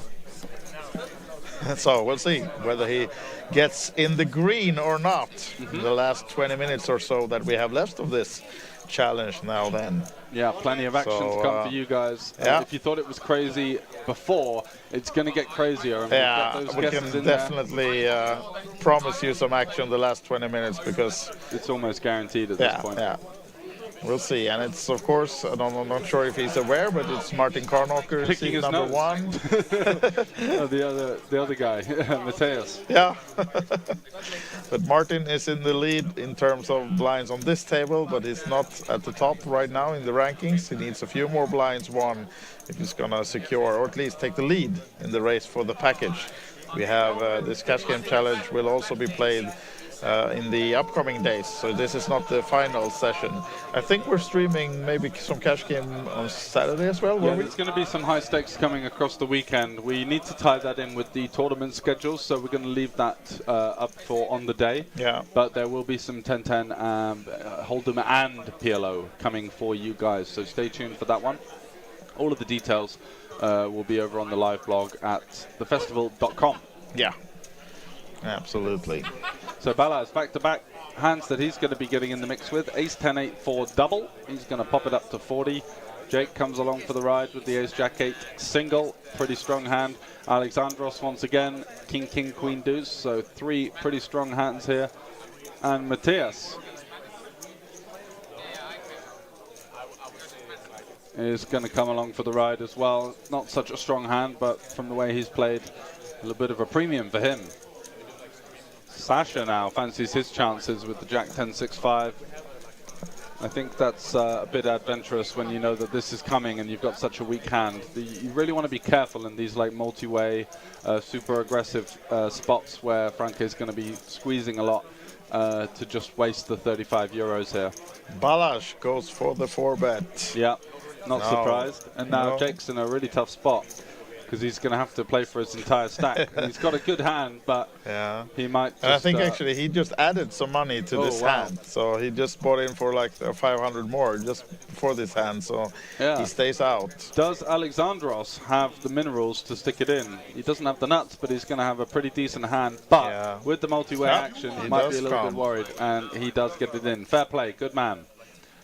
A: So we'll see whether he gets in the green or not in the last 20 minutes or so that we have left of this challenge now then.
F: Yeah, plenty of action to come for you guys.
A: Yeah.
F: If you thought it was crazy before, it's going to get crazier. And
A: Yeah,
F: we've got
A: we
F: those
A: can
F: guesses in
A: definitely promise you some action the last 20 minutes because
F: it's almost guaranteed at this point.
A: Yeah. We'll see, and it's of course, I'm not sure if he's aware, but it's Martin Karnocker,
F: Picking his
A: number
F: nose.
A: 1.
F: The other guy, Mateus.
A: Yeah, but Martin is in the lead in terms of blinds on this table, but he's not at the top right now in the rankings. He needs a few more blinds won if he's gonna secure or at least take the lead in the race for the package. We have this cash game challenge will also be played in the upcoming days, so this is not the final session. I think we're streaming maybe some cash game on Saturday as well.
F: Yeah, there's going to be some high stakes coming across the weekend. We need to tie that in with the tournament schedule, so we're going to leave that up for on the day.
A: Yeah.
F: But there will be some 10-10 Hold'em and PLO coming for you guys, so stay tuned for that one. All of the details will be over on the live blog at thefestival.com.
A: Yeah, absolutely.
F: So Balaz, back-to-back hands that he's going to be getting in the mix with. Ace 10-8 for double. He's going to pop it up to 40. Jake comes along for the ride with the Ace Jack 8 single. Pretty strong hand. Alexandros once again, King, King, Queen, Deuce. So 3 pretty strong hands here. And Matthias is going to come along for the ride as well. Not such a strong hand, but from the way he's played, a little bit of a premium for him. Sascha now fancies his chances with the Jack 10-6-5. I think that's a bit adventurous when you know that this is coming and you've got such a weak hand. You really want to be careful in these like multi-way, super aggressive spots where Franke is going to be squeezing a lot to just waste the 35 euros here.
A: Balázs goes for the 4-bet.
F: Yeah, not surprised. And now Jake's in a really tough spot, because he's going to have to play for his entire stack. He's got a good hand, but he might just...
A: And I think actually he just added some money to this hand. So he just bought in for like 500 more just for this hand, so he stays out.
F: Does Alexandros have the minerals to stick it in? He doesn't have the nuts, but he's going to have a pretty decent hand. But with the multi-way action, he might be a little bit worried, and he does get it in. Fair play, good man.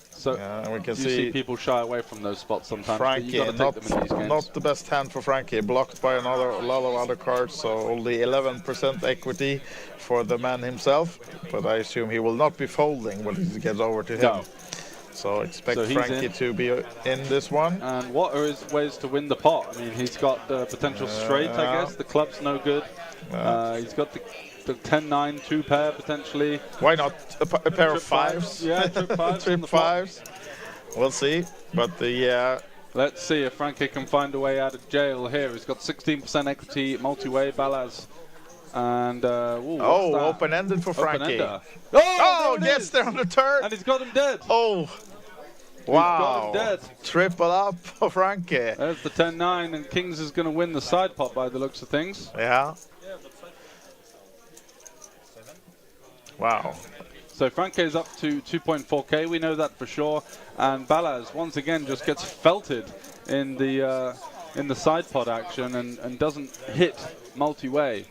F: So
A: we can
F: see people shy away from those spots sometimes.
A: Franke,
F: You gotta take them in these games.
A: not the best hand for Franke, blocked by a lot of other cards, so only 11% equity for the man himself. But I assume he will not be folding when he gets over to him.
F: No.
A: So expect Franke to be in this one.
F: And what are his ways to win the pot? I mean, he's got the potential straight, I guess. The club's no good. He's got the 10-9 2 pair potentially.
A: Why not a pair of 5s?
F: Yeah, trip 5s.
A: Trip 5s. We'll see. But
F: let's see if Franke can find a way out of jail here. He's got 16% equity, multi-way, Balázs. And
A: open-ended for Franke. Gets there on the turn.
F: And he's got him dead.
A: Oh. Wow.
F: He's got him dead.
A: Triple up for Franke.
F: There's the 10-9, and Kings is going to win the side pot by the looks of things.
A: Yeah. Wow.
F: So Franke is up to 2.4k, we know that for sure. And Balázs once again just gets felted in the side pot action and doesn't hit multi-way.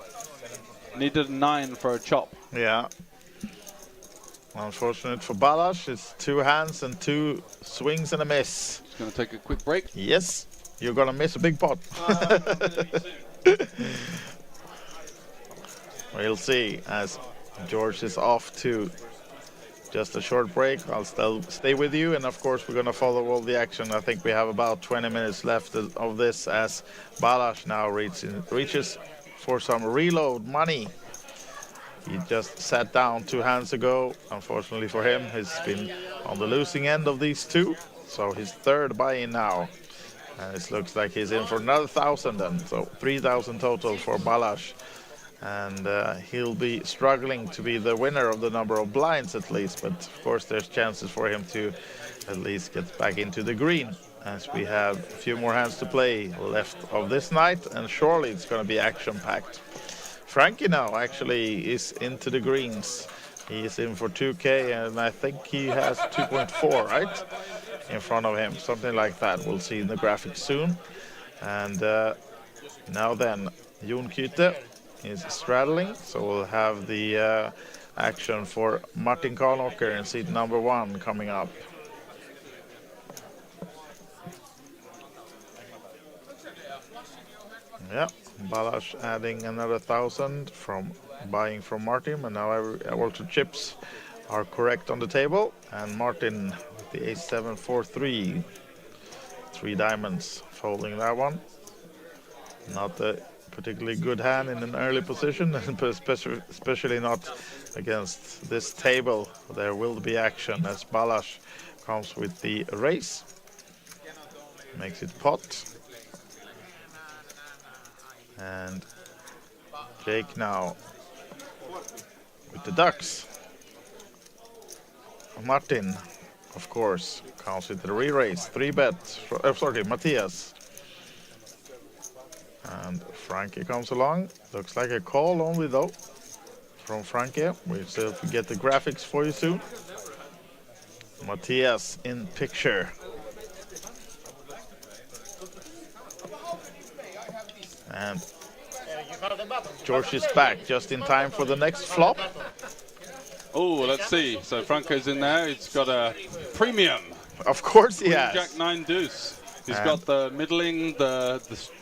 F: Needed a 9 for a chop.
A: Yeah. Unfortunate for Balázs, it's 2 hands and 2 swings and a miss.
F: He's going to take a quick break.
A: Yes, you're going to miss a big pot. We'll see as George is off to just a short break. I'll still stay with you, and of course we're going to follow all the action. I think we have about 20 minutes left of this as Balázs now reaches for some reload money. He just sat down 2 hands ago. Unfortunately for him, he's been on the losing end of these 2, so his 3rd buy-in now. And it looks like he's in for another 1,000 then, so 3,000 total for Balázs. And he'll be struggling to be the winner of the number of blinds at least, but of course there's chances for him to at least get back into the green. as we have a few more hands to play left of this night, and surely it's going to be action-packed. Frankie now actually is into the greens. He is in for 2K, and I think he has 2.4, right? In front of him, something like that. We'll see in the graphics soon. And now then, Jon Kyte is straddling, so we'll have the action for Martin Franke in seat number 1 coming up. Yeah, Balázs adding another 1,000 from buying from Martin, and now all two chips are correct on the table, and Martin with the ace-7-4-3, 3 diamonds, folding that one. Not a particularly good hand in an early position, especially not against this table. There will be action as Balázs comes with the raise, makes it pot. And Jake now with the ducks. Martin, of course, comes with the re-raise. 3-bet, sorry, Matthias. And Frankie comes along. Looks like a call only though from Frankie. We'll still get the graphics for you soon. Matthias in picture. And George is back just in time for the next flop.
F: Oh, let's see. So Franco's in there. He's got a premium.
A: Of course he
F: Queen
A: has.
F: Jack 9 deuce. He's got the middling, the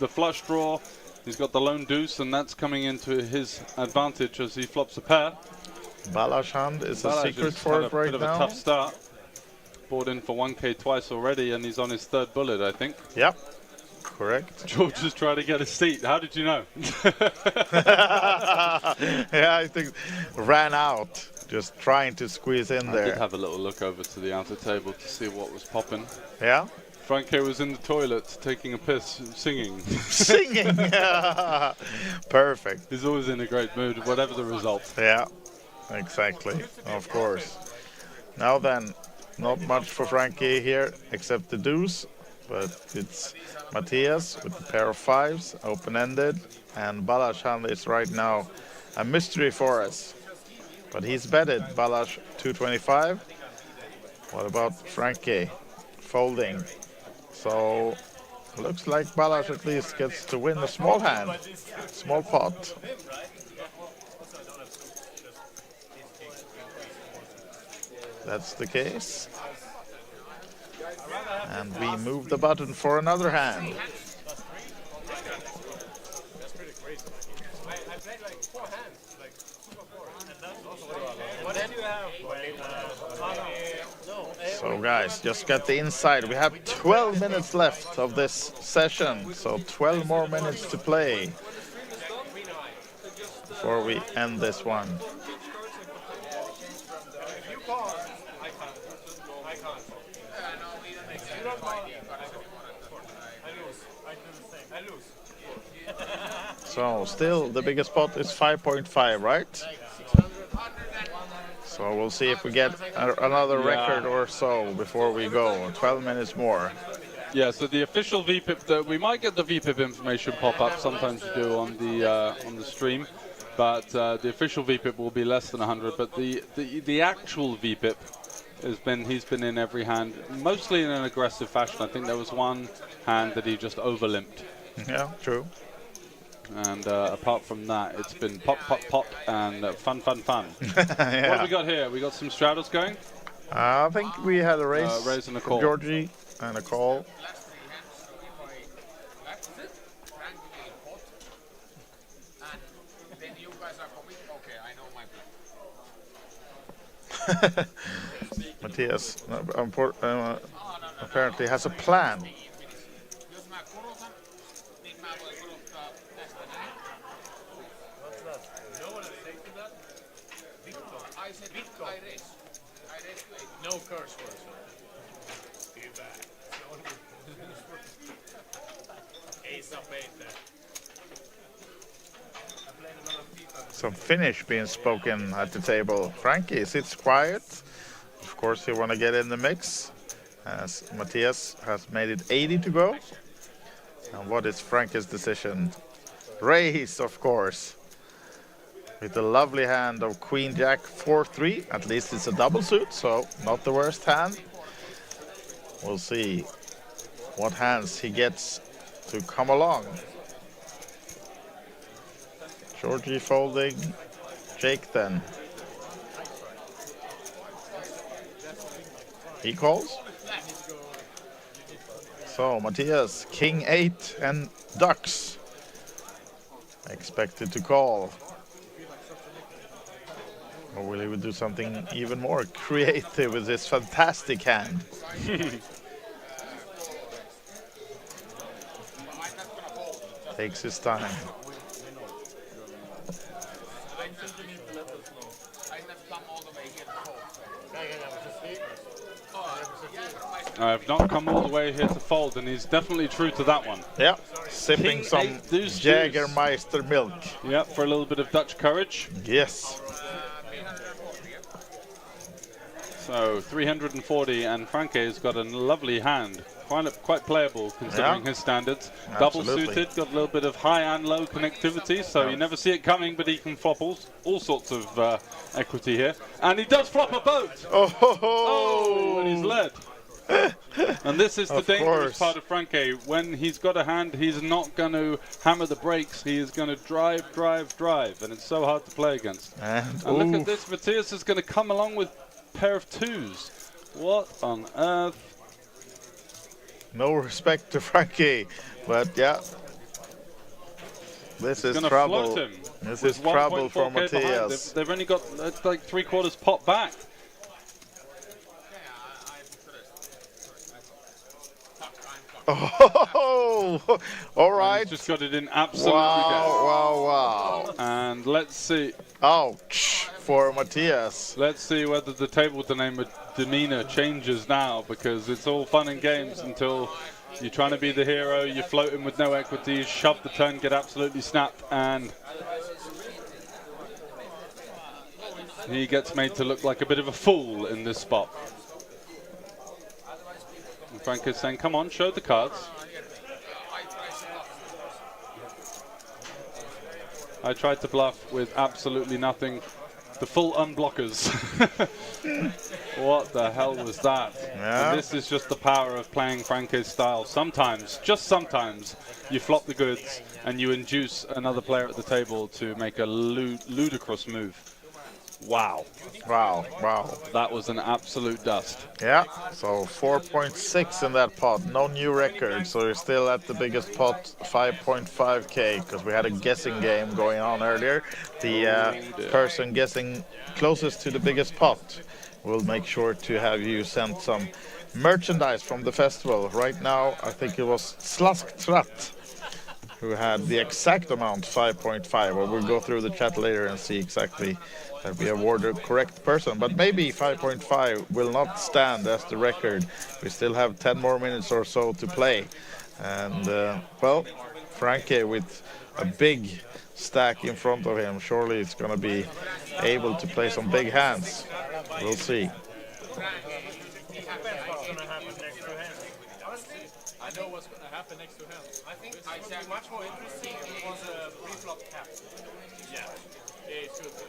F: flush draw. He's got the lone deuce, and that's coming into his advantage as he flops a pair.
A: Balázs hand is a
F: Balázs
A: secret
F: has
A: for
F: had
A: it right
F: a bit
A: now.
F: of a tough start. Bought in for 1K twice already, and he's on his 3rd bullet, I think.
A: Yep, correct.
F: George is trying to get a seat. How did you know?
A: Yeah, I think ran out, just trying to squeeze in
F: I
A: there.
F: did have a little look over to the outer table to see what was popping.
A: Yeah?
F: Franke was in the toilet taking a piss, singing.
A: Singing! Perfect.
F: He's always in a great mood, whatever the result.
A: Yeah, exactly, of course. Now then, not much for Frankie here, except the deuce, but it's Matthias with a pair of 5s, open-ended, and Balázs hand is right now a mystery for us. But he's betted Balázs 225. What about Frankie? Folding. So, looks like Balázs at least gets to win a small hand, small pot. That's the case. And we move the button for another hand. So guys, just got the inside. We have 12 minutes left of this session, so 12 more minutes to play before we end this one. So still the biggest pot is 5.5, right? So we'll see if we get another record or so before we go. 12 minutes more.
F: Yeah, so the official VPIP, we might get the VPIP information pop up. Sometimes you do on the stream, but the official VPIP will be less than 100. But the actual VPIP he's been in every hand, mostly in an aggressive fashion. I think there was one hand that he just overlimped.
A: Yeah, true.
F: And apart from that, it's been pop, pop, pop, and fun, fun, fun.
A: Yeah.
F: What have we got here? We got some straddles going?
A: I think we had a raise
F: and a
A: for
F: call.
A: Georgie and a call. Matthias apparently has a plan.
I: No curse words. Ace up 8 there.
A: Some Finnish being spoken at the table. Frankie sits quiet. Of course, he want to get in the mix. as Matthias has made it 80 to go. And what is Franke's decision? Raise, of course. With a lovely hand of Queen Jack 4-3. At least it's a double suit, so not the worst hand. We'll see what hands he gets to come along. Georgie folding. Jake then. He calls. So Matthias, King 8 and Ducks. Expected to call. Or will he do something even more creative with this fantastic hand? Takes his time.
F: I've not come all the way here to fold, and he's definitely true to that one.
A: Yeah, sipping
F: King
A: some
F: 8 deuce,
A: Jägermeister milk.
F: Yeah, for a little bit of Dutch courage.
A: Yes.
F: So 340, and Franke has got a lovely hand. Quite playable considering his standards.
A: Absolutely.
F: Double suited, got a little bit of high and low connectivity, so you never see it coming, but he can flop all sorts of equity here. And he does flop a boat! Oh, and he's led. And this is the dangerous part of Franke. When he's got a hand, he's not going to hammer the brakes. He is going to drive, and it's so hard to play against. And look at this, Matthias is going to come along with a pair of twos. What on earth?
A: No respect to Franke, but yeah. This is trouble. This is trouble for Matthias.
F: They've only got like 3/4 pot back.
A: Oh, all right.
F: He's just got it in absolutely
A: Wow.
F: And let's see.
A: Ouch for Matthias.
F: Let's see whether the table demeanor changes now, because it's all fun and games until you're trying to be the hero, you're floating with no equity, shove the turn, get absolutely snapped, and he gets made to look like a bit of a fool in this spot. And Frank is saying, come on, show the cards. I tried to bluff with absolutely nothing. The full unblockers. What the hell was that?
A: Yeah.
F: And this is just the power of playing Franke's style. Sometimes, just sometimes, you flop the goods and you induce another player at the table to make a ludicrous move. Wow. That was an absolute dust.
A: Yeah, so 4.6 in that pot. No new record, so you're still at the biggest pot, 5.5k, because we had a guessing game going on earlier. The person guessing closest to the biggest pot will make sure to have you send some merchandise from the festival. Right now, I think it was Slasktratt who had the exact amount, 5.5. Well, we'll go through the chat later and see exactly that we award the correct person. But maybe 5.5 will not stand as the record. We still have 10 more minutes or so to play. And, well, Franke with a big stack in front of him. Surely it's going to be able to play some big hands. We'll see.
I: I know what's going to happen next to him. I think it's much more interesting if it was a pre-flop cap. Yeah, it should be.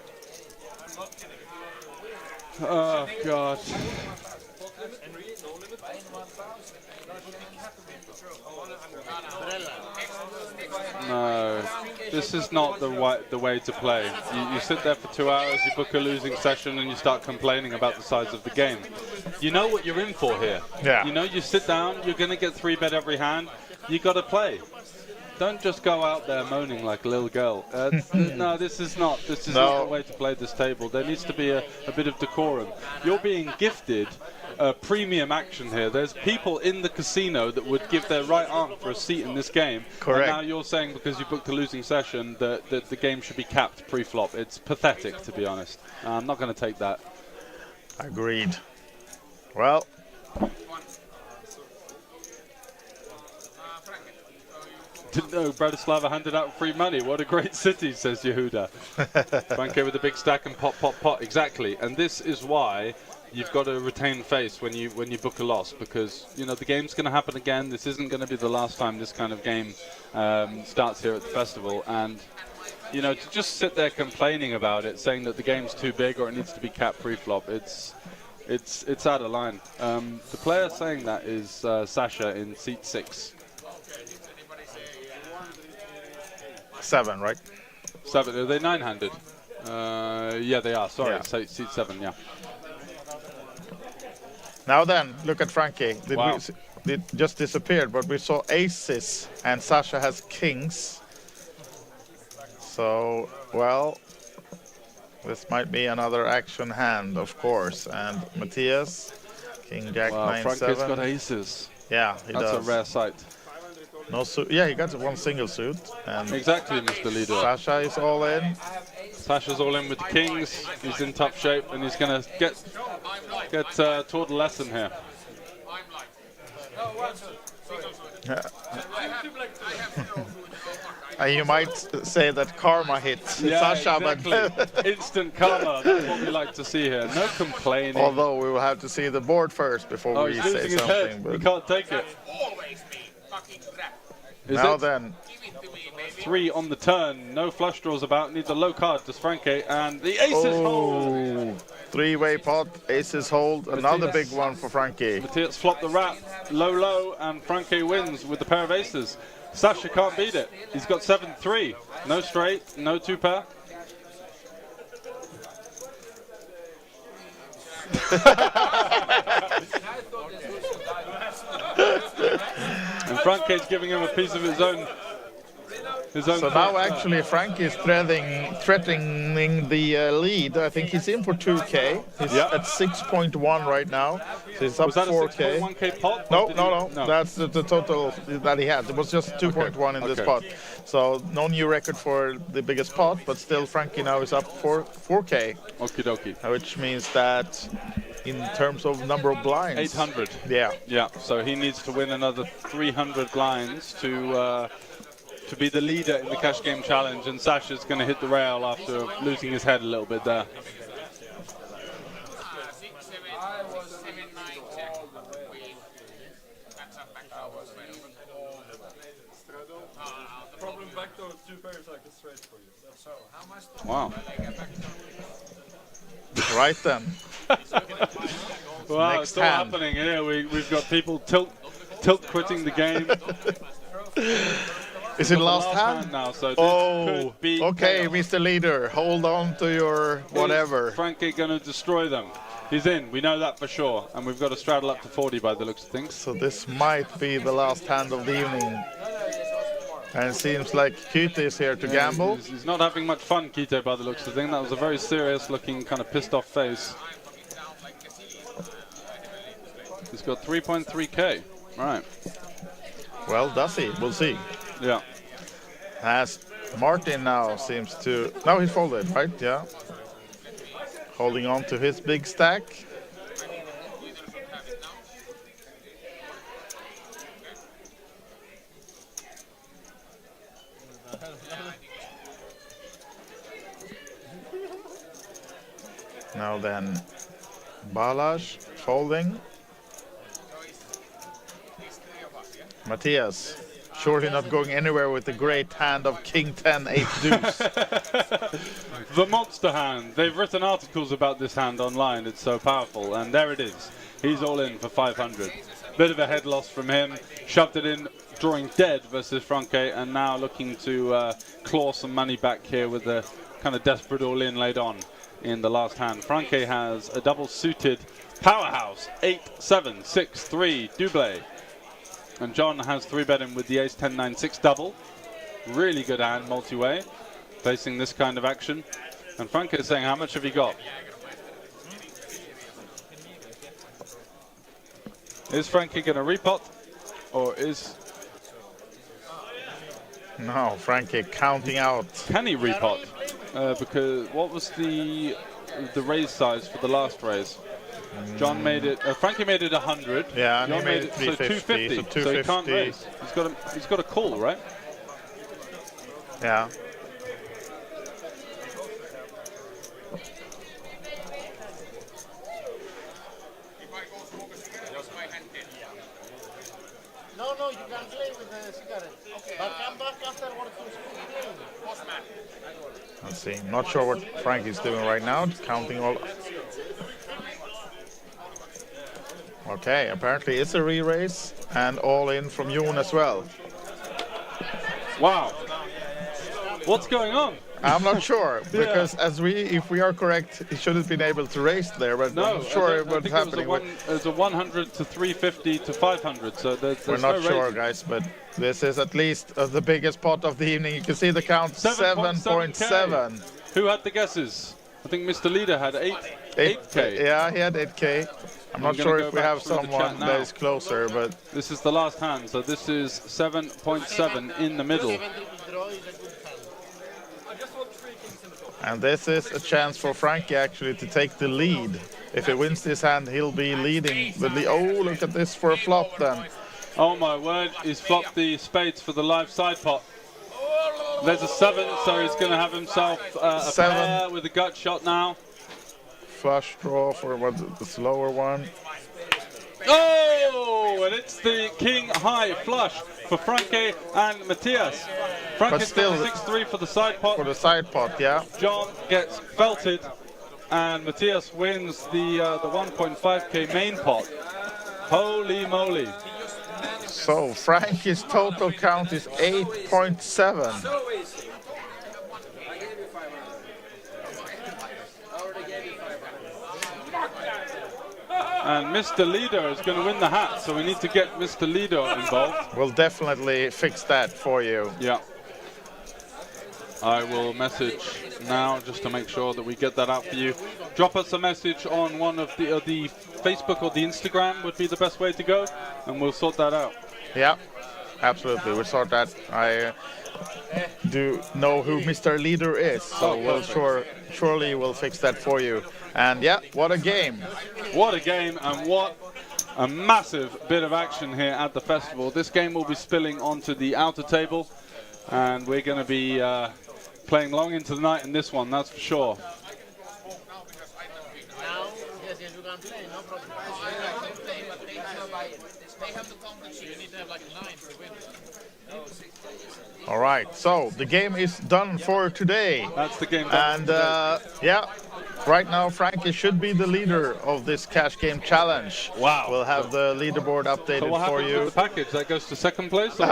I: I'm not kidding.
F: Oh, God. No, this is not the way to play. You sit there for 2 hours, you book a losing session, and you start complaining about the size of the game. You know what you're in for here.
A: Yeah.
F: You know, you sit down, you're going to get 3-bet every hand. You got to play. Don't just go out there moaning like a little girl. No, this is not the way to play this table. There needs to be a bit of decorum. You're being gifted premium action here. There's people in the casino that would give their right arm for a seat in this game.
A: Correct.
F: And now you're saying because you booked a losing session that the game should be capped pre-flop. It's pathetic, to be honest. I'm not going to take that.
A: Agreed. Well.
F: Didn't know Bratislava handed out free money. What a great city, says Yehuda. Franke with a big stack and pot. Exactly. And this is why you've got to retain face when you book a loss, because you know the game's going to happen again. This isn't going to be the last time this kind of game starts here at the festival, and you know, to just sit there complaining about it, saying that the game's too big or it needs to be capped pre-flop, it's out of line. The player saying that is Sascha in seat 6.
A: 7, right?
F: 7. Are they 9-handed? Yeah, they are. Sorry,
A: Yeah.
F: seat 7. Yeah.
A: Now then, look at Frankie.
F: Wow.
A: It just disappeared, but we saw aces, and Sascha has kings. So, well, this might be another action hand, of course. And Matthias, King Jack
F: Wow,
A: 9-7.
F: Franke's got aces.
A: Yeah, he
F: That's
A: does.
F: a rare sight.
A: No suit. Yeah, he got one single suit. And
F: Exactly, Mr. Leader.
A: Sascha is all in.
F: Sascha's all in with the kings. He's in tough shape, and he's going to get taught a lesson here.
A: You might say that karma hit Sascha,
F: exactly.
A: but
F: Instant karma. That's what we like to see here. No complaining.
A: although we will have to see the board first before we
F: he's
A: say
F: losing his
A: something.
F: head.
A: But
F: He can't take it.
I: Always me. Fucking crap.
F: Is
A: now
F: it?
A: then,
I: Give it to me, baby.
F: 3 on the turn. No flush draws about. Needs a low card. Does Franke, and the aces hold.
A: three-way pot, aces hold, another big one for Frankie.
F: Matthias flopped the wrap, low, and Franke wins with the pair of aces. Sascha can't beat it. He's got 7-3. No straight, no 2-pair. And Franke's giving him a piece of his own.
A: So now actually Frankie is threatening the lead. I think he's in for 2K. He's at 6.1 right now. So he's up
F: Was that
A: 4K.
F: a 6.1k pot?
A: No,
F: Or did
A: no.
F: he-
A: That's the total that he had. It was just 2.1 in this
F: Okay.
A: pot. So no new record for the biggest pot, but still Frankie now is up for 4K,
F: Okie dokie.
A: which means that in terms of number of blinds.
F: 800.
A: Yeah.
F: Yeah, so he needs to win another 300 blinds to be the leader in the cash game challenge, and Sascha's going to hit the rail after losing his head a little bit there.
I: 6, 7, 7, 9, check. Queen. That's up back door as well.
J: Problem backdoor 2 pairs like a straight for you.
I: So, how much
F: Wow.
A: Right then.
F: Wow,
A: Next
F: it's all
A: hand.
F: happening here. We've got people tilt quitting the game.
A: Is it
F: The
A: last hand?
F: now, so this
A: Oh,
F: could be
A: okay,
F: chaos.
A: Mr. Leader, hold on to your whatever.
F: Is Franke going to destroy them? He's in, we know that for sure. And we've got to straddle up to 40 by the looks of things.
A: So this might be the last hand of the evening. And it seems like Kyte is here to gamble.
F: He's not having much fun, Kyte, by the looks of things. That was a very serious looking, kind of pissed off face. He's got 3.3k. Right.
A: Well, does he? We'll see.
F: Yeah.
A: As Martin now seems to... Now he's folded, right? Yeah. Holding on to his big stack. Now then, Balázs folding. Matthias, surely not going anywhere with the great hand of King 10, 8 deuce.
F: The monster hand. They've written articles about this hand online. It's so powerful. And there it is. He's all in for 500. Bit of a head loss from him. Shoved it in, drawing dead versus Franke. And now looking to claw some money back here with a kind of desperate all in laid on in the last hand. Franke has a double suited powerhouse. 8-7, 6-3 double. And Jon has 3-bet him with the ace 10-9-6 double. Really good hand, multi-way, facing this kind of action. And Franke is saying, how much have you got? Is Franke going to repot? Or is...
A: No, Frankie counting out.
F: Can he repot? Because what was the raise size for the last raise? Jon made it. Franke made it 100.
A: Yeah, and
F: Jon
A: he made it 350.
F: So 250. So he can't
A: 250.
F: raise. He's got a call, right?
A: Yeah.
K: No, you can play with the cigarette. Okay, but come back afterwards to play. Postman.
A: Let's see. Not sure what Frankie's doing right now. Counting all. Okay, apparently it's a re-raise and all in from Jon as well.
F: Wow. What's going on?
A: I'm not sure because if we are correct, he should have been able to race there, but
F: no,
A: I'm not sure what's
F: I think
A: happening.
F: It was a 100 to 350 to 500, so there's
A: We're not
F: no
A: sure,
F: raising.
A: guys, but this is at least the biggest pot of the evening. You can see the count 7.7.
F: Who had the guesses? I think Mr. Leader had 8K.
A: Yeah, he had 8K. I'm not sure if we have someone that is closer, but
F: this is the last hand, so this is 7.7 in the middle.
A: And this is a chance for Frankie actually to take the lead. If he wins this hand, he'll be leading the lead. Oh, look at this for a flop then.
F: Oh my word, he's flopped the spades for the live side pot. There's a 7, so he's going to have himself a pair with a gut shot now.
A: Flush draw for the slower one.
F: Oh, and it's the king high flush for Franke and Matthias. Franke's got 6-3 for the side pot.
A: For the side pot, yeah.
F: Jon gets felted, and Matthias wins the 1.5k main pot. Holy moly.
A: So Frankie's total count is 8.7.
F: And Mr. Leader is going to win the hat, so we need to get Mr. Leader involved.
A: We'll definitely fix that for you.
F: Yeah. I will message now just to make sure that we get that out for you. Drop us a message on one of the Facebook or the Instagram would be the best way to go, and we'll sort that out.
A: Yeah, absolutely. We'll sort that. I do know who Mr. Leader is, so we'll surely we'll fix that for you. And yeah, what a game.
F: What a game, and what a massive bit of action here at the festival. This game will be spilling onto the outer table, and we're going to be playing long into the night in this one, that's for sure.
K: Now, yes, you can play, no problem. They have the competition, you need to have like 9 to win.
A: All right, so the game is done for today.
F: That's the game done.
A: And yeah, right now Frankie should be the leader of this cash game challenge.
F: Wow.
A: We'll have the leaderboard updated
F: So what
A: for
F: happens
A: you.
F: with the package? That goes to second place? Or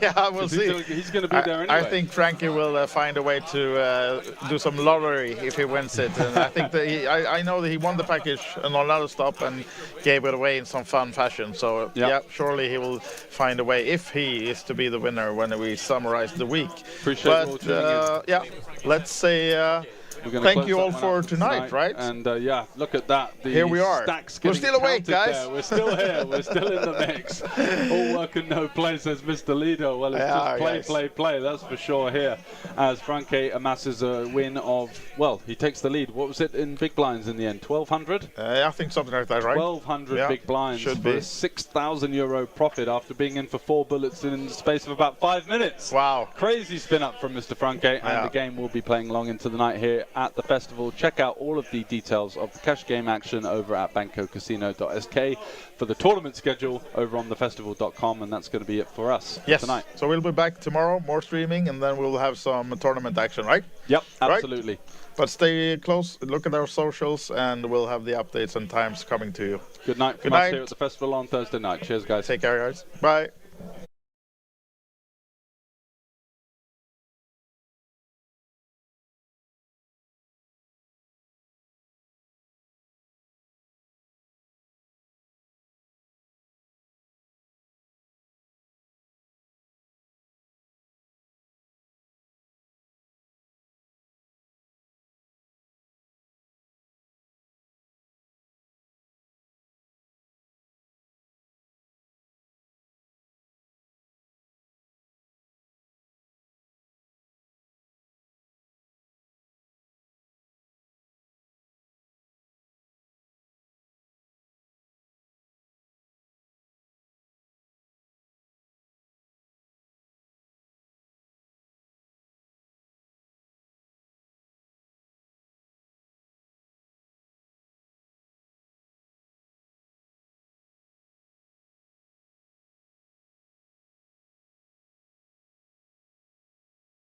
A: yeah, we'll see.
F: He's going to be there anyway.
A: I think Frankie will find a way to do some lottery if he wins it. And I think that I know that he won the package on another stop and gave it away in some fun fashion. So yeah, surely he will find a way if he is to be the winner when we summarize the week.
F: Appreciate you all tuning in.
A: Yeah, let's say thank you all for tonight, right?
F: And yeah, look at that. The
A: here we are.
F: We're
A: still awake, guys.
F: There. We're still here. We're still in the mix. All work and no play, says Mr. Leader. Well, it's just play. That's for sure here. As Franke amasses a win of, well, he takes the lead. What was it in big blinds in the end? 1,200?
A: I think something like that, right?
F: 1,200 big blinds
A: should
F: for
A: be.
F: a €6,000 profit after being in for 4 bullets in the space of about 5 minutes.
A: Wow.
F: Crazy spin up from Mr. Franke, and the game will be playing long into the night here at the festival. Check out all of the details of the cash game action over at bankocasino.sk for the tournament schedule over on thefestival.com, and that's going to be it for us tonight.
A: So we'll be back tomorrow, more streaming, and then we'll have some tournament action, right?
F: Yep, absolutely.
A: Right? But stay close, look at our socials, and we'll have the updates and times coming to you.
F: Good night from us here at the festival on Thursday night. Cheers, guys.
A: Take care, guys. Bye.